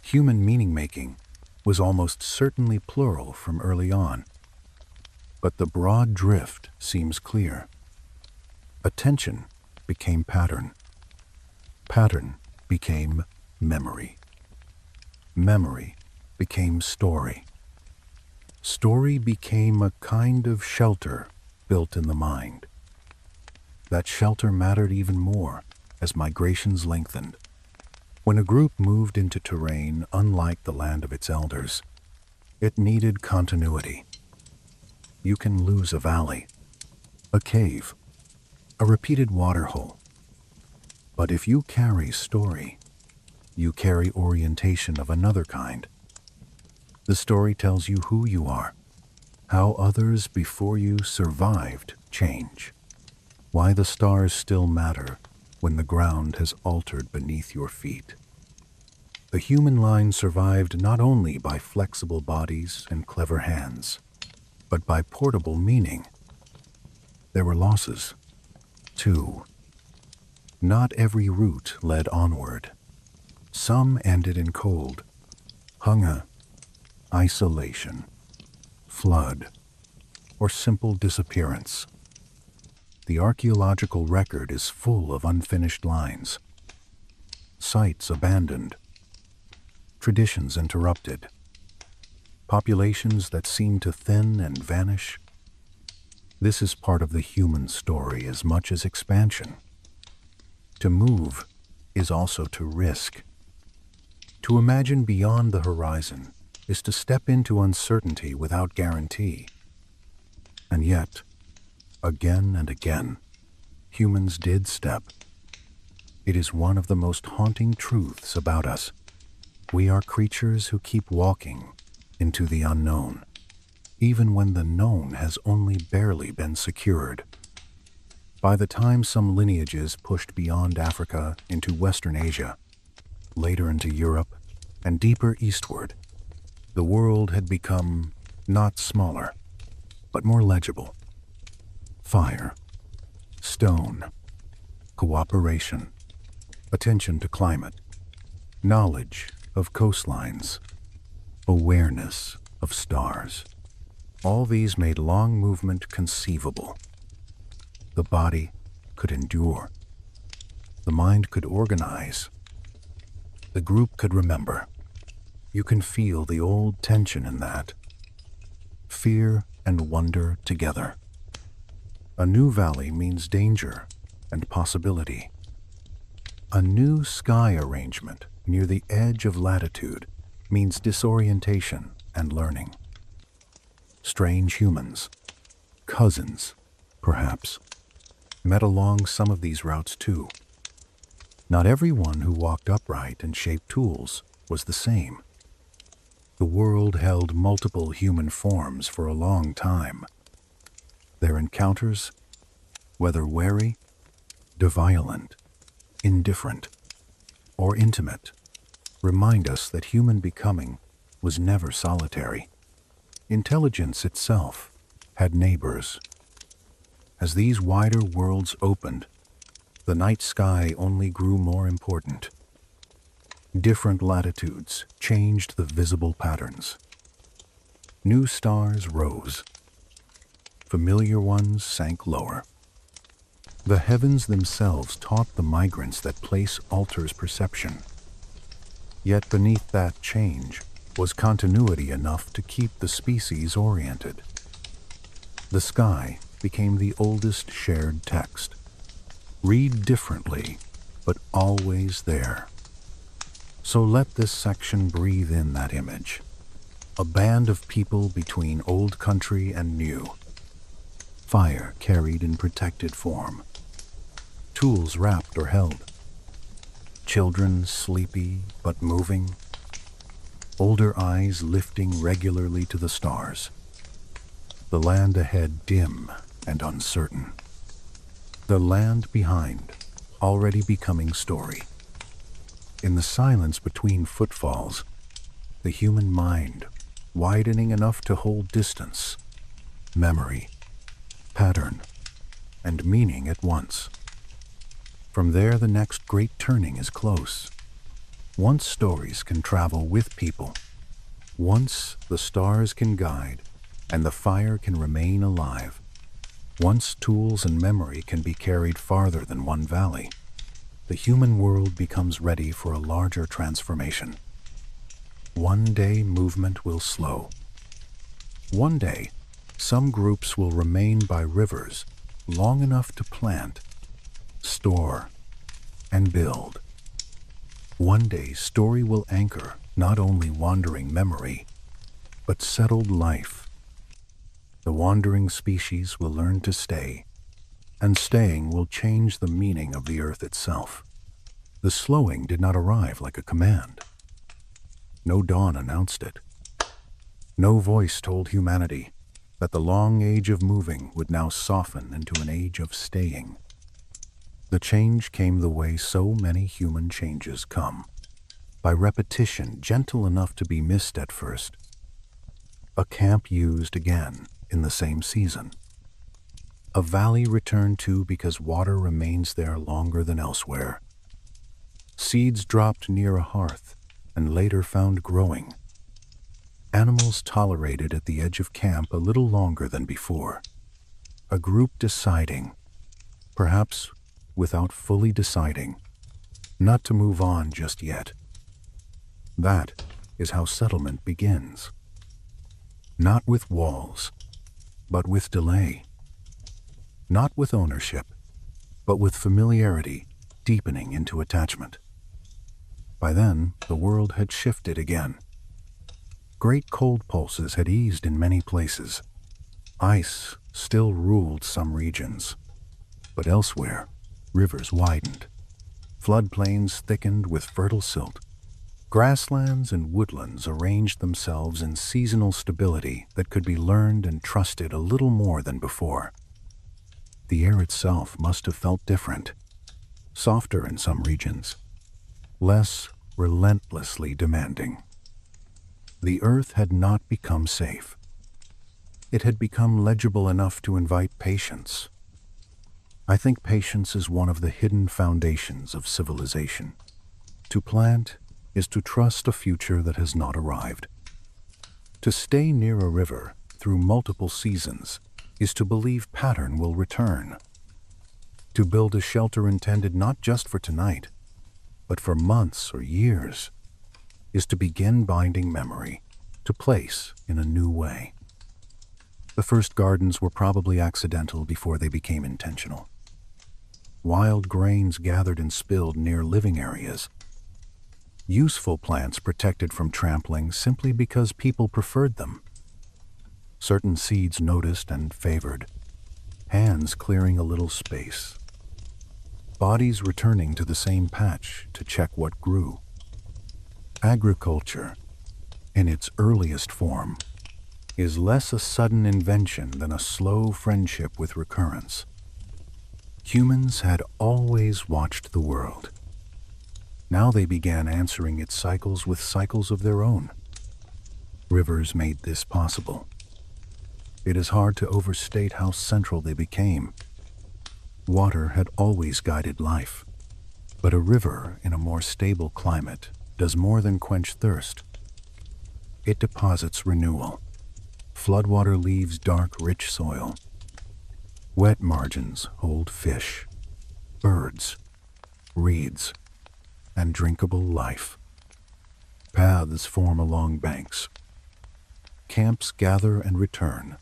Human meaning-making was almost certainly plural from early on, but the broad drift seems clear. Attention became pattern. Pattern became memory. Memory became story. Story became a kind of shelter built in the mind. That shelter mattered even more as migrations lengthened. When a group moved into terrain unlike the land of its elders, it needed continuity. You can lose a valley, a cave, a repeated water hole. But if you carry story, you carry orientation of another kind. The story tells you who you are, how others before you survived change, why the stars still matter when the ground has altered beneath your feet. The human line survived not only by flexible bodies and clever hands, but by portable meaning. There were losses, too. Not every route led onward. Some ended in cold, hunger, isolation, flood, or simple disappearance. The archaeological record is full of unfinished lines, sites abandoned, traditions interrupted, populations that seem to thin and vanish. This is part of the human story as much as expansion. To move is also to risk. To imagine beyond the horizon is to step into uncertainty without guarantee. And yet, again and again, humans did step. It is one of the most haunting truths about us. We are creatures who keep walking into the unknown, even when the known has only barely been secured. By the time some lineages pushed beyond Africa into Western Asia, later into Europe, and deeper eastward, the world had become not smaller, but more legible. Fire, stone, cooperation, attention to climate, knowledge of coastlines, awareness of stars. All these made long movement conceivable. The body could endure. The mind could organize. The group could remember. You can feel the old tension in that. Fear and wonder together. A new valley means danger and possibility. A new sky arrangement near the edge of latitude means disorientation and learning. Strange humans, cousins, perhaps, met along some of these routes too. Not everyone who walked upright and shaped tools was the same. The world held multiple human forms for a long time. Their encounters, whether wary, violent, indifferent, or intimate, remind us that human becoming was never solitary. Intelligence itself had neighbors. As these wider worlds opened, the night sky only grew more important. Different latitudes changed the visible patterns. New stars rose. Familiar ones sank lower. The heavens themselves taught the migrants that place alters perception. Yet beneath that change was continuity enough to keep the species oriented. The sky became the oldest shared text. Read differently, but always there. So let this section breathe in that image. A band of people between old country and new. Fire carried in protected form. Tools wrapped or held. Children sleepy but moving. Older eyes lifting regularly to the stars. The land ahead dim and uncertain. The land behind already becoming story. In the silence between footfalls, the human mind widening enough to hold distance, memory, pattern, and meaning at once. From there, the next great turning is close. Once stories can travel with people, once the stars can guide and the fire can remain alive, once tools and memory can be carried farther than one valley, the human world becomes ready for a larger transformation. One day movement will slow. One day, some groups will remain by rivers long enough to plant, store, and build. One day, story will anchor not only wandering memory, but settled life. The wandering species will learn to stay, and staying will change the meaning of the earth itself. The slowing did not arrive like a command. No dawn announced it. No voice told humanity that the long age of moving would now soften into an age of staying. The change came the way so many human changes come, by repetition gentle enough to be missed at first. A camp used again in the same season. A valley returned to because water remains there longer than elsewhere. Seeds dropped near a hearth and later found growing. Animals tolerated at the edge of camp a little longer than before. A group deciding, perhaps without fully deciding, not to move on just yet. That is how settlement begins. Not with walls, but with delay. Not with ownership, but with familiarity deepening into attachment. By then, the world had shifted again. Great cold pulses had eased in many places. Ice still ruled some regions, but elsewhere, rivers widened. Floodplains thickened with fertile silt. Grasslands and woodlands arranged themselves in seasonal stability that could be learned and trusted a little more than before. The air itself must have felt different, softer in some regions, less relentlessly demanding. The earth had not become safe. It had become legible enough to invite patience. I think patience is one of the hidden foundations of civilization. To plant is to trust a future that has not arrived. To stay near a river through multiple seasons is to believe pattern will return. To build a shelter intended not just for tonight, but for months or years, is to begin binding memory to place in a new way. The first gardens were probably accidental before they became intentional. Wild grains gathered and spilled near living areas. Useful plants protected from trampling simply because people preferred them. Certain seeds noticed and favored. Hands clearing a little space. Bodies returning to the same patch to check what grew. Agriculture, in its earliest form, is less a sudden invention than a slow friendship with recurrence. Humans had always watched the world. Now they began answering its cycles with cycles of their own. Rivers made this possible. It is hard to overstate how central they became. Water had always guided life, but a river in a more stable climate does more than quench thirst. It deposits renewal. Floodwater leaves dark, rich soil. Wet margins hold fish, birds, reeds, and drinkable life. Paths form along banks. Camps gather and return.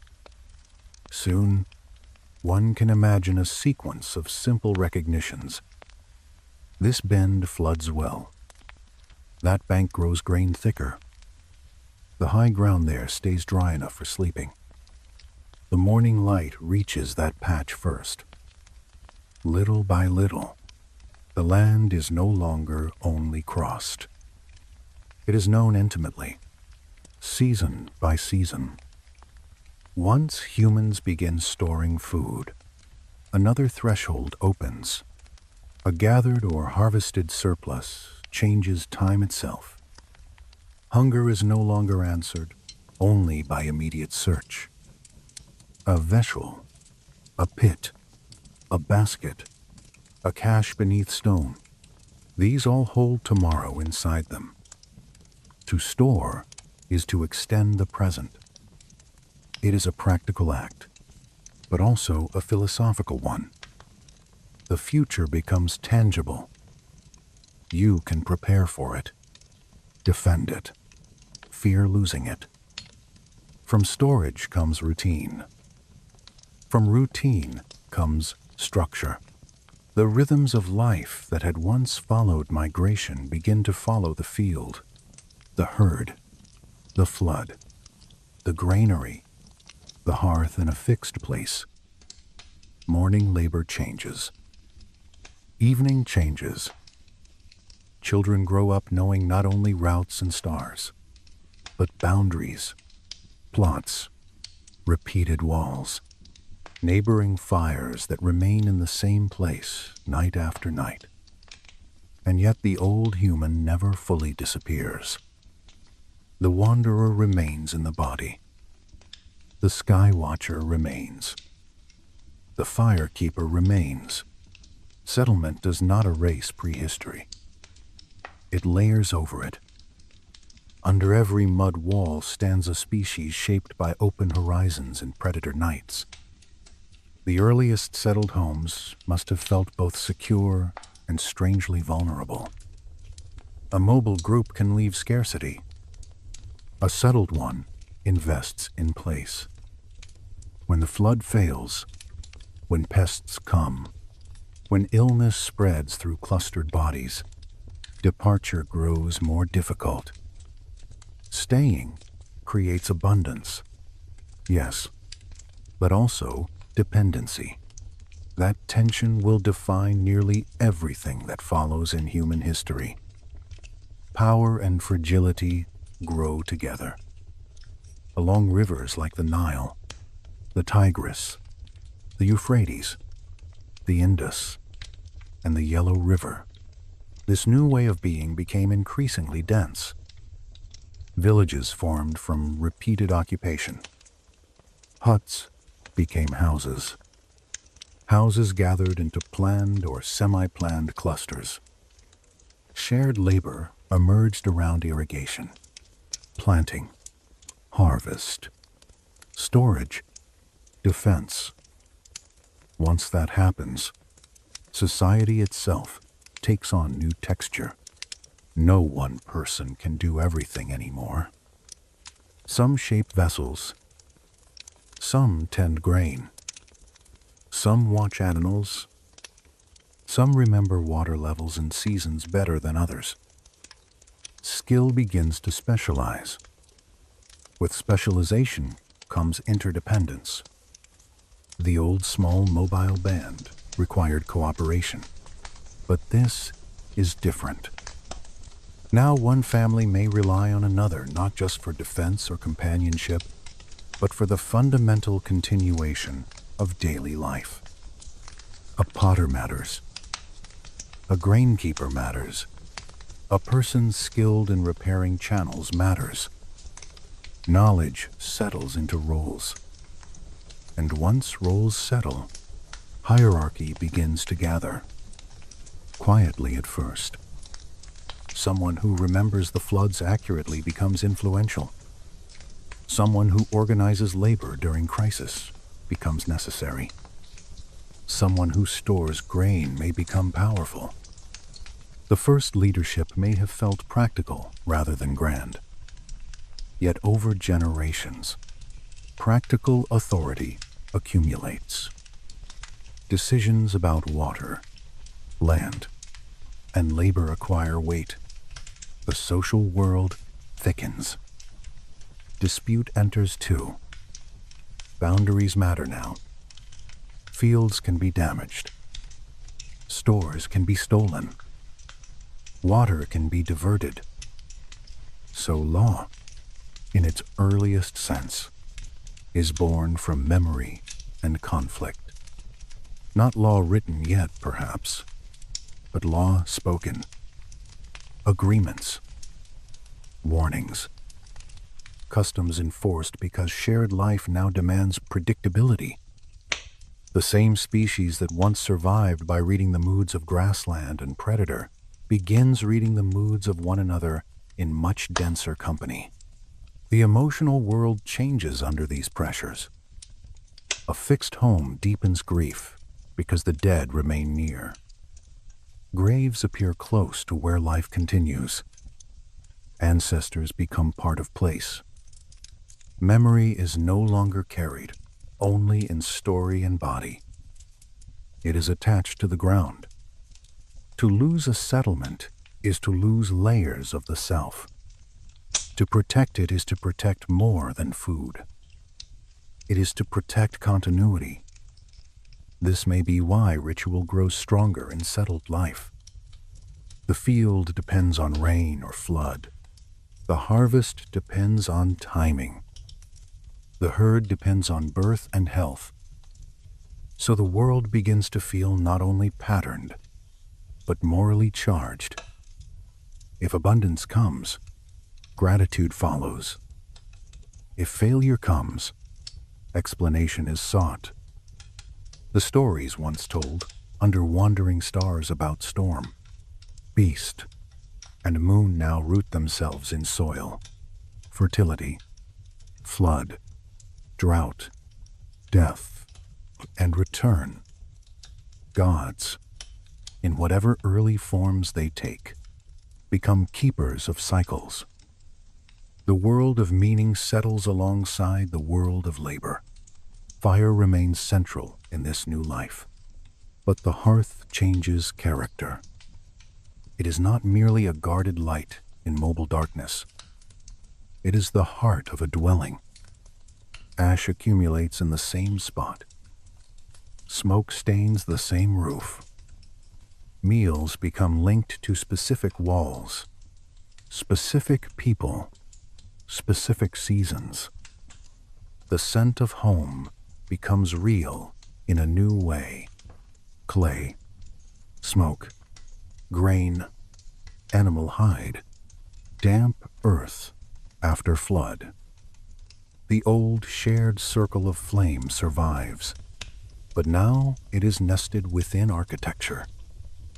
Soon, one can imagine a sequence of simple recognitions. This bend floods well. That bank grows grain thicker. The high ground there stays dry enough for sleeping. The morning light reaches that patch first. Little by little, the land is no longer only crossed. It is known intimately, season by season. Once humans begin storing food, another threshold opens. A gathered or harvested surplus changes time itself. Hunger is no longer answered only by immediate search. A vessel, a pit, a basket, a cache beneath stone, these all hold tomorrow inside them. To store is to extend the present. It is a practical act, but also a philosophical one. The future becomes tangible. You can prepare for it, defend it, fear losing it. From storage comes routine. From routine comes structure. The rhythms of life that had once followed migration begin to follow the field, the herd, the flood, the granary, the hearth in a fixed place. Morning labor changes. Evening changes. Children grow up knowing not only routes and stars, but boundaries, plots, repeated walls, neighboring fires that remain in the same place night after night. And yet the old human never fully disappears. The wanderer remains in the body. The sky watcher remains. The firekeeper remains. Settlement does not erase prehistory. It layers over it. Under every mud wall stands a species shaped by open horizons and predator nights. The earliest settled homes must have felt both secure and strangely vulnerable. A mobile group can leave scarcity. A settled one invests in place. When the flood fails, when pests come, when illness spreads through clustered bodies, departure grows more difficult. Staying creates abundance, yes, but also dependency. That tension will define nearly everything that follows in human history. Power and fragility grow together. Along rivers like the Nile, the Tigris, the Euphrates, the Indus, and the Yellow River, this new way of being became increasingly dense. Villages formed from repeated occupation. Huts became houses. Houses gathered into planned or semi-planned clusters. Shared labor emerged around irrigation, planting, harvest, storage, defense. Once that happens, society itself takes on new texture. No one person can do everything anymore. Some shape vessels. Some tend grain. Some watch animals. Some remember water levels and seasons better than others. Skill begins to specialize. With specialization comes interdependence. The old small mobile band required cooperation, but this is different. Now one family may rely on another not just for defense or companionship, but for the fundamental continuation of daily life. A potter matters. A grainkeeper matters. A person skilled in repairing channels matters. Knowledge settles into roles. And once roles settle, hierarchy begins to gather. Quietly at first. Someone who remembers the floods accurately becomes influential. Someone who organizes labor during crisis becomes necessary. Someone who stores grain may become powerful. The first leadership may have felt practical rather than grand. Yet over generations, practical authority accumulates. Decisions about water, land, and labor acquire weight. The social world thickens. Dispute enters too. Boundaries matter now. Fields can be damaged. Stores can be stolen. Water can be diverted. So law, in its earliest sense, is born from memory and conflict. Not law written yet, perhaps, but law spoken. Agreements. Warnings. Customs enforced because shared life now demands predictability. The same species that once survived by reading the moods of grassland and predator begins reading the moods of one another in much denser company. The emotional world changes under these pressures. A fixed home deepens grief because the dead remain near. Graves appear close to where life continues. Ancestors become part of place. Memory is no longer carried, only in story and body. It is attached to the ground. To lose a settlement is to lose layers of the self. To protect it is to protect more than food. It is to protect continuity. This may be why ritual grows stronger in settled life. The field depends on rain or flood. The harvest depends on timing. The herd depends on birth and health. So the world begins to feel not only patterned, but morally charged. If abundance comes, gratitude follows. If failure comes, explanation is sought. The stories once told under wandering stars about storm, beast, and moon now root themselves in soil, fertility, flood, drought, death, and return. Gods, in whatever early forms they take, become keepers of cycles. The world of meaning settles alongside the world of labor. Fire remains central in this new life, but the hearth changes character. It is not merely a guarded light in mobile darkness. It is the heart of a dwelling. Ash accumulates in the same spot. Smoke stains the same roof. Meals become linked to specific walls, specific people, specific seasons. The scent of home becomes real in a new way. Clay, smoke, grain, animal hide, damp earth after flood. The old shared circle of flame survives, but now it is nested within architecture.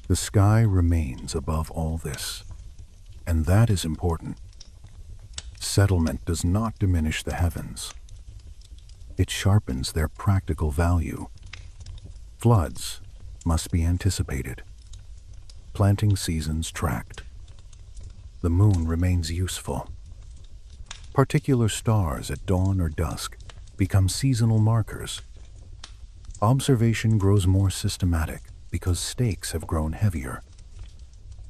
The sky remains above all this, and that is important. Settlement does not diminish the heavens. It sharpens their practical value. Floods must be anticipated. Planting seasons tracked. The moon remains useful. Particular stars at dawn or dusk become seasonal markers. Observation grows more systematic because stakes have grown heavier.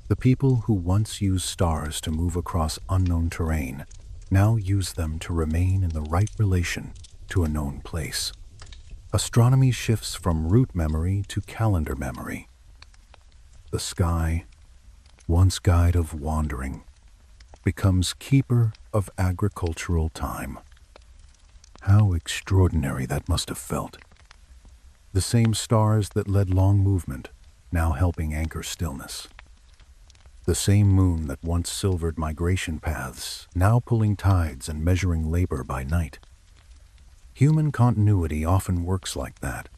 The people who once used stars to move across unknown terrain now use them to remain in the right relation to a known place. Astronomy shifts from route memory to calendar memory. The sky, once guide of wandering, becomes keeper of agricultural time. How extraordinary that must have felt. The same stars that led long movement, now helping anchor stillness. The same moon that once silvered migration paths, now pulling tides and measuring labor by night. Human continuity often works like that.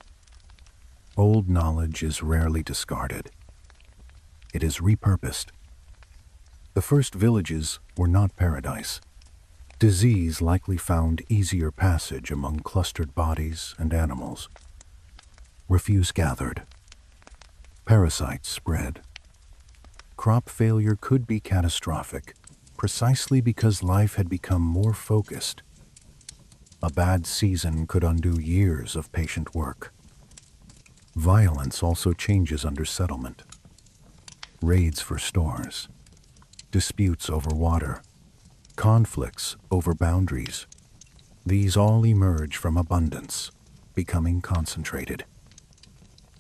Old knowledge is rarely discarded. It is repurposed. The first villages were not paradise. Disease likely found easier passage among clustered bodies and animals. Refuse gathered. Parasites spread. Crop failure could be catastrophic, precisely because life had become more focused. A bad season could undo years of patient work. Violence also changes under settlement. Raids for stores, disputes over water, conflicts over boundaries. These all emerge from abundance, becoming concentrated.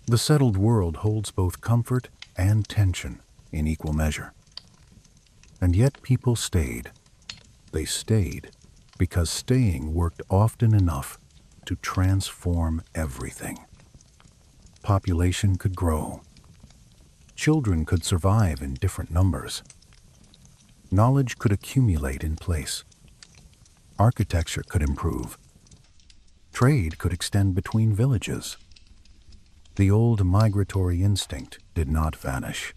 The settled world holds both comfort and tension in equal measure. And yet people stayed. They stayed because staying worked often enough to transform everything. Population could grow. Children could survive in different numbers. Knowledge could accumulate in place. Architecture could improve. Trade could extend between villages. The old migratory instinct did not vanish,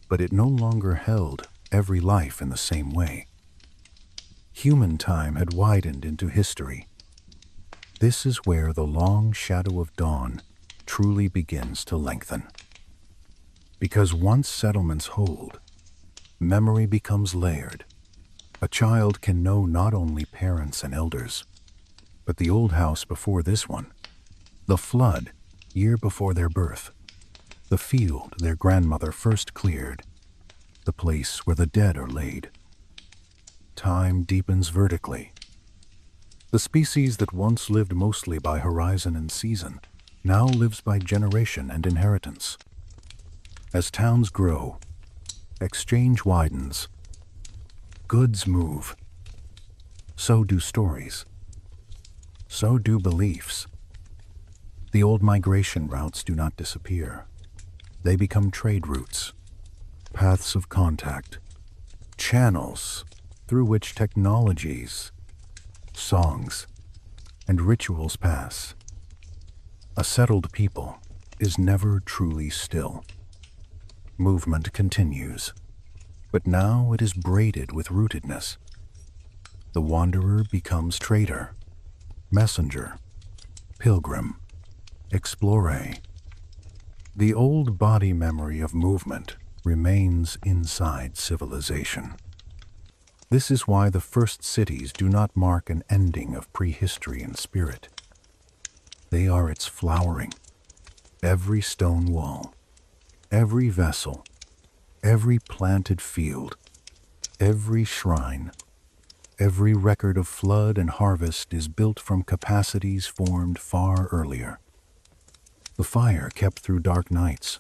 but it no longer held every life in the same way. Human time had widened into history. This is where the long shadow of dawn truly begins to lengthen. Because once settlements hold, memory becomes layered. A child can know not only parents and elders, but the old house before this one, the flood year before their birth, the field their grandmother first cleared, the place where the dead are laid. Time deepens vertically. The species that once lived mostly by horizon and season now lives by generation and inheritance. As towns grow, exchange widens, goods move. So do stories. So do beliefs. The old migration routes do not disappear. They become trade routes, paths of contact, channels through which technologies, songs, and rituals pass. A settled people is never truly still. Movement continues, but now it is braided with rootedness. The wanderer becomes trader, messenger, pilgrim, explorer. The old body memory of movement remains inside civilization. This is why the first cities do not mark an ending of prehistory in spirit. They are its flowering. Every stone wall, every vessel, every planted field, every shrine, every record of flood and harvest is built from capacities formed far earlier. The fire kept through dark nights,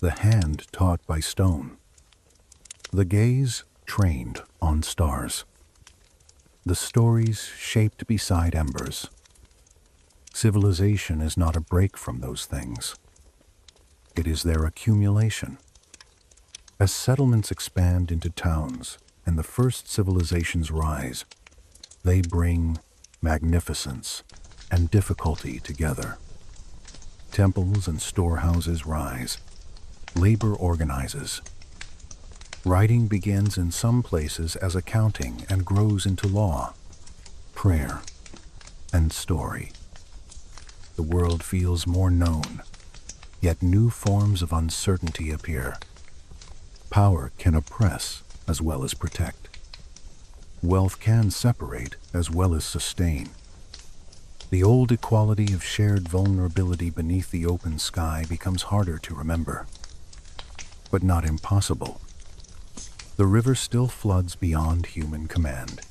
the hand taught by stone, the gaze trained on stars, the stories shaped beside embers. Civilization is not a break from those things. It is their accumulation. As settlements expand into towns and the first civilizations rise, they bring magnificence and difficulty together. Temples and storehouses rise. Labor organizes. Writing begins in some places as accounting and grows into law, prayer, and story. The world feels more known, yet new forms of uncertainty appear. Power can oppress as well as protect. Wealth can separate as well as sustain. The old equality of shared vulnerability beneath the open sky becomes harder to remember, but not impossible. The river still floods beyond human command.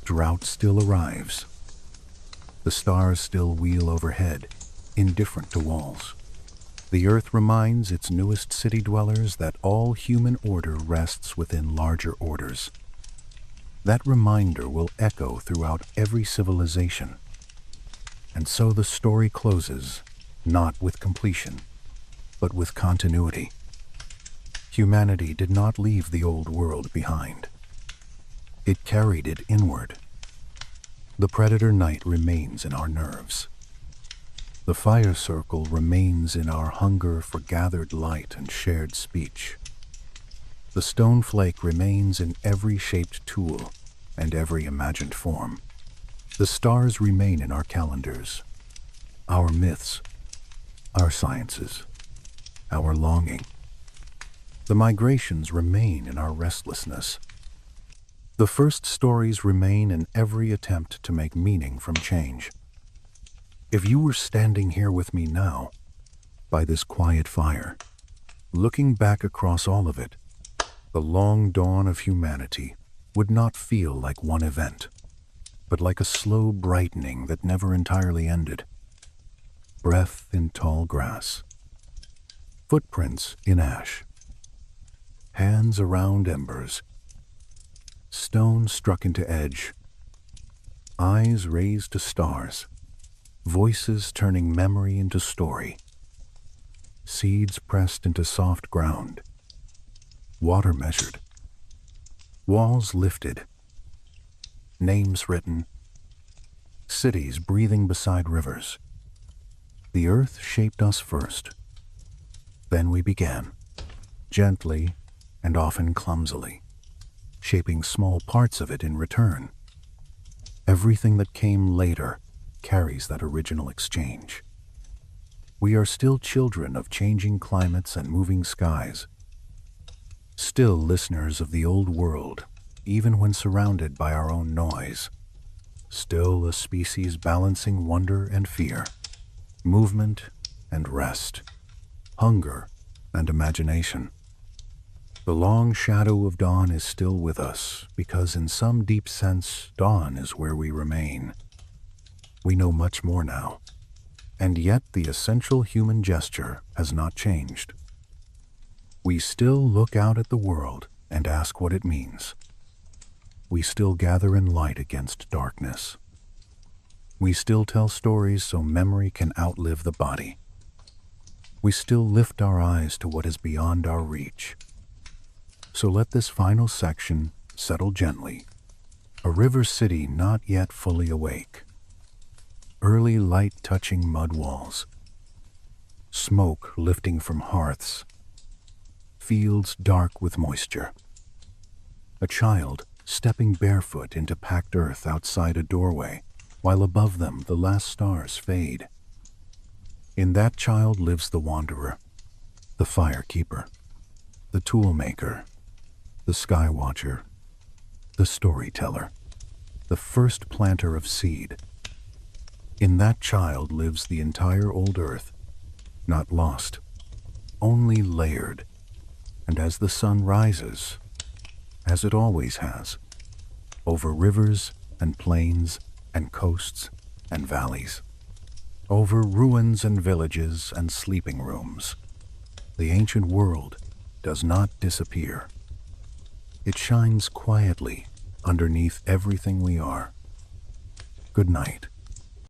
Drought still arrives. The stars still wheel overhead, indifferent to walls. The earth reminds its newest city dwellers that all human order rests within larger orders. That reminder will echo throughout every civilization. And so the story closes, not with completion, but with continuity. Humanity did not leave the old world behind. It carried it inward. The predator night remains in our nerves. The fire circle remains in our hunger for gathered light and shared speech. The stone flake remains in every shaped tool and every imagined form. The stars remain in our calendars, our myths, our sciences, our longing. The migrations remain in our restlessness. The first stories remain in every attempt to make meaning from change. If you were standing here with me now, by this quiet fire, looking back across all of it, the long dawn of humanity would not feel like one event, but like a slow brightening that never entirely ended. Breath in tall grass, footprints in ash, hands around embers, stone struck into edge, eyes raised to stars, voices turning memory into story, seeds pressed into soft ground, water measured, walls lifted, names written, cities breathing beside rivers. The earth shaped us first. Then we began, gently and often clumsily, shaping small parts of it in return. Everything that came later carries that original exchange. We are still children of changing climates and moving skies, still listeners of the old world, even when surrounded by our own noise, still a species balancing wonder and fear, movement and rest, hunger and imagination. The long shadow of dawn is still with us because in some deep sense, dawn is where we remain. We know much more now, and yet the essential human gesture has not changed. We still look out at the world and ask what it means. We still gather in light against darkness. We still tell stories so memory can outlive the body. We still lift our eyes to what is beyond our reach. So let this final section settle gently. A river city not yet fully awake. Early light touching mud walls. Smoke lifting from hearths. Fields dark with moisture. A child stepping barefoot into packed earth outside a doorway, while above them the last stars fade. In that child lives the wanderer, the fire keeper, the tool maker, the sky watcher, the storyteller, the first planter of seed. In that child lives the entire old earth, not lost, only layered, and as the sun rises, as it always has, over rivers and plains and coasts and valleys, over ruins and villages and sleeping rooms, the ancient world does not disappear. It shines quietly underneath everything we are. Good night.